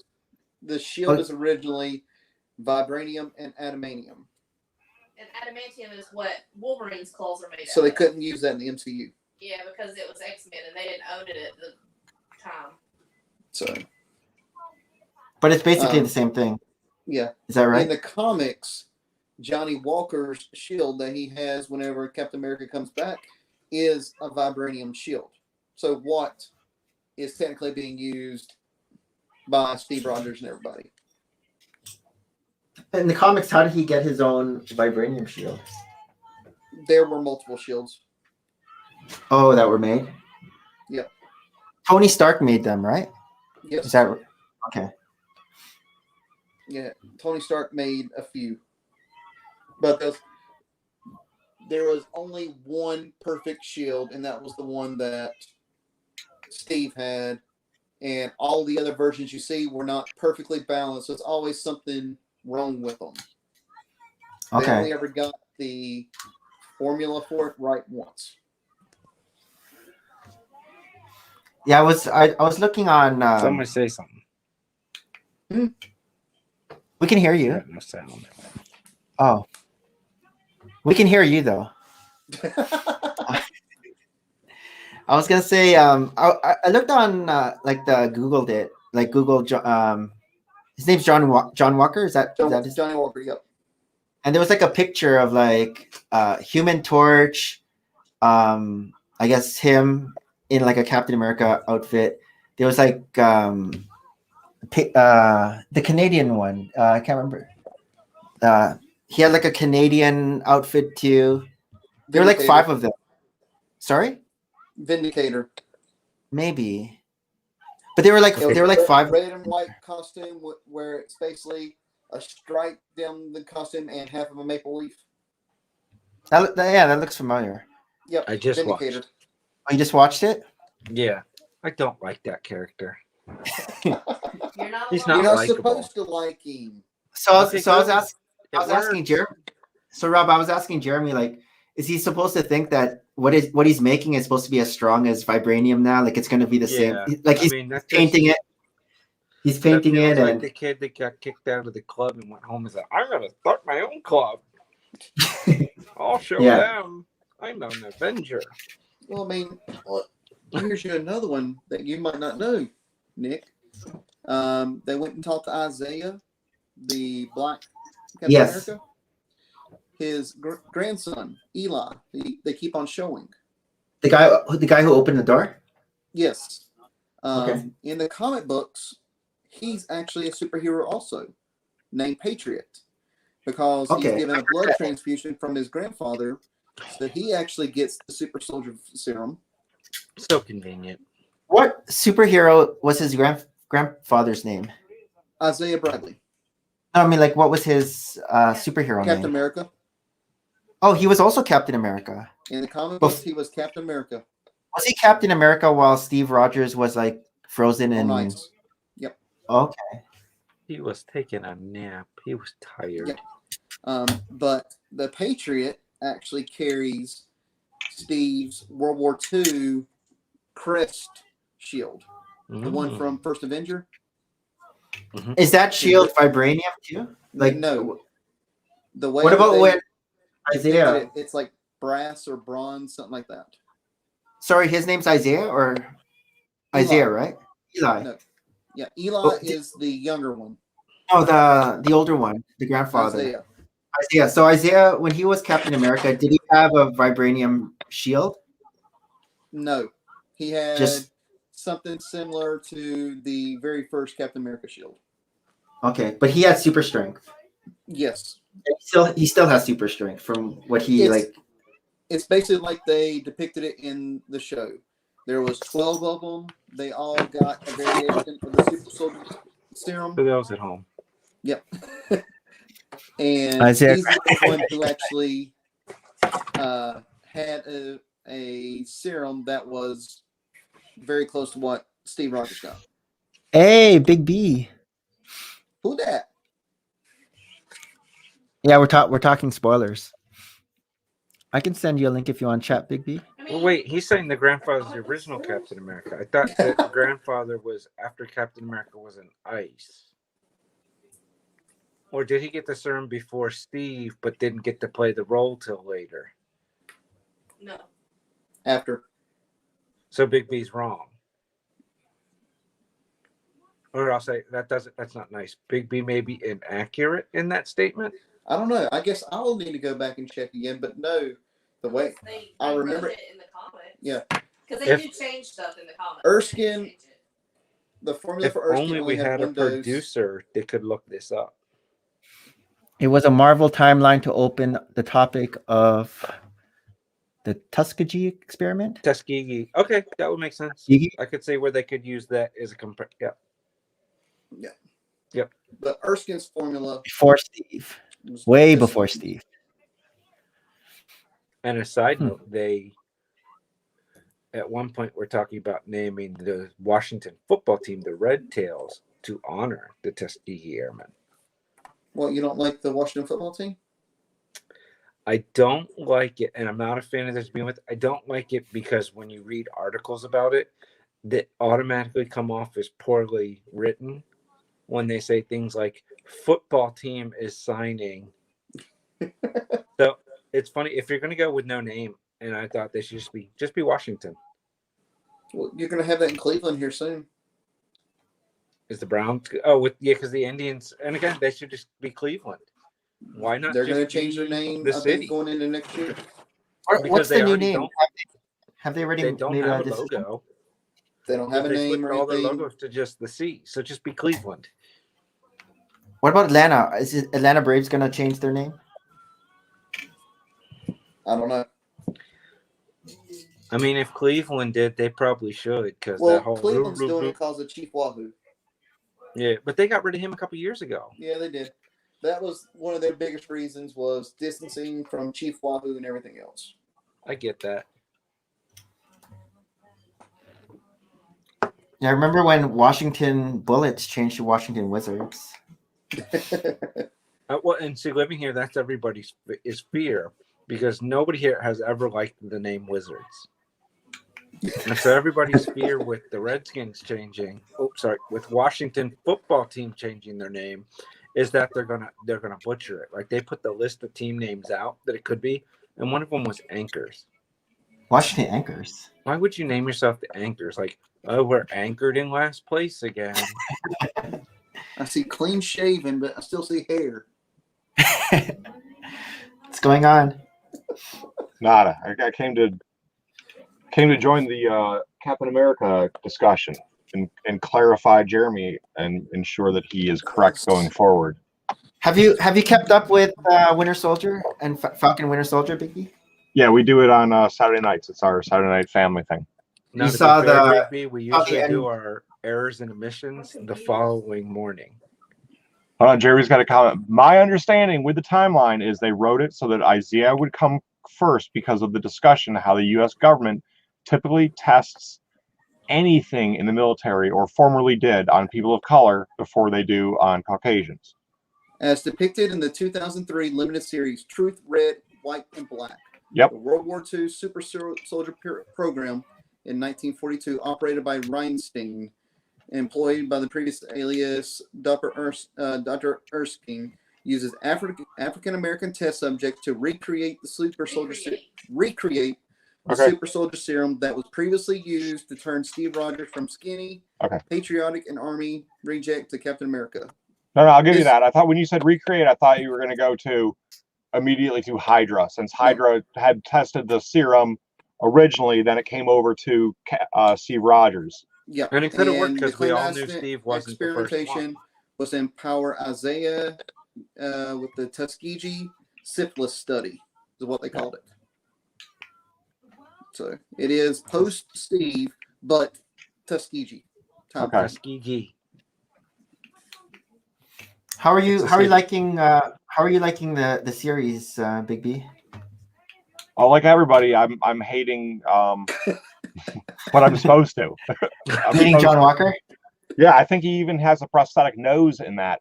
the shield is originally vibranium and adamantium. And adamantium is what Wolverine's claws are made So out they of. couldn't use that in the MCU. Yeah, because it was X-Men and they didn't own it at the time. So. But it's basically the same thing. Yeah. Is that right? In the comics, Johnny Walker's shield that he has whenever Captain America comes back is a vibranium shield. So what is technically being used by Steve Rogers and everybody? In the comics, how did he get his own vibranium shield? There were multiple shields. Oh, that were made? Yep. Tony Stark made them, right? Yes. Is that okay? Yeah, Tony Stark made a few. But there was only one perfect shield, and that was the one that Steve had. And all the other versions you see were not perfectly balanced. There's always something wrong with them. They Okay. only ever got the formula for it right once. Yeah, I was looking on. Somebody say something. We can hear you. Yeah, no sound. Oh, we can hear you though. I was gonna say, I looked on like the Googled it, like Google. His name's John Walker. Is that his? Johnny Walker? Yep. And there was like a picture of like Human Torch. I guess him in like a Captain America outfit. There was like the Canadian one. I can't remember. He had like a Canadian outfit too. There were like 5 of them. Sorry? Vindicator. Maybe. But they were like 5. Red and white costume where it's basically a stripe down the costume and half of a maple leaf. That looks familiar. Yep. I just Vindicator. watched. Oh, you just watched it? Yeah, I don't like that character. You're not. He's You're not not likable. supposed to like him. So I Okay, was good. asking Jeremy. So Rob, I was asking Jeremy, like, is he supposed to think that what he's making is supposed to be as strong as vibranium now? Like it's going to be the same? Like he's painting it. He's painting it, like and the kid that got kicked out of the club and went home and said, "I'm going to start my own club. I'll show them I'm an Avenger." Well, I mean, here's you another one that you might not know, Nick. They went and talked to Isaiah, the Black Captain America. His grandson, Eli. They keep on showing. the guy who opened the door. Yes. Okay. In the comic books, he's actually a superhero also, named Patriot, because he's given a blood transfusion from his grandfather, so he actually gets the super soldier serum. So convenient. What superhero was his grandfather's name? Isaiah Bradley. No, I mean, like, what was his superhero Captain name? America. Oh, he was also Captain America. In the comic books, he was Captain America. Was he Captain America while Steve Rogers was like frozen and? Nice. Yep. Okay. He was taking a nap. He was tired. Yep. But the Patriot actually carries Steve's World War II crest shield, the one from First Avenger. Is that shield vibranium too? Like no. The way what about when depicted Isaiah? it's like brass or bronze, something like that. Sorry, his name's Isaiah or Isaiah, right? Eli. No. Yeah, Eli is the younger one. Oh, the older one, the grandfather. Isaiah. So Isaiah, when he was Captain America, did he have a vibranium shield? No. He had Just something similar to the very first Captain America shield. okay, but he had super strength. Yes. He still has super strength from what he like. It's basically like they depicted it in the show. There was 12 of them. They all got a variation of the super soldier serum. For those at home. Yep. And Isaiah. he's the one who actually had a serum that was very close to what Steve Rogers got. Hey, Big B. Who that? Yeah, we're talking spoilers. I can send you a link if you want to chat, Big B. Well, wait, he's saying the grandfather's the original Captain America. I thought that the grandfather was after Captain America was in ice. Or did he get the serum before Steve, but didn't get to play the role till later? No. After. So Big B's wrong. Or I'll say that's not nice. Big B may be inaccurate in that statement. I don't know. I guess I'll need to go back and check again, but no, the way I remember it in the comics. Yeah. Because they do change stuff in the comics. Erskine, the formula If for Erskine only we had a producer that could look this up. It was a Marvel timeline to open the topic of the Tuskegee experiment. Tuskegee. Okay, that would make sense. Tuskegee? I could see where they could use that as a compare. Yeah. Yeah. Yep. But Erskine's formula Before Steve. Way before Steve. And a side note, they at one point were talking about naming the Washington football team the Red Tails to honor the Tuskegee Airmen. Well, you don't like the Washington football team? I don't like it, and I'm not a fan of this being with. I don't like it because when you read articles about it, that automatically come off as poorly written when they say things like football team is signing. So it's funny if you're going to go with no name, and I thought they should just be Washington. Well, you're going to have that in Cleveland here soon. Is the Browns? Oh, because the Indians, and again, they should just be Cleveland. Why not? They're going to change their name. The city going into next year. What's the new name? Have they already? They don't made have a decision? logo. They don't have a name or all their anything. logos to just the C. So just be Cleveland. What about Atlanta? Is it Atlanta Braves going to change their name? I don't know. I mean, if Cleveland did, they probably should because Well, that whole Cleveland's doing it because of Chief Wahoo. Yeah, but they got rid of him a couple years ago. Yeah, they did. That was one of their biggest reasons was distancing from Chief Wahoo and everything else. I get that. Yeah, I remember when Washington Bullets changed to Washington Wizards. Well, and see, living here, that's everybody's is fear because nobody here has ever liked the name Wizards. And so everybody's fear with the Redskins changing, with Washington football team changing their name, is that they're gonna butcher it. Like they put the list of team names out that it could be, and one of them was Anchors. Washington Anchors. Why would you name yourself the Anchors? Like, oh, we're anchored in last place again. I see clean shaven, but I still see hair. What's going on? Nada. I came to join the Captain America discussion and clarify Jeremy and ensure that he is correct going forward. Have you kept up with Winter Soldier and Falcon Winter Soldier, Biggie? Yeah, we do it on Saturday nights. It's our Saturday night family thing. Now, You to be saw fair, the- Big B, we usually do our errors and omissions the following morning. Hold on, Jerry's got a comment. My understanding with the timeline is they wrote it so that Isaiah would come first because of the discussion how the U.S. government typically tests anything in the military or formerly did on people of color before they do on Caucasians. As depicted in the 2003 limited series Truth, Red, White, and Black. Yep. The World War II Super Soldier Program in 1942, operated by Reinstein, employed by the previous alias Dr. Erskine, uses African American test subjects to recreate the super soldier super soldier serum that was previously used to turn Steve Rogers from skinny, patriotic, and army reject to Captain America. No, I'll give you that. I thought when you said recreate, I thought you were going to go to immediately to Hydra, since Hydra had tested the serum originally, then it came over to Steve Rogers. Yeah, and it could have worked because we all knew Steve wasn't the first one. Was to empower Isaiah with the Tuskegee syphilis study, is what they called it. So it is post Steve, but Tuskegee. Tuskegee. How are you liking the series, Big B? Oh, like everybody, I'm hating what I'm supposed to. Hating John Walker? Yeah, I think he even has a prosthetic nose in that.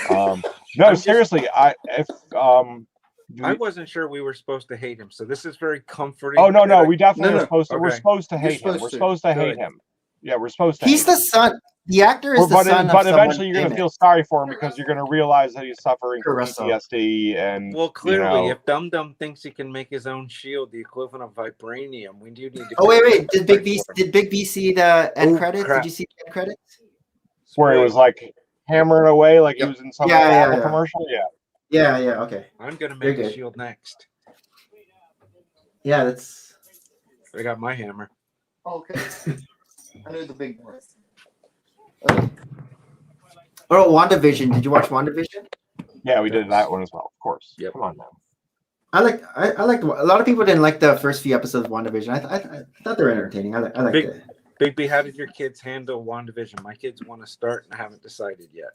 No, seriously, I wasn't sure we were supposed to hate him, so this is very comforting. Oh no, we definitely are supposed to. Okay. We're supposed to hate him. We're supposed to hate him. Yeah, we're supposed to. He's the son. The actor is the son of but eventually you're famous. going to feel sorry for him because you're going to realize that he's suffering from PTSD and. Well, clearly, if Dum Dum thinks he can make his own shield, the equivalent of vibranium, we do need to. Oh wait! Did Big B see the end credits? Crap. Did you see the end credits? Where he was like hammering away like he was in some commercial. Yeah. Okay. I'm gonna make a shield next. Yeah, that's. I got my hammer. Okay. I knew the big one. Oh, WandaVision. Did you watch WandaVision? Yeah, we did that one as well, of course. Yep. Come on now. I liked. A lot of people didn't like the first few episodes of WandaVision. I thought they were entertaining. I liked it. Big B, how did your kids handle WandaVision? My kids want to start and I haven't decided yet.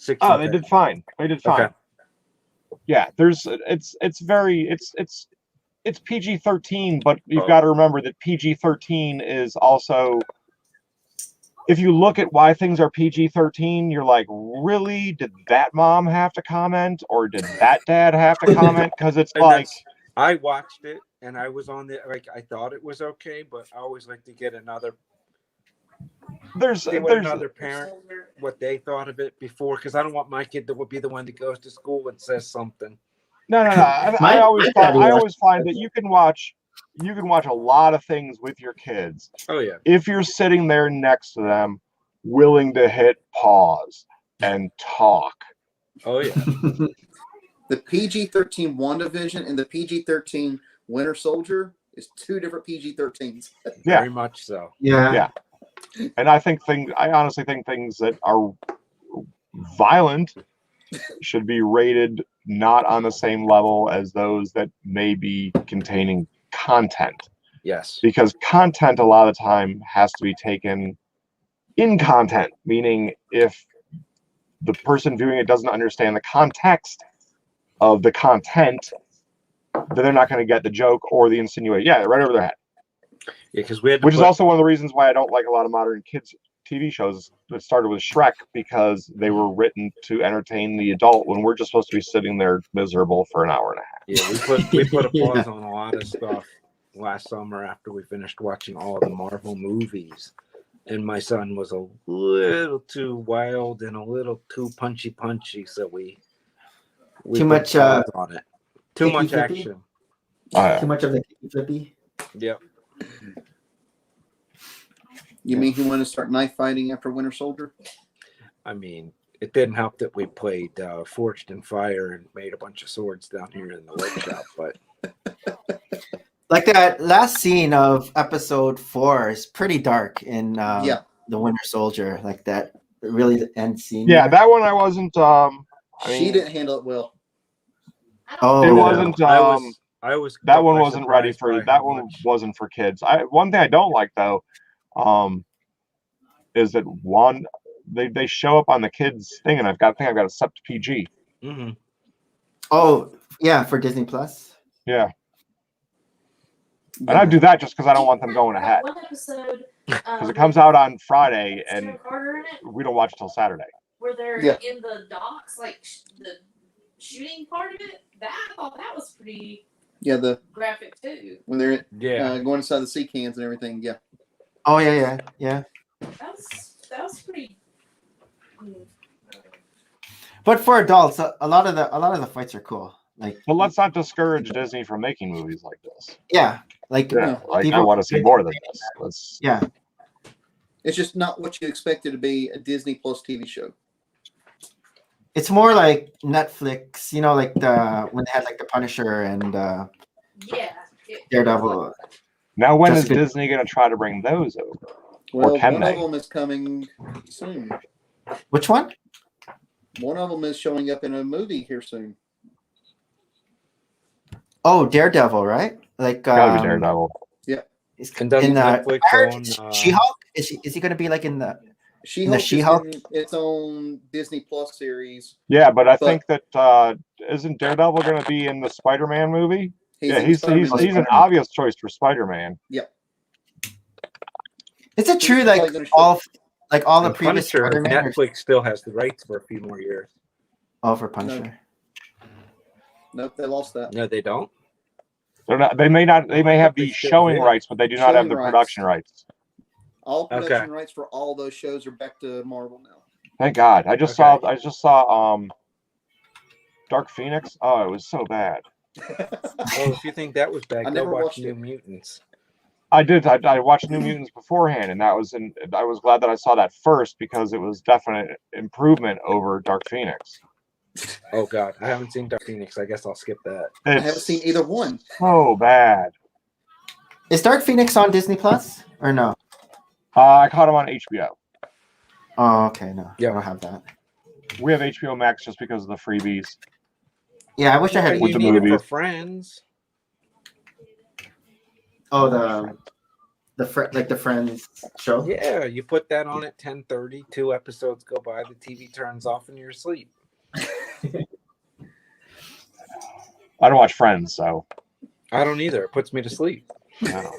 They did fine. Okay. Yeah, it's PG-13, but you've got to remember that PG-13 is also. If you look at why things are PG-13, you're like, really? Did that mom have to comment, or did that dad have to comment? Because it's like I watched it and I was on the I thought it was okay, but I always like to get another. There's another parent what they thought of it before, because I don't want my kid to be the one that goes to school and says something. No. I always find that you can watch a lot of things with your kids. Oh yeah. If you're sitting there next to them, willing to hit pause and talk. Oh yeah. The PG-13 WandaVision and the PG-13 Winter Soldier is two different PG-13s. Very much so. Yeah. And I honestly think things that are violent should be rated not on the same level as those that may be containing content. Yes. Because content a lot of the time has to be taken in content, meaning if the person viewing it doesn't understand the context of the content, then they're not going to get the joke or the insinuation. Yeah, right over their head. Yeah, because we had which is also one of the reasons why I don't like a lot of modern kids TV shows that started with Shrek, because they were written to entertain the adult when we're just supposed to be sitting there miserable for an hour and a half. Yeah, we put a pause on a lot of stuff last summer after we finished watching all of the Marvel movies, and my son was a little too wild and a little too punchy, so we too much on it. Too much flippy? action. Too much of the flippy. Yep. You mean you want to start knife fighting after Winter Soldier? I mean, it didn't help that we played Forged in Fire and made a bunch of swords down here in the workshop, but like that last scene of episode 4 is pretty dark in the Winter Soldier, like that really the end scene. Yeah, that one I wasn't. She didn't handle it well. Oh, it wasn't. I was. That one wasn't ready for. That one wasn't for kids. One thing I don't like though. Is that one they show up on the kids thing, and I think I've got it set to PG. Mm-hmm. Oh yeah, for Disney Plus. Yeah, and I do that just because I don't want them going ahead. One episode because it comes out on Friday, and we don't watch it till Saturday. Where they're in the docks, like the shooting part of it. I thought that was pretty Yeah, the graphic too. when they're Yeah. going inside the sea cans and everything. Yeah. Oh yeah. That was pretty. But for adults, a lot of the fights are cool. Like, But let's not discourage Disney from making movies like this. yeah, like Yeah, like I people- want to see more than this. Let's. yeah. It's just not what you expected to be a Disney Plus TV show. It's more like Netflix, you know, like when they had like the Punisher and Yeah. Daredevil. Now, when is Jessica- Disney going to try to bring those over? Well, can one they? of them is coming soon. Which one? One of them is showing up in a movie here soon. Oh, Daredevil, right? Like Gotta be Daredevil. he's And doesn't in Netflix I heard own, She-Hulk? Is he going to be like in the? She-Hulk is She-Hulk? in its own Disney Plus series. Yeah, but I But- think that isn't Daredevil going to be in the Spider-Man movie? He's Yeah, in he's Spider-Man. an Spider-Man. obvious choice for Spider-Man. Is it true He's like probably gonna show- all the And previous Punisher, Spider-Man are Netflix still has the rights for a few more years. all for Punisher? Nope, they lost that. No, they don't. They're not. They may not. They may have They the still showing do. rights, but they do not have Showing the rights. production rights. All production Okay. rights for all those shows are back to Marvel now. Thank God. I just Okay. saw Dark Phoenix. Oh, it was so bad. Oh, if you think that was bad, I go never watch watched New it. Mutants. I did. I watched New Mutants beforehand, and I was glad that I saw that first because it was definite improvement over Dark Phoenix. Oh God, I haven't seen Dark Phoenix. I guess I'll skip that. I It's haven't seen either one. so bad. Is Dark Phoenix on Disney Plus or no? I caught him on HBO. Oh, okay, no, Yeah. I don't have that. We have HBO Max just because of the freebies. Yeah, I wish I had. You With the need it for movies. Friends. Oh, the Friends show. Yeah, you put that on at 10:30. 2 episodes go by. The TV turns off, and you're asleep. I don't watch Friends, so I don't either. It puts me to sleep. no.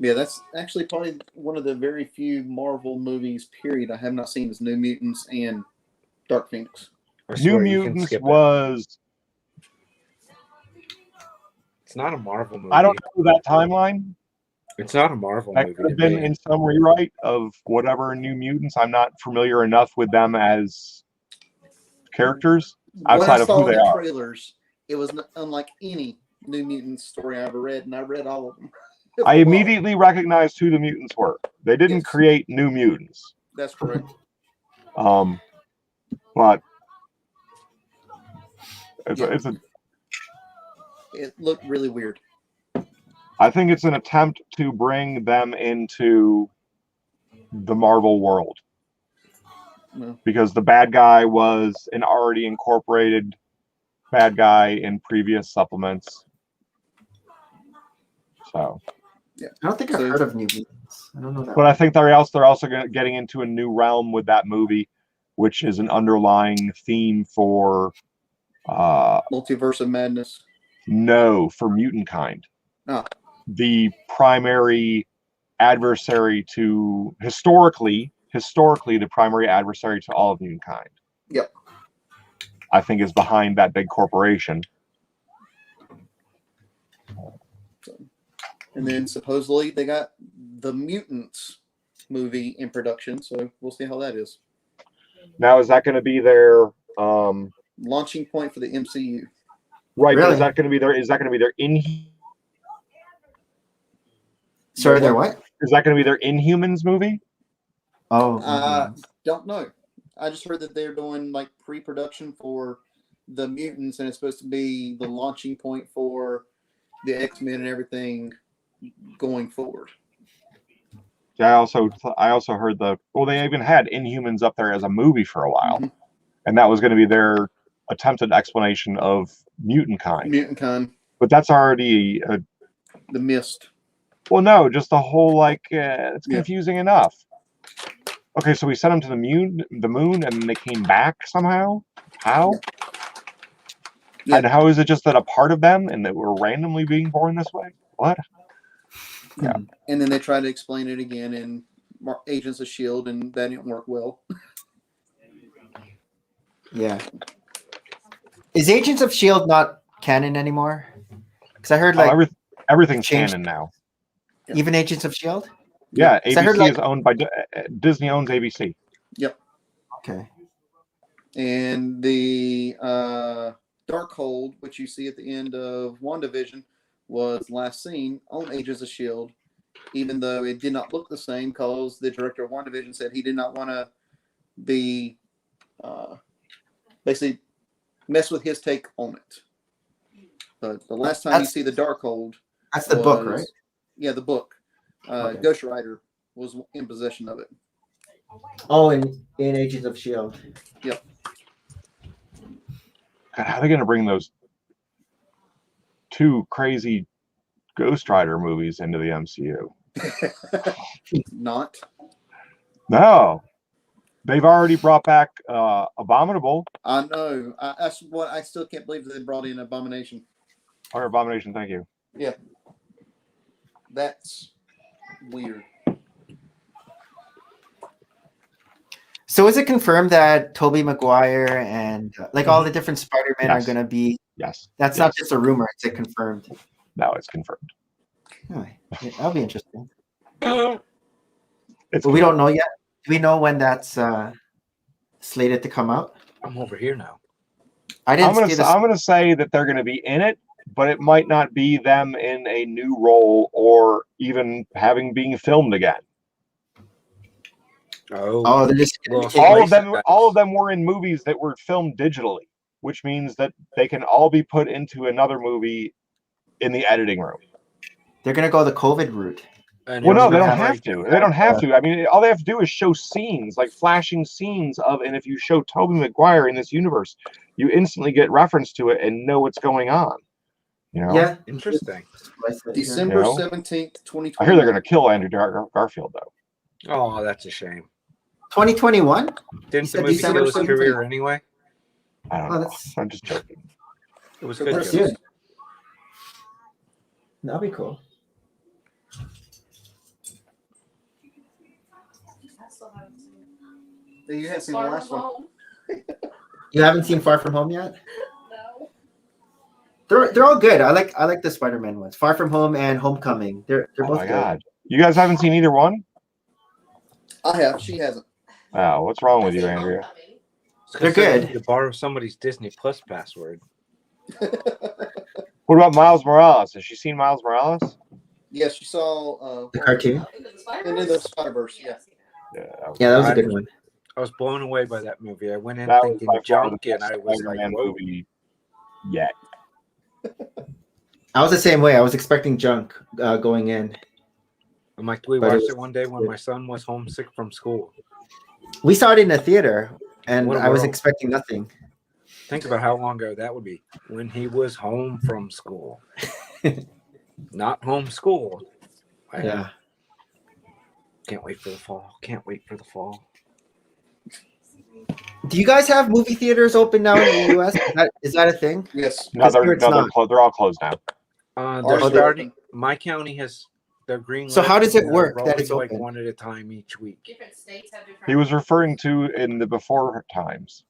Yeah, that's actually probably one of the very few Marvel movies, period, I have not seen is New Mutants and Dark Phoenix. I New swear, you can Mutants skip it. was. It's not a Marvel movie. I don't know that timeline. It's not a Marvel That movie. could have to been me. in some rewrite of whatever New Mutants. I'm not familiar enough with them as characters outside when I of saw who they the are. trailers, it was unlike any New Mutants story I ever read, and I read all of them. I immediately recognized who the mutants were. They didn't Yes. create New Mutants. That's correct. But Yeah. it's a. It looked really weird. I think it's an attempt to bring them into the Marvel world No. because the bad guy was an already incorporated bad guy in previous supplements. So, I don't think I've So- heard of New Mutants. I don't know that. but I think they're also getting into a new realm with that movie, which is an underlying theme for Multiverse of Madness. for mutant kind. Ah. The primary adversary to historically the primary adversary to all of mutant kind. Yep. I think is behind that big corporation. And then supposedly they got the Mutants movie in production, so we'll see how that is. Now, is that going to be their Launching point for the MCU. right? Really? Is that going to be their Sorry, they're what? Is that going to be their Inhumans movie? Oh, Don't know. I just heard that they're doing like pre-production for the Mutants, and it's supposed to be the launching point for the X-Men and everything going forward. I also heard they even had Inhumans up there as a movie for a while, Mhm. and that was going to be their attempted explanation of mutant kind. Mutant Con, But that's already the Mist. well, no, just the whole it's Yeah. confusing enough. Okay, so we sent them to the moon, and then they came back somehow. How? Yeah. And how is it just that a part of them and that we're randomly being born this way? What? Yeah. And then they tried to explain it again in Agents of S.H.I.E.L.D., and that didn't work well. yeah. Is Agents of S.H.I.E.L.D. not canon anymore? Because I heard Oh, like everything's changed- canon now. even Agents of Shield. Yeah, 'Cause I heard, ABC like- is owned by Disney owns ABC. Okay. And the Darkhold, which you see at the end of WandaVision, was last seen on Agents of S.H.I.E.L.D., even though it did not look the same because the director of WandaVision said he did not want to be basically mess with his take on it. But the last time you see the Darkhold, That's the book, right? Yeah, the book. Okay. Ghost Rider was in possession of it. Oh, in Agents of Shield. Yep. God, how are they going to bring those two crazy Ghost Rider movies into the MCU? Not. No. They've already brought back Abominable. I know. That's what I still can't believe that they brought in Abomination. Or Abomination, thank you. That's weird. So is it confirmed that Tobey Maguire and like all the different Spider-Men Yes. are going to be? Yes. That's not just a rumor; it's a confirmed. No, it's confirmed. Oh, yeah, that'll be interesting. It's But we don't know yet. Do we know when that's slated to come out? I'm over here now. I didn't see this. I'm gonna say that they're gonna be in it, but it might not be them in a new role or even having being filmed again. Oh, they're just Well, All of them were in movies that were filmed digitally, which means that they can all be put into another movie in the editing room. they're going to go the COVID route. And Well, no, they gonna don't have, have to. They don't have to. I mean, all they have to do is show scenes, like flashing scenes of, and if you show Tobey Maguire in this universe, you instantly get reference to it and know what's going on. You know? Yeah, Interesting. December You know? 17th, 2020. I hear they're going to kill Andrew Garfield, though. Oh, that's a shame. 2021. Didn't the said movie December kill his 17th. career anyway? I don't Oh, know. that's- I'm just joking. It was So good. that's jokes. good. That'll be cool. I still haven't seen You haven't seen the Far last From one. Home. You haven't seen Far From Home yet? No. They're all good. I like the Spider-Man ones. Far From Home and Homecoming. They're Oh both my good. God. You guys haven't seen either one? I have. She hasn't. Oh, what's wrong with I've you, seen Andrea? Homecoming. It's 'cause They're I good. need to borrow somebody's Disney Plus password. What about Miles Morales? Has she seen Miles Morales? Yes, she saw The cartoon. Into the Spider-Verse? Into the Spider-Verse. Yeah. I've seen that. Yeah, Yeah, that was a I- good one. I was blown away by that movie. I went in that was thinking by far the junk, and best I was Spider-Man like, whoa. movie yet. I was the same way. I was expecting junk going in. I'm like, we But it watched was it one day when good. my son was homesick from school. We saw it in a theater, and What a I was world. expecting nothing. Think about how long ago that would be. When he was home from school. Not homeschooled. Yeah. Can't wait for the fall. Can't wait for the fall. Do you guys have movie theaters open now in the U.S.? Is that a thing? Yes. No, they're, here it's no, they're, not. they're all closed now. They're Ours are starting. open. My county has their green. So light, how does it and they're work that rolling it's like open? one at a time each week? Different states have different. He was referring to in the before times.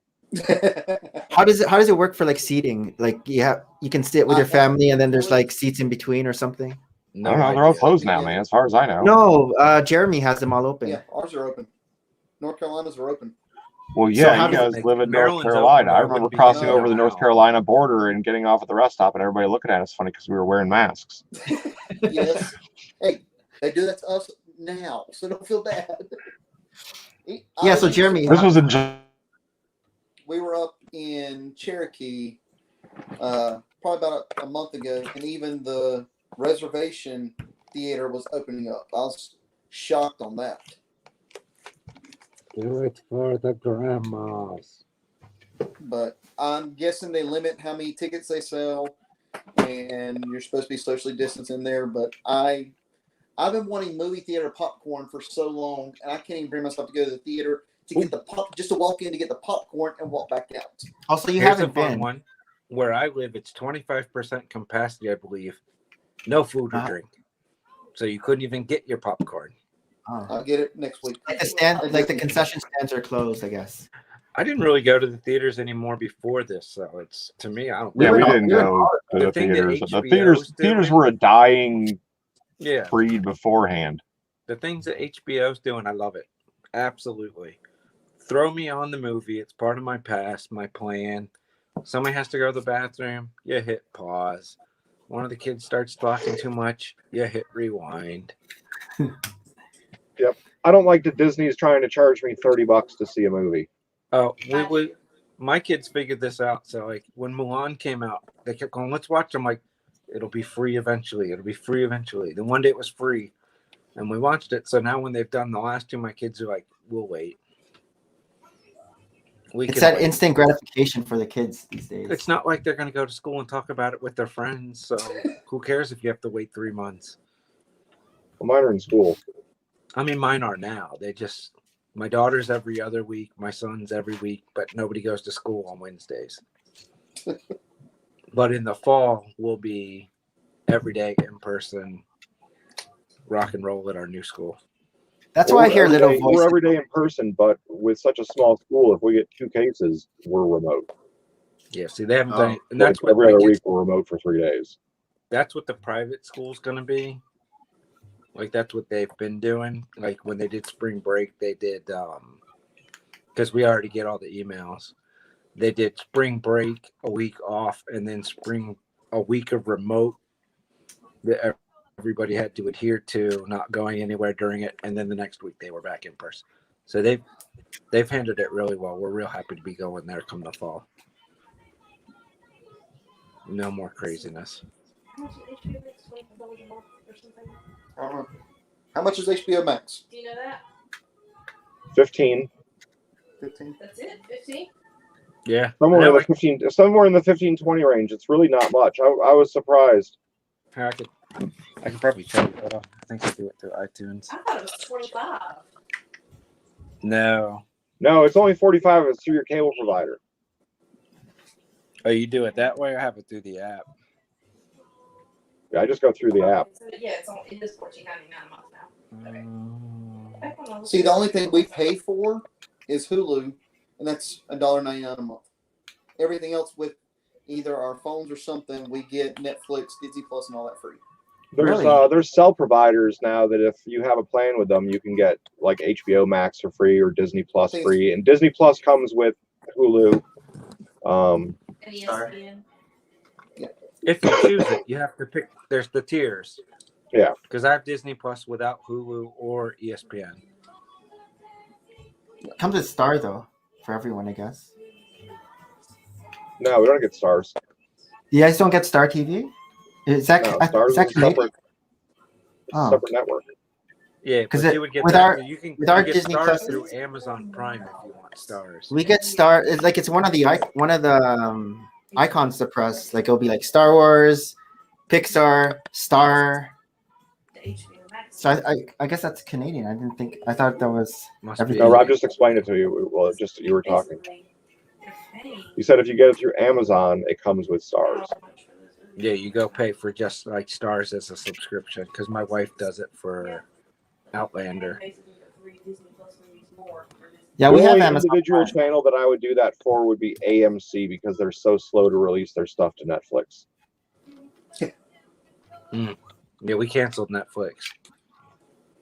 How does it work for like seating? Like you can sit with your family, and then there's like seats in between or something. I don't know. They're all idea. closed now, man, as far as I know. No, Jeremy has them all open. Yeah, ours are open. North Carolina's are open. Well, So yeah, how you does- guys like, live in North Maryland's open, Carolina. or I I remember wouldn't be crossing going over the North now. Carolina border and getting off at the rest stop, and everybody looking at us funny because we were wearing masks. Yes. Hey, they do that to us now, so don't feel bad. Yeah, so Jeremy- This was in We were up in Cherokee probably about a month ago, and even the reservation theater was opening up. I was shocked on that. Do it for the grandmas. But I'm guessing they limit how many tickets they sell, and you're supposed to be socially distanced in there. But I've been wanting movie theater popcorn for so long, and I can't even bring myself to go to the theater to get the just to walk in to get the popcorn and walk back out. Also, you Here's haven't a fun been. one. Where I live, it's 25% capacity, I believe. No food or Uh-huh. drink. So you couldn't even get your popcorn. Oh. I'll get it next week. Like the concession stands are closed, I guess. I didn't really go to the theaters anymore before this, so it's to me. I don't. Yeah, we didn't we went go to The the thing that theaters. The HBO's theaters doing- were a dying Yeah, breed beforehand. the things that HBO's doing, I love it. Absolutely. Throw me on the movie. It's part of my past, my plan. Somebody has to go to the bathroom. You hit pause. One of the kids starts talking too much. You hit rewind. I don't like that Disney's trying to charge me $30 to see a movie. Oh, my kids figured this out. So like when Mulan came out, they kept going, "Let's watch." I'm like, "It'll be free eventually. It'll be free eventually." Then one day it was free, and we watched it. So now when they've done the last two, my kids are like, "We'll wait." It's that instant gratification for the kids these days. It's not like they're going to go to school and talk about it with their friends. So who cares if you have to wait 3 months? Well, mine are in school. I mean, mine are now. My daughter's every other week, my son's every week, but nobody goes to school on Wednesdays. But in the fall, we'll be every day in person, rock and roll at our new school. That's why I hear little We're voices. every day in person, but with such a small school, if we get 2 cases, we're remote. Yeah, see, they haven't done it. And that's Like what every other my week kids, we're remote for 3 days. that's what the private school's going to be. Like, that's what they've been doing. Like, when they did spring break, they did, because we already get all the emails. They did spring break, a week off, and then a week of remote that everybody had to adhere to, not going anywhere during it. And then the next week they were back in person. So they've handled it really well. We're real happy to be going there come the fall. No more craziness. I don't know. How much is HBO Max? Do you know that? 15. 15. That's it? 15? Yeah. Somewhere I in know, the 15, somewhere in the 15-20 range. It's really not much. I was surprised. I could probably tell you. Hold on. I think I do it through iTunes. I thought it was 25. No. No, it's only 45 if it's through your cable provider. Oh, you do it that way? I have it through the app. Yeah, I just go through the app. Yeah, it is $14.99 a month now. See, the only thing we pay for is Hulu, and that's $1.99 a month. Everything else with either our phones or something, we get Netflix, Disney Plus, and all that free. There's cell providers now that if you have a plan with them, you can get like HBO Max for free or Disney Plus free, and Disney Plus comes with Hulu. And ESPN. If you choose it, you have to pick. There's the tiers. Yeah. Because I have Disney Plus without Hulu or ESPN. Comes with Star though, for everyone, I guess. No, we don't get Stars. You guys don't get Star TV? Is that No, Stars is that is a Canadian? separate network. Yeah, because you would get with that. our- You can with our get Disney Stars Plus- through Amazon Prime if you want Stars. We get Star. It's like it's one of the icons to press. Like it'll be like Star Wars, Pixar, Star. The HBO Max. So I guess that's Canadian. I didn't think. I thought that was Must everything. No, Rob just explained it to you. Well, just you were talking. Basically, they're paying You said if you get it through Amazon, it comes with Stars. how much for those movies. Yeah, you go pay for just like Stars as a subscription because my wife does it for Outlander. Basically, the 3 Disney Plus movies more for Disney. Yeah, The we have only Amazon. individual Prime. channel that I would do that for would be AMC because they're so slow to release their stuff to Netflix. Yeah, we canceled Netflix.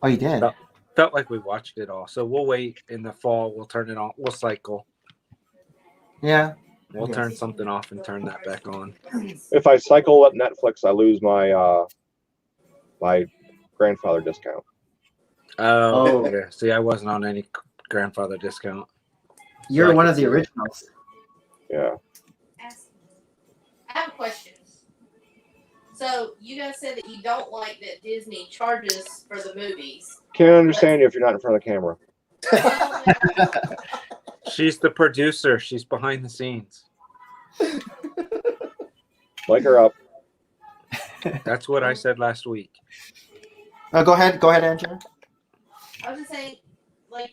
Oh, you did. Oh. Felt like we watched it all. So we'll wait in the fall. We'll turn it on. We'll cycle. Yeah. We'll Yes. turn something off and turn that back on. If I cycle at Netflix, I lose my my grandfather discount. Oh, Oh. yeah. See, I wasn't on any grandfather discount. You're I one could of the see that. originals. Yeah. I have a question. So you guys said that you don't like that Disney charges for the movies. Can't understand you if you're not in front of the camera. She's the producer. She's behind the scenes. Wake her up. That's what I said last week. Oh, go ahead, Angela. I was just saying, like,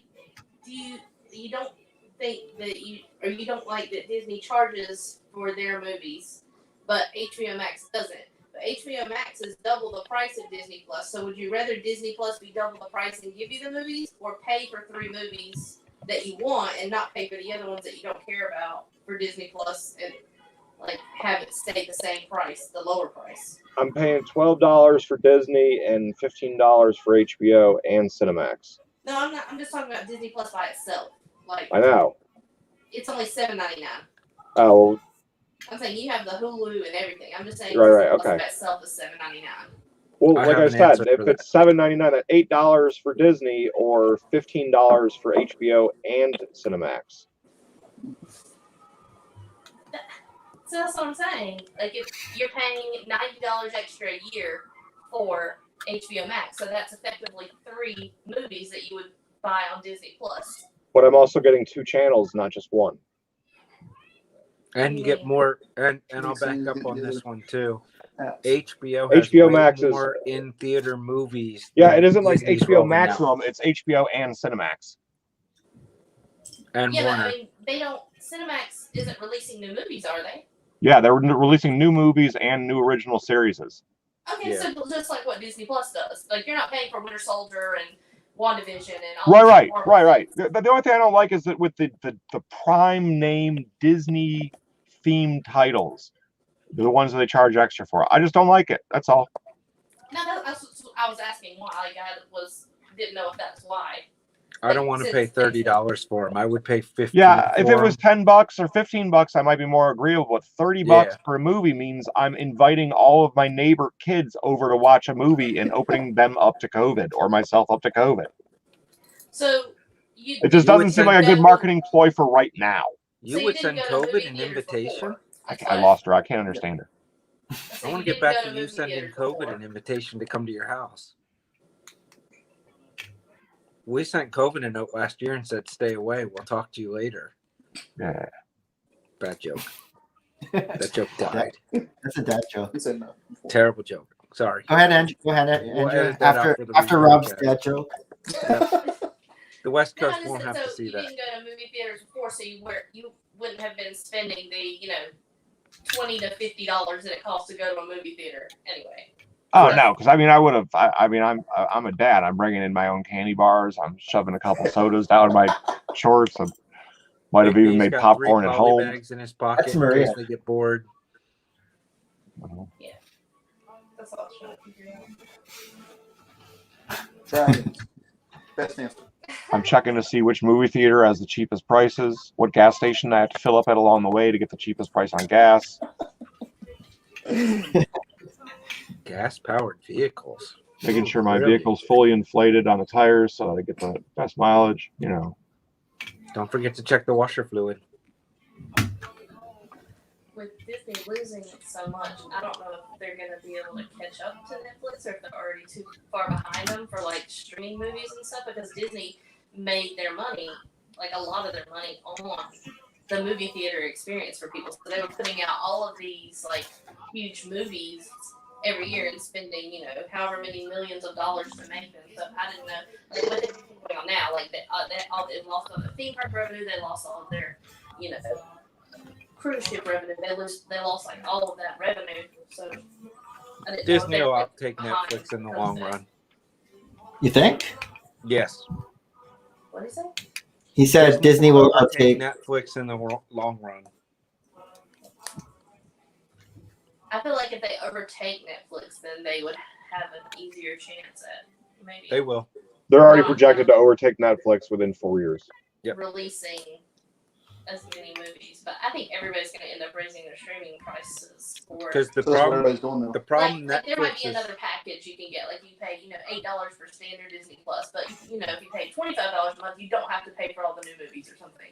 you don't think that you don't like that Disney charges for their movies, but HBO Max doesn't. But HBO Max is double the price of Disney Plus. So would you rather Disney Plus be double the price and give you the movies, or pay for 3 movies that you want and not pay for the other ones that you don't care about for Disney Plus and like have it stay the same price, the lower price. I'm paying $12 for Disney and $15 for HBO and Cinemax. No, I'm not. I'm just talking about Disney Plus by itself. Like I know. it's only $7.99. Oh, I'm saying you have the Hulu and everything. I'm just saying Right, Disney Plus okay. by itself is $7.99. well, I like have I an said, answer if for it's $7.99, that's $8 for Disney or $15 for HBO and Cinemax. So that's what I'm saying. Like if you're paying $90 extra a year for HBO Max, so that's effectively 3 movies that you would buy on Disney Plus. But I'm also getting 2 channels, not just one. And you get more, and I'll back up on this one too. HBO has HBO way Max is- more in theater movies. Yeah, than it isn't like Disney's HBO rolling out. Maximum. It's HBO and Cinemax. And Yeah, Warner. but I mean, they don't. Cinemax isn't releasing new movies, are they? Yeah, they're releasing new movies and new original series. Okay, Yeah. so just like what Disney Plus does, like you're not paying for Winter Soldier and WandaVision and all. Right. these Marvel things. The only thing I don't like is that with the prime name Disney themed titles, they're the ones that they charge extra for. I just don't like it. That's all. No, that's what I was asking why. Like I didn't know if that's why. I don't want to pay $30 for them. I would pay $15. Yeah, if it for was 'em. $10 or $15, I might be more agreeable. But $30 Yeah. for a movie means I'm inviting all of my neighbor kids over to watch a movie and opening them up to COVID or myself up to COVID. So you. It just You would doesn't seem send- like a good marketing ploy for right now. You So would didn't send go to movie COVID an theaters invitation. before. I lost her. I can't understand her. So I want to you get didn't back go to you movie sending theaters COVID before. an invitation to come to your house. We sent COVID a note last year and said, "Stay away. We'll talk to you later." Yeah. Bad joke. That joke died. That's a dad joke. He said no. Terrible joke. Sorry. Go ahead, Andrew. Go ahead, We'll Andrew. edit that out After for the after rebroadcast. Rob's dad joke. The West No, Coast won't have to see you that. didn't go to movie theaters before, so you wouldn't have been spending the $20 to $50 that it costs to go to a movie theater anyway. Oh Correct. no, because I mean I would have. I mean I'm a dad. I'm bringing in my own candy bars. I'm shoving a couple sodas down my shorts. I might have Big even B's made got popcorn 3 at poly home. bags in his pocket That's in Maria. case they get bored. That's all I was trying to figure out. Try it. Best answer. I'm checking to see which movie theater has the cheapest prices, what gas station I have to fill up at along the way to get the cheapest price on gas. Gas-powered vehicles. Making sure my Really? vehicle's fully inflated on the tires so that I get the best mileage. You know. Don't forget to check the washer fluid. With Disney losing so much, I don't know if they're gonna be able to catch up to Netflix or if they're already too far behind them for like streaming movies and stuff. Because Disney made their money, like a lot of their money, on the movie theater experience for people. So they were putting out all of these like huge movies every year and spending, however many millions of dollars to make them. So I didn't know, like, what is going on now? Like, they lost all the theme park revenue, they lost all of their, cruise ship revenue. They lost like all of that revenue. So I didn't know if Disney they will were outtake behind Netflix in the because long of that. run. You think? Yes. What did he say? He said Disney will outtake outtake. Netflix in the long run. I feel like if they overtake Netflix, then they would have an easier chance at maybe They will. They're already projected to overtake Netflix within 4 years. Yep. releasing as many movies. But I think everybody's going to end up raising their streaming prices for. Because the So that's what problem, everybody's doing now. the problem like there might Netflix be is. another package you can get. Like you pay, $8 for standard Disney Plus, but if you pay $25 a month, you don't have to pay for all the new movies or something.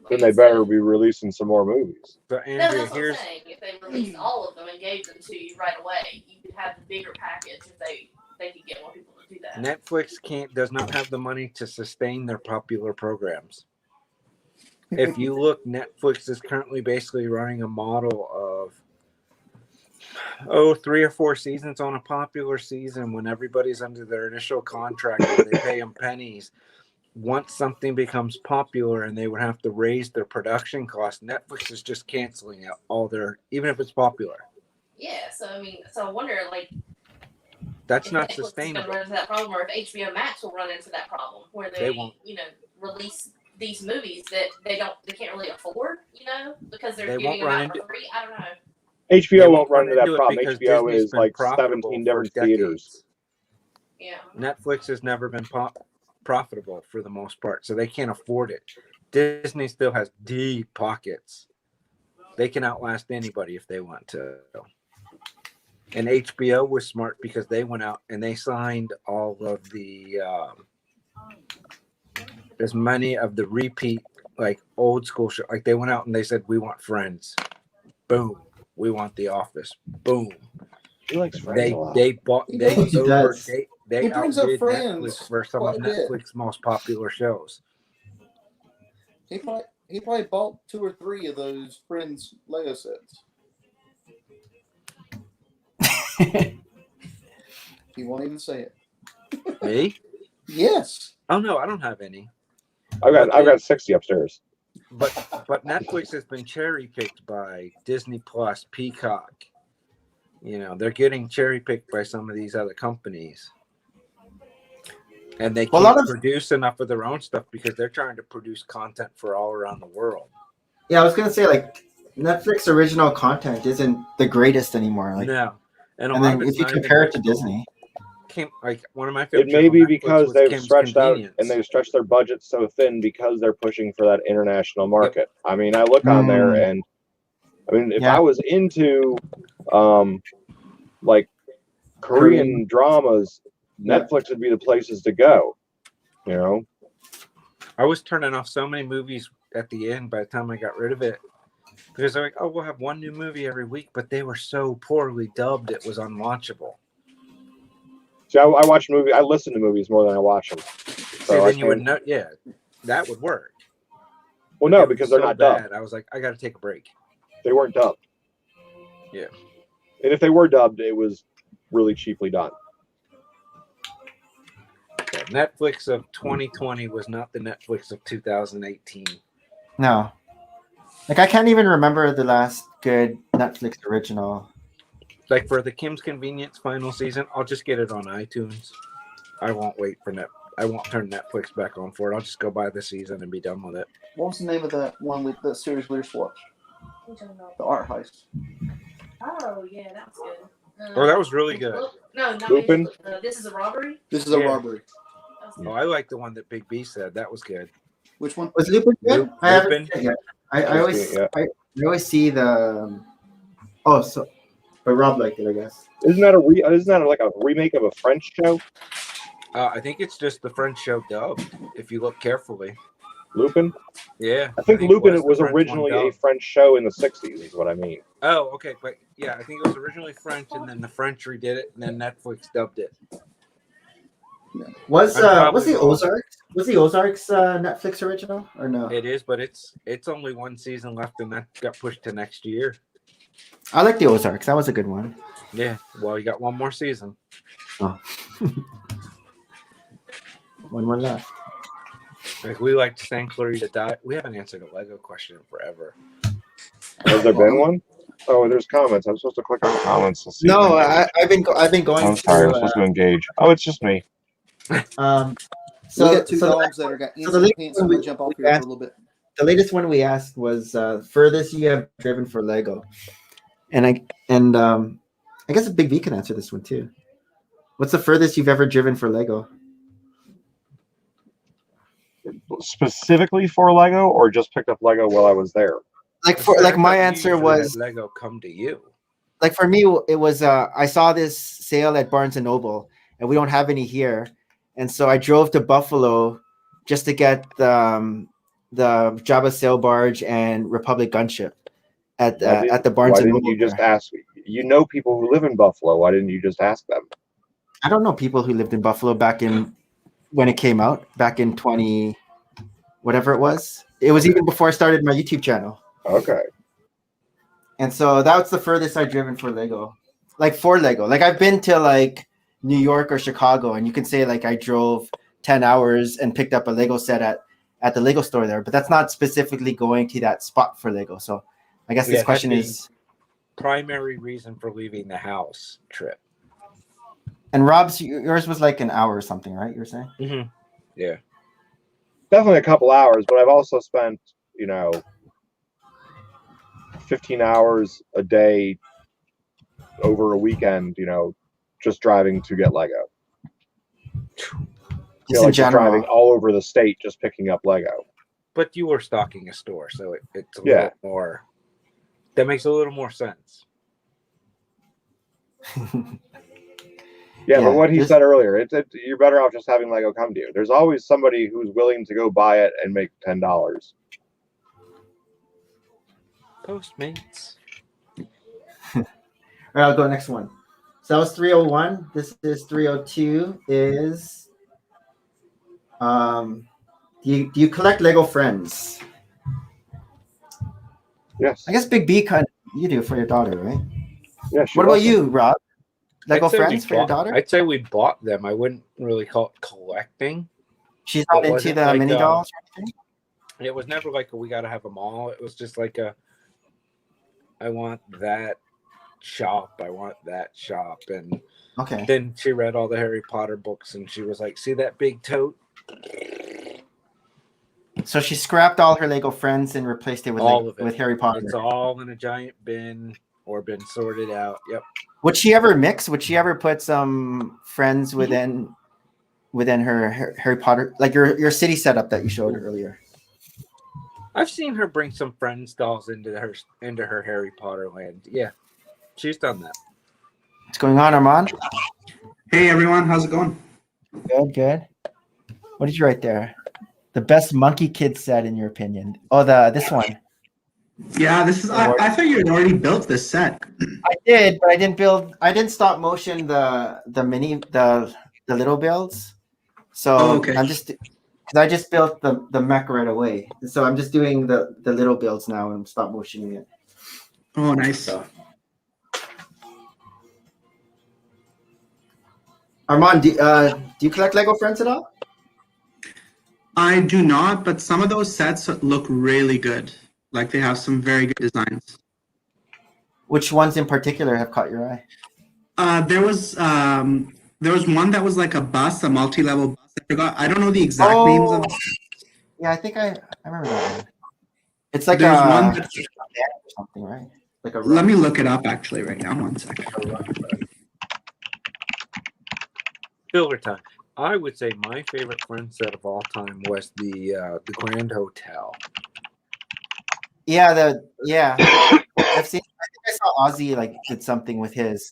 Then they better be releasing some more movies. So No, Andrea, that's what I'm here's saying. If they released all of them and gave them to you right away, you could have the bigger package if they could get more people to do that. Netflix does not have the money to sustain their popular programs. If you look, Netflix is currently basically running a model of 3 or 4 seasons on a popular season when everybody's under their initial contract and they pay them pennies. Once something becomes popular and they would have to raise their production costs, Netflix is just canceling out all their, even if it's popular. Yeah, so I wonder That's if not Netflix is sustainable. going to run into that problem, or if HBO Max will run into that problem where They won't. release these movies that they can't really afford, because they're They giving won't them run out into- for free. I don't know. HBO won't run into that it problem. because HBO Disney's is been like profitable 17 for different theaters. decades. Yeah. Netflix has never been profitable for the most part, so they can't afford it. Disney still has deep pockets. They can outlast anybody if they want to. And HBO was smart because they went out and they signed all of the as many of the repeat, like old school show. Like they went out and they said, "We want Friends." Boom. We want The Office. Boom. He likes Friends a lot. They bought He they does. He does. they He brings up outdid Friends Netflix for some of quite a bit. Netflix's most popular shows. He probably bought 2 or 3 of those Friends Lego sets. He won't even say it. Me? Yes. Oh no, I don't have any. I've got 60 upstairs. But Netflix has been cherry picked by Disney Plus, Peacock. They're getting cherry picked by some of these other companies. And they can't produce enough of their own stuff because they're trying to produce content for all around the world. Yeah, I was gonna say like Netflix original content isn't the greatest anymore. Like, No. And then if you compare it to Disney, like one of my favorite. It may be shows on Netflix because was they've Kim's stretched out Convenience. and they've stretched their budget so thin because they're pushing for that international market. I mean, I look on there and I mean, if I was into like Korean dramas, Netflix would be the places to go. I was turning off so many movies at the end by the time I got rid of it. Because they're like, oh, we'll have one new movie every week, but they were so poorly dubbed it was unwatchable. See, I watch movies. I listen to movies more than I watch them. So then you would know. Yeah, that would work. Well, no, because they're not dubbed. I was like, I got to take a break. They weren't dubbed. Yeah. And if they were dubbed, it was really cheaply done. Yeah, Netflix of 2020 was not the Netflix of 2018. no. Like I can't even remember the last good Netflix original. Like for the Kim's Convenience final season, I'll just get it on iTunes. I won't wait for I won't turn Netflix back on for it. I'll just go buy the season and be done with it. What was the name of that one with the series we just watched? The Art Heist. Oh yeah, that was good. Oh, that was really good. No, not Lupin? This is a robbery. This is a robbery. Oh, I like the one that Big B said. That was good. Which one? Was Lupin good? I haven't seen it yet. I always see the. But Rob liked it, I guess. Isn't that like a remake of a French show? I think it's just the French show dubbed. If you look carefully. Lupin? Yeah. I think Lupin was the French originally one a French show in the 60s, is what I mean. Oh, okay. But yeah, I think it was originally French, and then the French redid it, and then Netflix dubbed it. Was the Ozarks? Was the Ozarks Netflix original or no? It is, but it's only one season left, and that got pushed to next year. I like the Ozarks. That was a good one. Yeah. Well, you got one more season. Oh. One more left. Like we like Sanctuary to die. We haven't answered a Lego question in forever. Has there been one? Oh, there's comments. I'm supposed to click on comments. And see No, I've been going. I'm sorry. I'm supposed to engage. Oh, it's just me. We got 2 dogs that are got instant pants. I'm gonna jump off here for a little bit. The latest one we asked was furthest you have driven for Lego, and I guess Big V can answer this one too. What's the furthest you've ever driven for Lego? Specifically for Lego, or just picked up Lego while I was there? My answer was Lego come to you. Like for me, it was I saw this sale at Barnes and Noble, and we don't have any here, and so I drove to Buffalo just to get the Jabba sail barge and Republic gunship at the Barnes and Noble. Why didn't you just ask? You know people who live in Buffalo. Why didn't you just ask them? I don't know people who lived in Buffalo back in when it came out, back in 20 whatever it was. It was even before I started my YouTube channel. Okay. And so that's the furthest I've driven for Lego. Like for Lego. Like I've been to like New York or Chicago, and you can say like I drove 10 hours and picked up a Lego set at the Lego store there, but that's not specifically going to that spot for Lego. So I guess this question is primary reason for leaving the house trip. And Rob's, yours was like an hour or something, right? You were saying? Mm-hmm. Yeah. definitely a couple hours, but I've also spent, 15 hours a day over a weekend, just driving to get Lego. Just in Like just general. driving all over the state, just picking up Lego. But you were stocking a store, so it's a Yeah. little more. That makes a little more sense. Yeah, but Yeah, what he this- said earlier, you're better off just having Lego come to you. There's always somebody who's willing to go buy it and make $10. Postmates. All right, I'll go next one. So that was 301. This is 302. Is do you collect Lego friends? Yes. I guess Big B kind of you do for your daughter, right? Yeah. She What about loves them. you, Rob? Lego I'd say we friends for your bought- daughter? I'd say we bought them. I wouldn't really call it collecting. She's not But into wasn't the like, mini dolls or anything? It was never like we got to have them all. It was just like I want that shop. I want that shop. And Okay. then she read all the Harry Potter books and she was like, see that big tote? So she scrapped all her Lego friends and replaced it with All of it. with Harry Potter. It's all in a giant bin or been sorted out. Yep. Would she ever mix? Would she ever put some friends within her Harry Potter, like your city setup that you showed earlier? I've seen her bring some friends dolls into her Harry Potter land. Yeah, she's done that. What's going on, Armand? Hey everyone, how's it going? Good, good. What did you write there? The best Monkie Kid set, in your opinion? Oh, this one. Yeah, this is. I thought you had already built this set. I did, but I didn't build. I didn't stop motion the little builds. So okay. I'm just because I just built the mech right away. So I'm just doing the little builds now and stop motioning it. Oh, nice. Armand, do you collect Lego friends at all? I do not, but some of those sets look really good. Like they have some very good designs. Which ones in particular have caught your eye? There was one that was like a bus, a multi-level bus. I forgot. I don't know the exact names of it. Yeah, I think I remember that one. It's like There's a one that's, or something, right? Like a let me look it up actually right now. One second. Silver time. I would say my favorite friend set of all time was the Grand Hotel. Yeah, I've seen. I think I saw Ozzy like did something with his.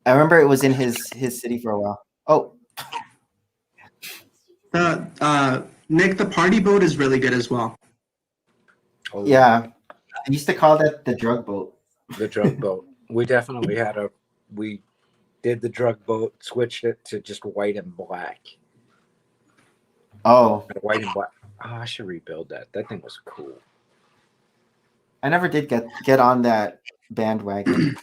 I remember it was in his city for a while. Oh, Nick, the party boat is really good as well. Oh, yeah. I used to call that the drug boat. the drug boat. We definitely we did the drug boat, switched it to just white and black. Oh, White and black. Oh, I should rebuild that. That thing was cool. I never did get on that bandwagon.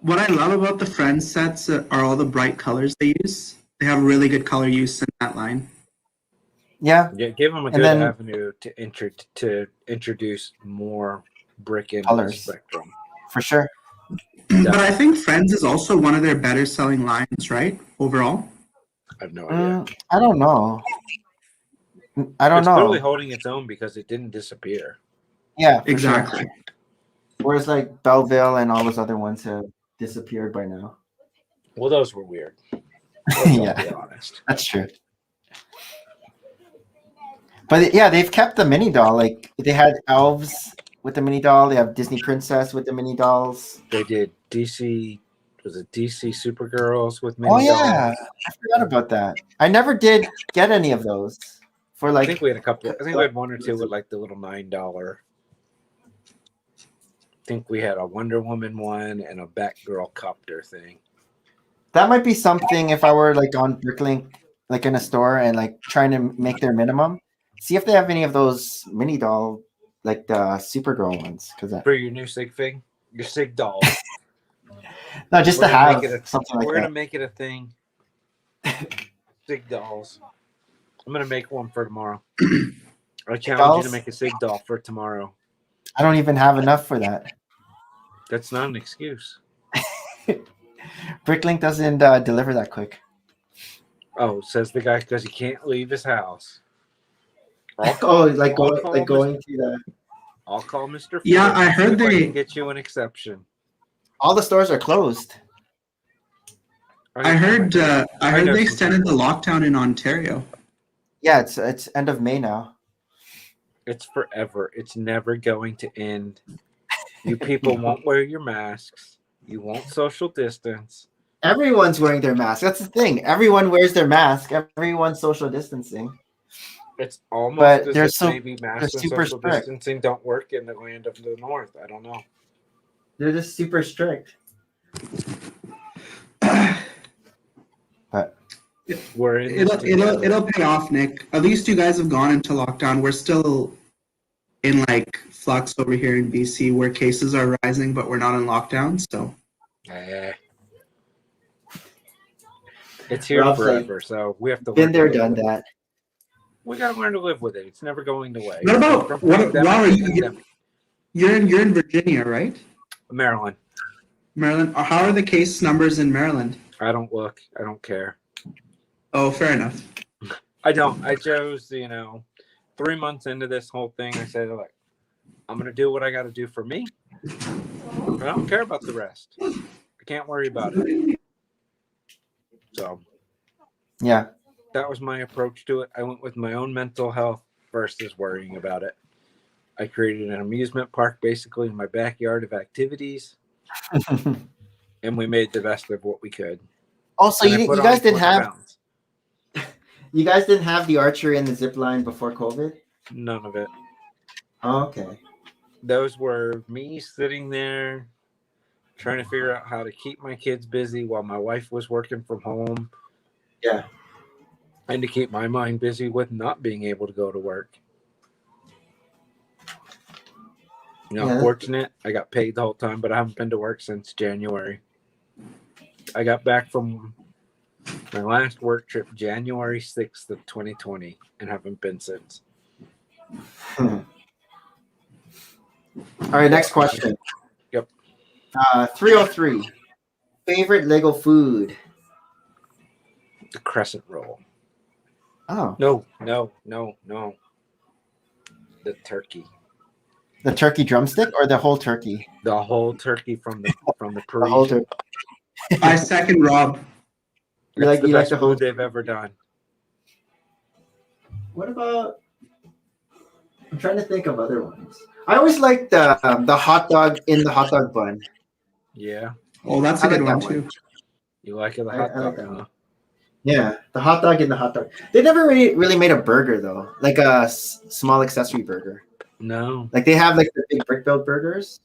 What I love about the Friends sets are all the bright colors they use. They have really good color use in that line. Yeah, Yeah, give them a And good then- avenue to introduce more brick into the Colors. spectrum. for sure. But I think Friends is also one of their better selling lines, right? Overall. I have no idea. I don't know. I don't It's know. clearly holding its own because it didn't disappear. Yeah, for Exactly. sure. Whereas like Belleville and all those other ones have disappeared by now. Well, those were weird. Let's all Yeah. be honest. That's true. But yeah, they've kept the mini doll. Like they had elves with the mini doll. They have Disney Princess with the mini dolls. They did DC. Was it DC Supergirls with mini Oh yeah, dolls? I forgot about that. I never did get any of those for I like. think we had a couple. I think we had one or two with like the little $9. I think we had a Wonder Woman one and a Batgirl copter thing. That might be something if I were like on Bricklink, like in a store and like trying to make their minimum. See if they have any of those mini doll, like the Supergirl ones. Because For your new Sig Fig, your Sig doll. no, just We're to gonna have make it something like We're that. gonna make it a thing. Sig dolls. I'm gonna make one for tomorrow. I challenge you dolls? to make a Sig doll for tomorrow. I don't even have enough for that. That's not an excuse. Bricklink doesn't deliver that quick. Oh, says the guy because he can't leave his house. I'll call, Oh, like I'll going call like Mr. going to the I'll call Mr. Yeah, Ford I and see heard if I they- can get you an exception. all the stores are closed. I heard know they some extended the people. lockdown in Ontario. Yeah, it's end of May now. It's forever. It's never going to end. You people won't wear your masks. You won't social distance. Everyone's wearing their mask. That's the thing. Everyone wears their mask. Everyone's social distancing. It's almost But as they're if so maybe masks and super social strict. distancing don't work in the land of the North. I don't know. They're just super strict. But We're in this together. It'll pay off, Nick. At least you guys have gone into lockdown. We're still in like flux over here in BC where cases are rising, but we're not in lockdown. So It's here Rob's forever, so we have to been learn there, to live done with it. that. We gotta learn to live with it. It's never going away. what about From what? pandemic Wow, to pandemic. you're in Virginia, right? Maryland. Maryland. How are the case numbers in Maryland? I don't look. I don't care. Oh, fair enough. I don't. I chose, 3 months into this whole thing, I said, like, I'm going to do what I got to do for me. I don't care about the rest. I can't worry about it. So, Yeah. that was my approach to it. I went with my own mental health versus worrying about it. I created an amusement park basically in my backyard of activities, and we made the best of what we could. Also, And I you put guys on didn't 20 have pounds. you guys didn't have the archery and the zip line before COVID? None of it. Oh, okay. Those were me sitting there trying to figure out how to keep my kids busy while my wife was working from home. Yeah. And to keep my mind busy with not being able to go to work. Yeah. Fortunate. I got paid the whole time, but I haven't been to work since January. I got back from my last work trip January 6th of 2020 and haven't been since. All right, next question. Yep. 303. Favorite Lego food? The crescent roll. Oh, No. The turkey. the turkey drumstick or the whole turkey? The whole turkey from the The whole Parisian. turkey. I second Rob. You like the you like best the whole food they've ever done. What about? I'm trying to think of other ones. I always like the hot dog in the hot dog bun. Yeah. Oh, that's a I good like one that too. one. You like it, the I hot like dog, that huh? one. Yeah, the hot dog in the hot dog. They never really made a burger though, like a small accessory burger. No. Like they have like the big brick built burgers.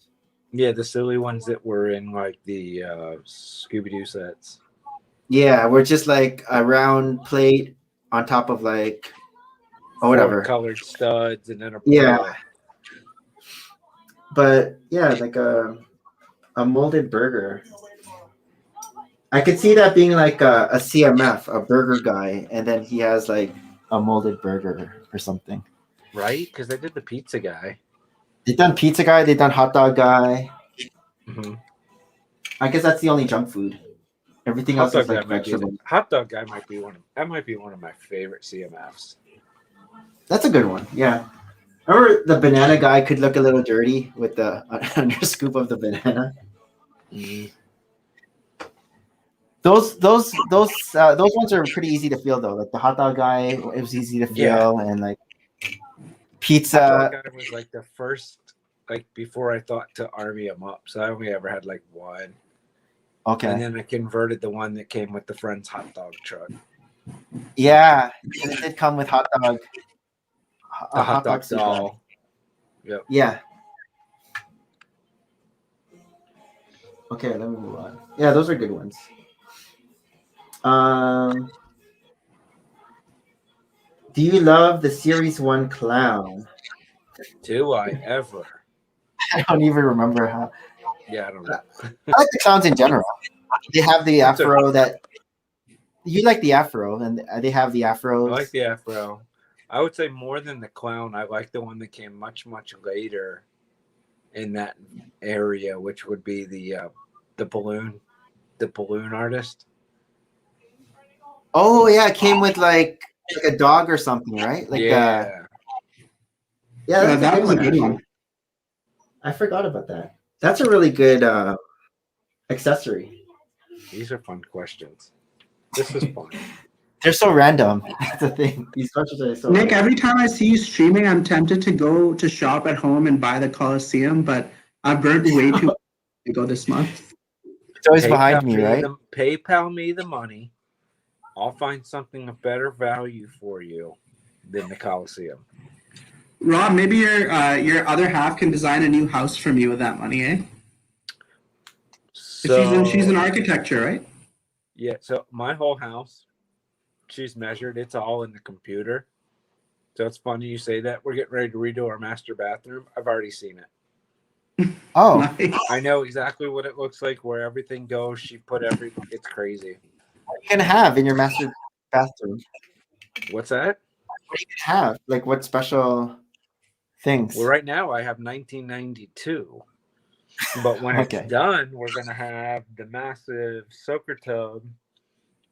Yeah, the silly ones that were in like the Scooby-Doo sets. Yeah, we're just like a round plate on top of like whatever. Colored studs and then a Yeah. But yeah, like a molded burger. I could see that being like a CMF, a burger guy, and then he has like a molded burger or something. Right? Because they did the pizza guy. They've done pizza guy, they've done hot dog guy. Mm-hmm. I guess that's the only junk food. Everything else is like vegetable. Hot dog guy might be one of my favorite CMFs. That's a good one. Yeah. Remember the banana guy could look a little dirty with the under scoop of the banana. Mm. Those ones are pretty easy to feel though. Like the hot dog guy, it was easy to feel, and like pizza. Hot dog guy was like the first, like before I thought to army them up. So I only ever had like one. Okay. And then I converted the one that came with the Friends hot dog truck. Yeah, and it did come with hot dog. The hot dog soup doll. guy. Yep. Yeah. Okay, let me move on. Yeah, those are good ones. Do you love the Series 1 clown? Do I ever? I don't even remember how. Yeah, I don't know. I like the clowns in general. They have the afro that you like the afro, and they have the afros. I like the afro. I would say more than the clown. I like the one that came much, much later in that area, which would be the balloon artist. Oh yeah, it came with like a dog or something, right? Like yeah. Yeah, that's that a was a good good one. one. I forgot about that. That's a really good accessory. These are fun questions. This is fun. They're so random. That's the thing. These questions are so Nick, random. every time I see you streaming, I'm tempted to go to shop at home and buy the Coliseum, but I burnt way too much to go this month. It's always behind me, right? PayPal me the money. I'll find something of better value for you than the Coliseum. Rob, maybe your other half can design a new house from you with that money, eh? So She's in architecture, right? yeah, so my whole house, she's measured. It's all in the computer. So it's funny you say that. We're getting ready to redo our master bathroom. I've already seen it. Oh, Nice. I know exactly what it looks like, where everything goes. She put everything. It's crazy. what are you gonna have in your master bathroom? What's that? What are you gonna have? Like what special things? Well, right now I have 1992. But when Okay. it's done, we're going to have the massive soaker tub,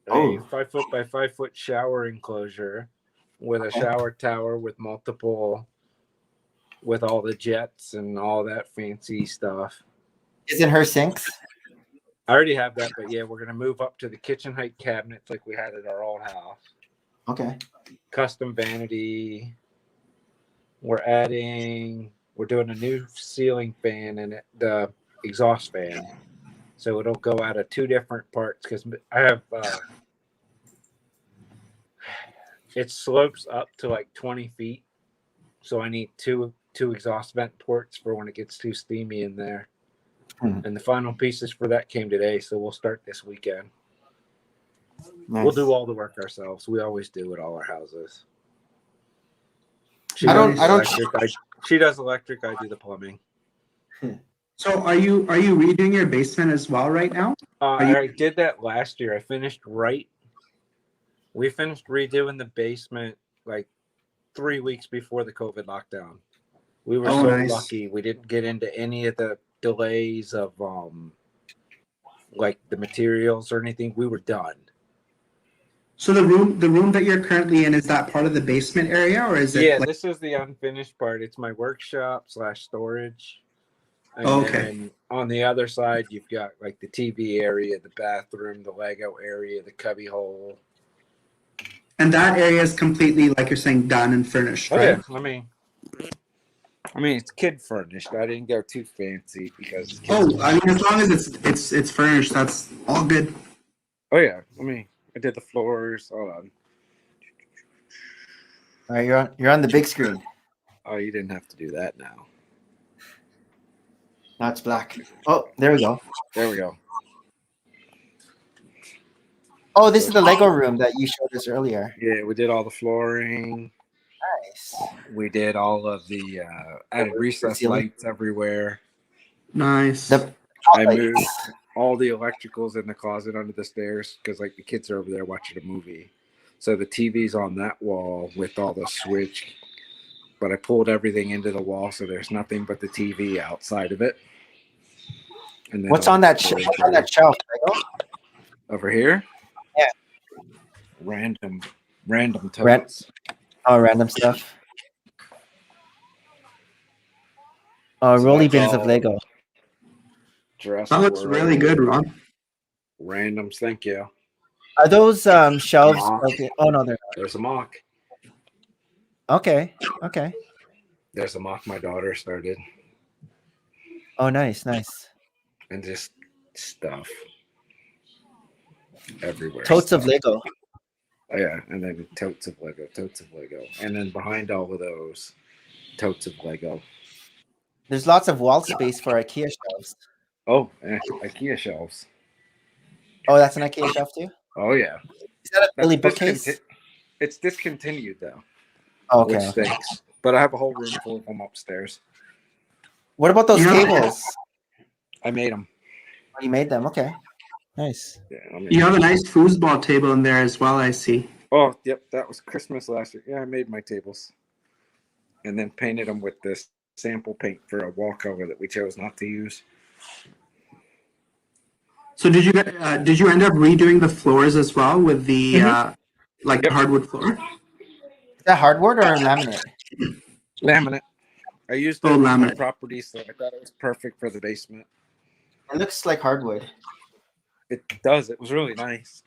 a Oh. 5 foot by 5 foot shower enclosure with a shower tower with multiple, with all the jets and all that fancy stuff. Isn't her sinks? I already have that, but yeah, we're going to move up to the kitchen height cabinets like we had at our old house. Okay. Custom vanity. We're doing a new ceiling fan and the exhaust fan. So it'll go out of two different parts because I have, it slopes up to like 20 feet. So I need two exhaust vent ports for when it gets too steamy in there. And the final pieces for that came today. So we'll start this weekend. Nice. We'll do all the work ourselves. We always do at all our houses. She does electric. I do the plumbing. So are you redoing your basement as well right now? I did that last year. We finished redoing the basement like 3 weeks before the COVID lockdown. We were lucky. We didn't get into any of the delays of like the materials or anything. We were done. So the room that you're currently in, is that part of the basement area, or is it? Yeah, this is the unfinished part. It's my workshop / storage. And then on the other side, you've got like the TV area, the bathroom, the Lego area, the cubby hole. And that area is completely, like you're saying, done and furnished, right? Yeah, I mean, it's kid furnished. I didn't go too fancy because. I mean, as long as it's furnished, that's all good. Oh yeah, I did the floors. Hold on. All right, you're on the big screen. Oh, you didn't have to do that now. Now it's black. Oh, there we go. There we go. Oh, this is the Lego room that you showed us earlier. Yeah, we did all the flooring. Nice. We did all of the added recessed lights everywhere. Nice. I moved all the electricals in the closet under the stairs because like the kids are over there watching a movie. So the TV's on that wall with all the switch, but I pulled everything into the wall so there's nothing but the TV outside of it. And then What's on that shelf? Lego? Over here? Yeah. Random totes. Random stuff. Rolly bins of Lego. That looks really good, Ron. Randoms, thank you. Are those shelves? Oh no, they're not. There's a mock. Okay. There's a mock my daughter started. Oh, nice. And just stuff everywhere. Totes of Lego. Oh, yeah, and then totes of Lego. And then behind all of those, totes of Lego. There's lots of wall space for IKEA shelves. Oh, IKEA shelves. Oh, that's an IKEA shelf too? Oh, yeah. Is that a Billy bookcase? It's discontinued, though. Okay. Which stinks. But I have a whole room full of them upstairs. What about those tables? I made them. Oh, you made them? Okay. Nice. Yeah, you have a nice foosball table in there as well, I see. Oh, yep. That was Christmas last year. Yeah, I made my tables. And then painted them with this sample paint for a wall cover that we chose not to use. So did you end up redoing the floors as well with the hardwood floor? Is that hardwood or laminate? Laminate. I used it Oh, on my laminate. property, so I thought it was perfect for the basement. It looks like hardwood. It does. It was really nice.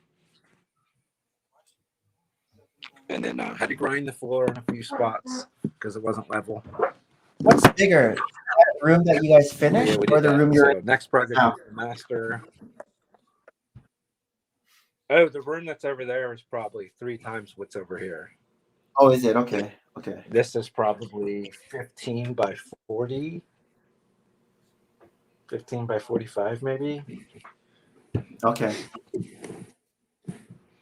And then I had to grind the floor in a few spots because it wasn't level. What's bigger, that room that you guys finished, we or did the that. room you're So in next project now? is the master. Oh, the room that's over there is probably 3 times what's over here. Oh, is it? Okay. Okay. This is probably 15 by 40. 15 by 45, maybe. Okay.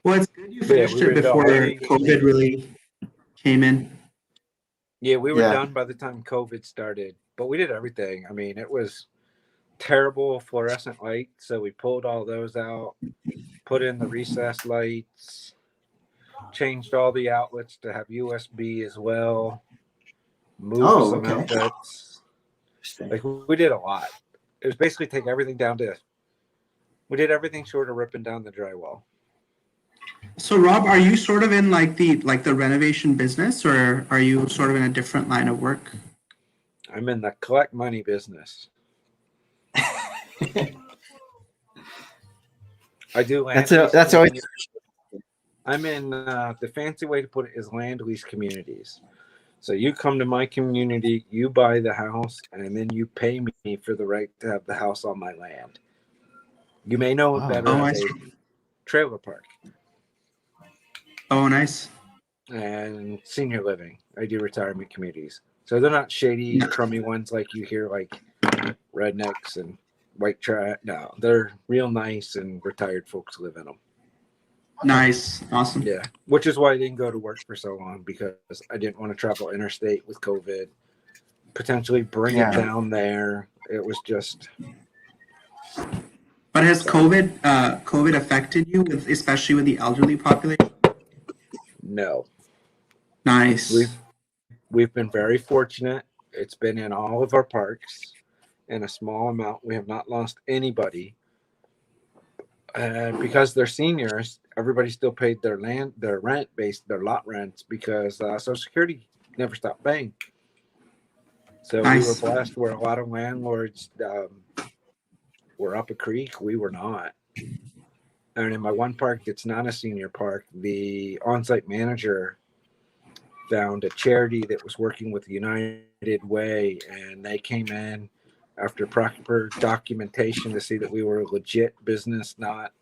Well, it's good you Yeah, finished we were it into before Harley. COVID really came in. Yeah, we were Yeah. done by the time COVID started, but we did everything. I mean, it was terrible fluorescent light, so we pulled all those out, put in the recessed lights, changed all the outlets to have USB as well, moved Oh, some okay. outlets. Interesting. Like we did a lot. It was basically take everything down to. We did everything short of ripping down the drywall. So Rob, are you sort of in like the renovation business, or are you sort of in a different line of work? I'm in the collect money business. I do land. That's always. I'm in the fancy way to put it is land lease communities. So you come to my community, you buy the house, and then you pay me for the right to have the house on my land. You may know it better Oh, I as a see. trailer park Oh, nice. and senior living. I do retirement communities. So they're not shady, crummy ones like you hear, like rednecks and white trash. No, they're real nice and retired folks live in them. Nice. Awesome. Yeah, which is why I didn't go to work for so long, because I didn't want to travel interstate with COVID, potentially bring it down there. It was just. But has COVID affected you, especially with the elderly population? No. Nice. We've been very fortunate. It's been in all of our parks in a small amount. We have not lost anybody. Because they're seniors, everybody still paid their lot rents, because Social Security never stopped paying. So we were Nice. blessed where a lot of landlords were up a creek. We were not. And in my one park that's not a senior park, the on-site manager found a charity that was working with United Way, and they came in after proper documentation to see that we were a legit business, not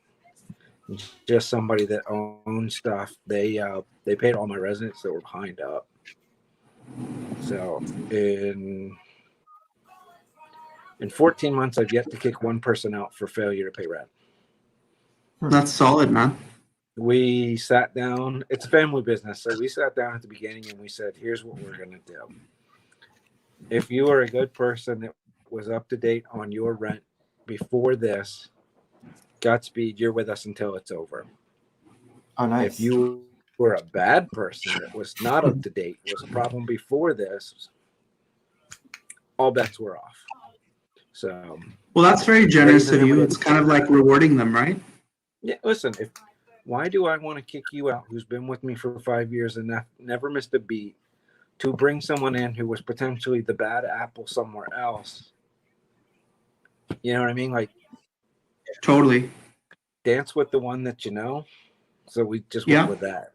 just somebody that owned stuff. They paid all my residents that were behind up. So in 14 months, I've yet to kick one person out for failure to pay rent. That's solid, man. We sat down. It's a family business, so we sat down at the beginning and we said, here's what we're going to do. If you are a good person that was up to date on your rent before this, Godspeed, you're with us until it's over. Oh, nice. If you were a bad person that was not up to date, was a problem before this, all bets were off. So, well, that's very generous of you. anybody- It's kind of like rewarding them, right? Yeah, listen, why do I want to kick you out who's been with me for 5 years and never missed a beat, to bring someone in who was potentially the bad apple somewhere else? You know what I mean? Like, Totally. dance with the one that you know. So we just Yeah. went with that.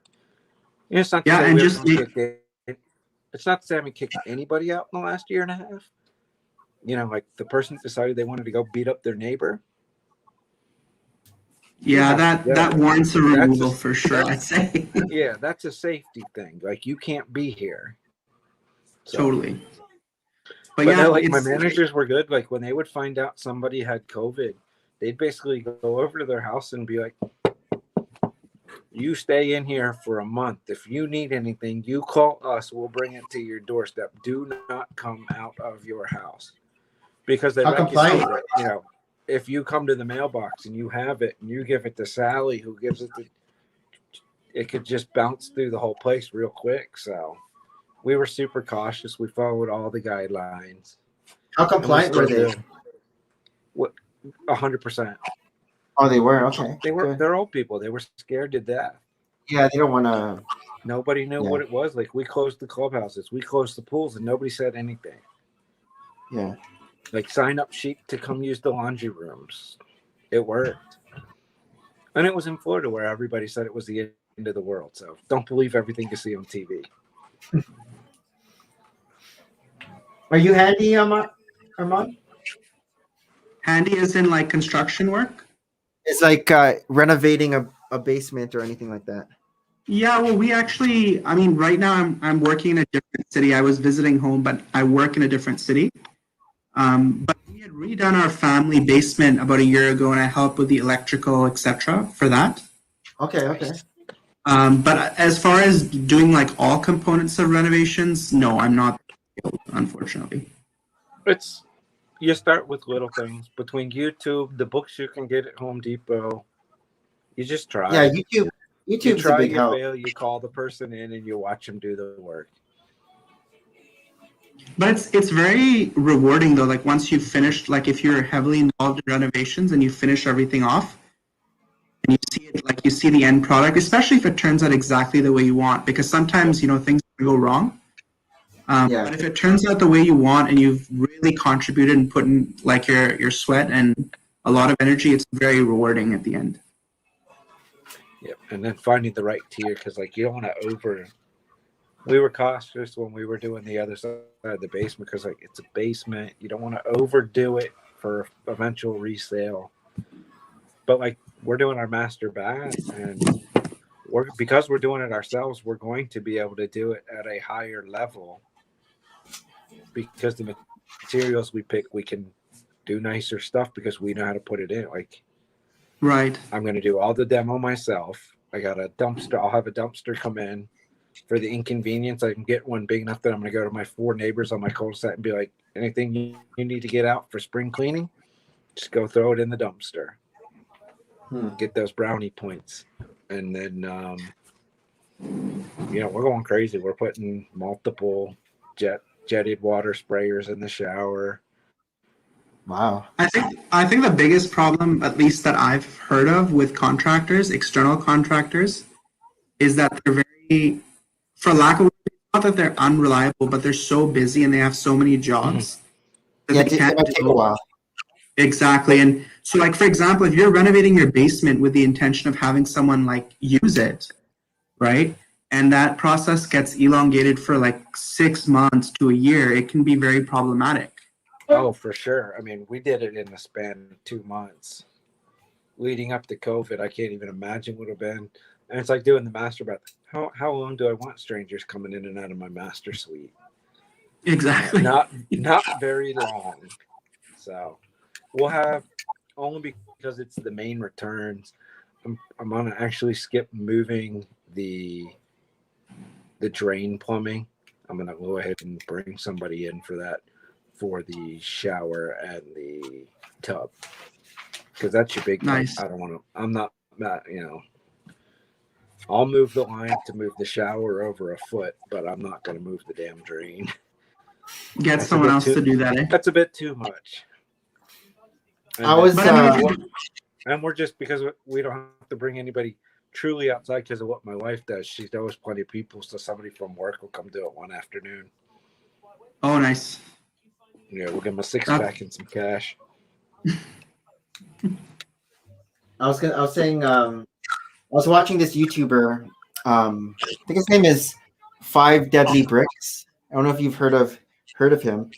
It's not to Yeah, say and we just haven't it's not to say I haven't kicked anybody out in the last year and a half. You know, like the person decided they wanted to go beat up their neighbor. yeah, that warrants a removal for sure, I'd say. Yeah, that's a safety thing. Like, you can't be here. So, Totally. But yeah, no, like, my managers were good. Like, when they would find out somebody had COVID, they'd basically go over to their house and be like, you stay in here for a month. If you need anything, you call us. We'll bring it to your doorstep. Do not come out of your house. Because they recognize that, you know, if you come to the mailbox and you have it and you give it to Sally, who gives it to, it could just bounce through the whole place real quick. So we were super cautious. We followed all the guidelines. How compliant were they? 100%. Oh, they were? Okay. They're old people. They were scared to death. Yeah, they don't want to. Nobody knew what it was. Like, we closed the clubhouses, we closed the pools, and nobody said anything. Yeah. Like sign up sheet to come use the laundry rooms. It worked. And it was in Florida where everybody said it was the end of the world. So don't believe everything you see on TV. Are you handy, Armand? Handy as in like construction work? It's like renovating a basement or anything like that. Yeah, well, we actually, I mean, right now I'm working in a different city. I was visiting home, but I work in a different city. But we had redone our family basement about a year ago, and I helped with the electrical, etc. for that. Okay. But as far as doing like all components of renovations, no, I'm not skilled, unfortunately. You start with little things between YouTube, the books you can get at Home Depot. You just try. Yeah, YouTube's You a try, big you help. fail, you call the person in, and you watch them do the work. But it's very rewarding though. Like once you've finished, like if you're heavily involved in renovations and you finish everything off, and you see it, like you see the end product, especially if it turns out exactly the way you want. Because sometimes things go wrong. Yeah. But if it turns out the way you want and you've really contributed and put in like your sweat and a lot of energy, it's very rewarding at the end. Yep. And then finding the right tier, because like you don't want to we were cautious when we were doing the other side of the basement because like it's a basement. You don't want to overdo it for eventual resale. But like we're doing our master bath, and because we're doing it ourselves, we're going to be able to do it at a higher level because the materials we pick, we can do nicer stuff because we know how to put it in. Like, right. I'm going to do all the demo myself. I got a dumpster. I'll have a dumpster come in for the inconvenience. I can get one big enough that I'm going to go to my 4 neighbors on my cul-de-sac and be like, anything you need to get out for spring cleaning, just go throw it in the dumpster. Get those brownie points. And then, we're going crazy. We're putting multiple jetted water sprayers in the shower. Wow. I think the biggest problem, at least that I've heard of with contractors, external contractors, is that they're very, for lack of, not that they're unreliable, but they're so busy and they have so many jobs that Yeah, they can't it might take a while. Exactly. And so, like, for example, if you're renovating your basement with the intention of having someone like use it, right? And that process gets elongated for like 6 months to a year, it can be very problematic. Oh, for sure. I mean, we did it in the span of 2 months. Leading up to COVID, I can't even imagine what would have been. And it's like doing the master bath. How long do I want strangers coming in and out of my master suite? Exactly. Not very long. So we'll have, only because it's the main returns, I'm gonna actually skip moving the drain plumbing. I'm gonna go ahead and bring somebody in for that, for the shower and the tub, because that's your big Nice. I don't want to. I'm not. I'll move the line to move the shower over a foot, but I'm not going to move the damn drain. Get someone else to do that. That's a bit too much. And and we're just, because we don't have to bring anybody truly outside because of what my wife does. She knows plenty of people, so somebody from work will come do it one afternoon. Oh, nice. Yeah, we'll give them a 6-pack and some cash. I was watching this YouTuber. I think his name is 5 Deadly Bricks. I don't know if you've heard of him,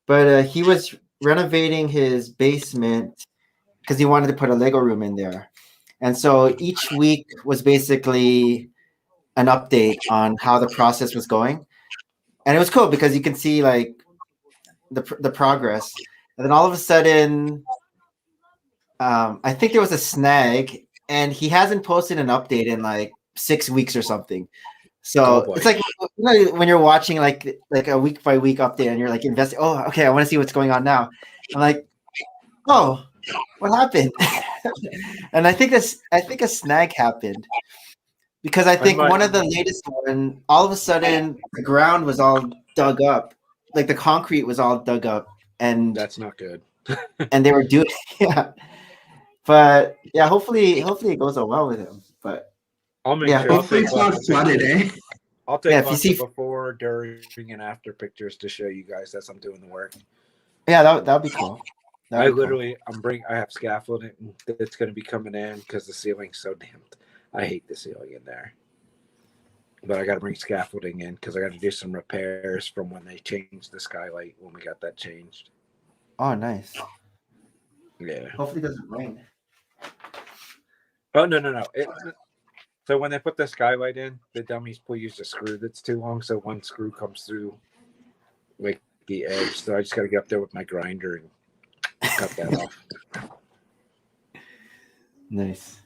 but he was renovating his basement because he wanted to put a Lego room in there, and so each week was basically an update on how the process was going, and it was cool because you can see like the progress, and then all of a sudden, I think there was a snag, and he hasn't posted an update in like 6 weeks or something. So it's like when you're watching like a week by week update, and you're like investing. Oh, okay, I want to see what's going on now. I'm like, oh, what happened? And I think a snag happened because I think one of the latest one, all of a sudden the ground was all dug up, like the concrete was all dug up, and that's not good. And they were doing but yeah, hopefully it goes well with him. But I'll make sure. Hopefully it's not flooded, eh? I'll take lots of before, during, and after pictures to show you guys as I'm doing the work. Yeah, that'd be cool. That'd be cool. I have scaffolding that's going to be coming in because the ceiling's so damn. I hate the ceiling in there. But I got to bring scaffolding in because I got to do some repairs from when they changed the skylight when we got that changed. Oh, nice. Yeah. Hopefully, it doesn't rain. Oh no! So when they put the skylight in, the dummies used a screw that's too long, so one screw comes through like the edge. So I just got to get up there with my grinder and cut that off. Nice.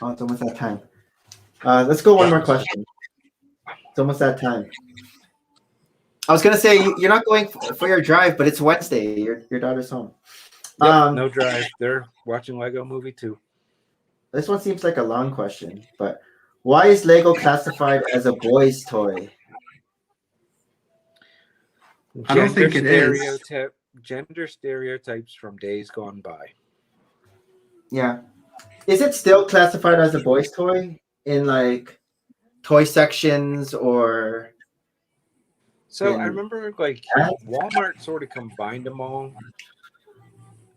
Oh, it's almost that time. Let's go one more question. It's almost that time. I was gonna say you're not going for your drive, but it's Wednesday. Your daughter's home. Yep, no drive. They're watching Lego Movie 2. This one seems like a long question, but why is Lego classified as a boy's toy? I don't think it is. Gender stereotypes from days gone by. Yeah. Is it still classified as a boy's toy in like toy sections or? So I remember like Walmart sort of combined them all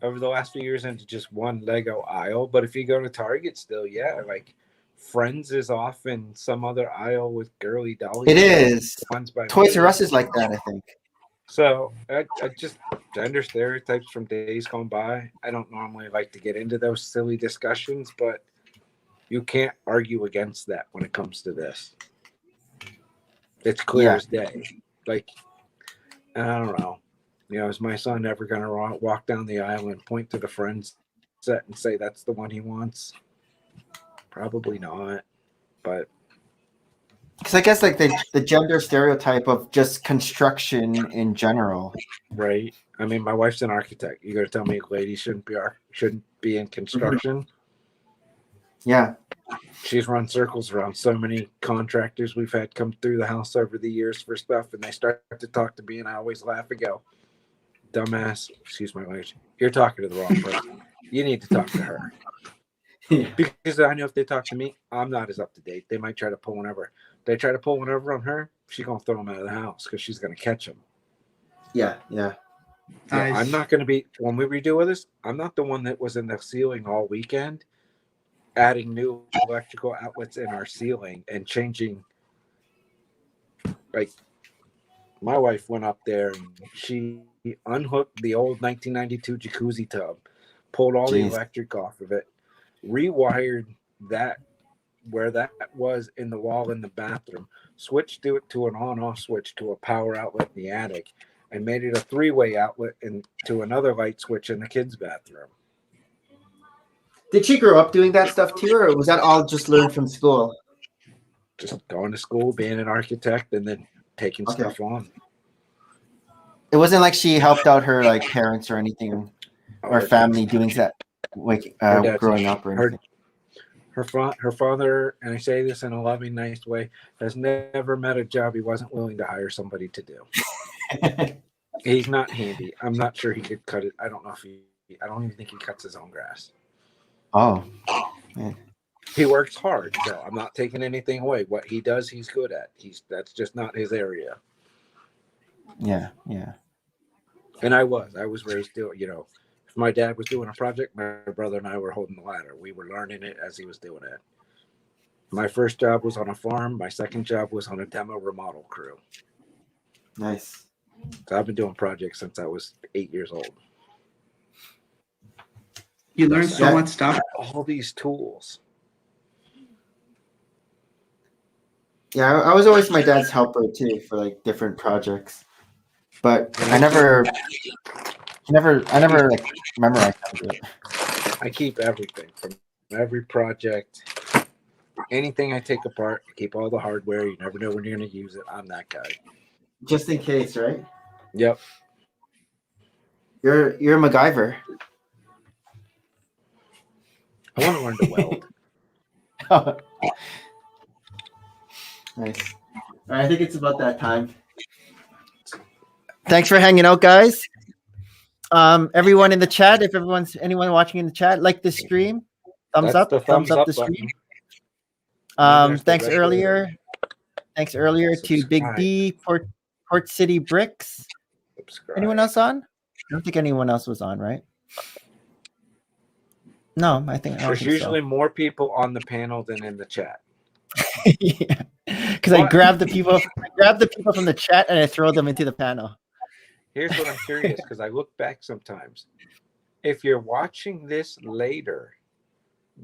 over the last few years into just one Lego aisle. But if you go to Target still, yeah, like Friends is off in some other aisle with girly dollies. It is. Toys R Us is like that, I think. So I just gender stereotypes from days gone by. I don't normally like to get into those silly discussions, but you can't argue against that when it comes to this. It's clear as day. Like, I don't know. You know, is my son ever going to walk down the aisle and point to the Friends set and say that's the one he wants? Probably not. But because I guess like the gender stereotype of just construction in general. Right. I mean, my wife's an architect. You got to tell me ladies shouldn't be in construction. Yeah. She's run circles around so many contractors we've had come through the house over the years for stuff, and they start to talk to me, and I always laugh and go, dumbass, excuse my language, you're talking to the wrong person. You need to talk to her. Yeah. Because I know if they talk to me, I'm not as up to date. They might try to pull one over. They try to pull one over on her, she's going to throw them out of the house because she's going to catch them. Yeah. Nice. I'm not going to be, when we redo this, I'm not the one that was in the ceiling all weekend adding new electrical outlets in our ceiling and changing. Like, my wife went up there and she unhooked the old 1992 jacuzzi tub, pulled all the electric off of it, rewired that where that was in the wall in the bathroom, switched it to an on-off switch to a power outlet in the attic, and made it a three-way outlet into another light switch in the kids' bathroom. Did she grow up doing that stuff too, or was that all just learned from school? Just going to school, being an architect, and then taking stuff on. It wasn't like she helped out her like parents or anything, or family doing that, like growing up or anything. Her father, and I say this in a loving, nice way, has never met a job he wasn't willing to hire somebody to do. He's not handy. I'm not sure he could cut it. I don't know if I don't even think he cuts his own grass. Oh, man. He works hard, so I'm not taking anything away. What he does, he's good at. That's just not his area. Yeah. And I was raised to, if my dad was doing a project, my brother and I were holding the ladder. We were learning it as he was doing it. My first job was on a farm. My second job was on a demo remodel crew. Nice. So I've been doing projects since I was 8 years old. You learn so much stuff. All these tools. Yeah, I was always my dad's helper too for like different projects, but I never like memorized how to do it. I keep everything from every project. Anything I take apart, I keep all the hardware. You never know when you're going to use it. I'm that guy. Just in case, right? Yep. You're a MacGyver. I want to learn to weld. Nice. All right, I think it's about that time. Thanks for hanging out, guys. Everyone in the chat, if anyone watching in the chat, like this stream, thumbs up the stream. Thanks earlier to Big D, Port City Bricks. Subscribe. Anyone else on? don't think anyone else was on, right? No, I don't There's think usually so. more people on the panel than in the chat. Yeah, because I What? grab the people from the chat and I throw them into the panel. Here's what I'm curious because I look back sometimes. If you're watching this later,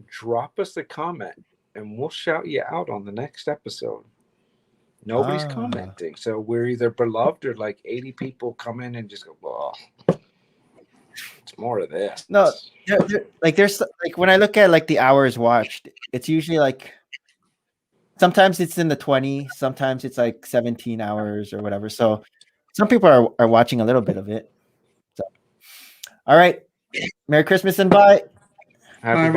drop us a comment and we'll shout you out on the next episode. Nobody's commenting. So we're either beloved or like 80 people come in and just go, oh, it's more of this. No, there's like when I look at like the hours watched, it's usually like sometimes it's in the 20, sometimes it's like 17 hours or whatever. So some people are watching a little bit of it. So all right. Merry Christmas and bye. Happy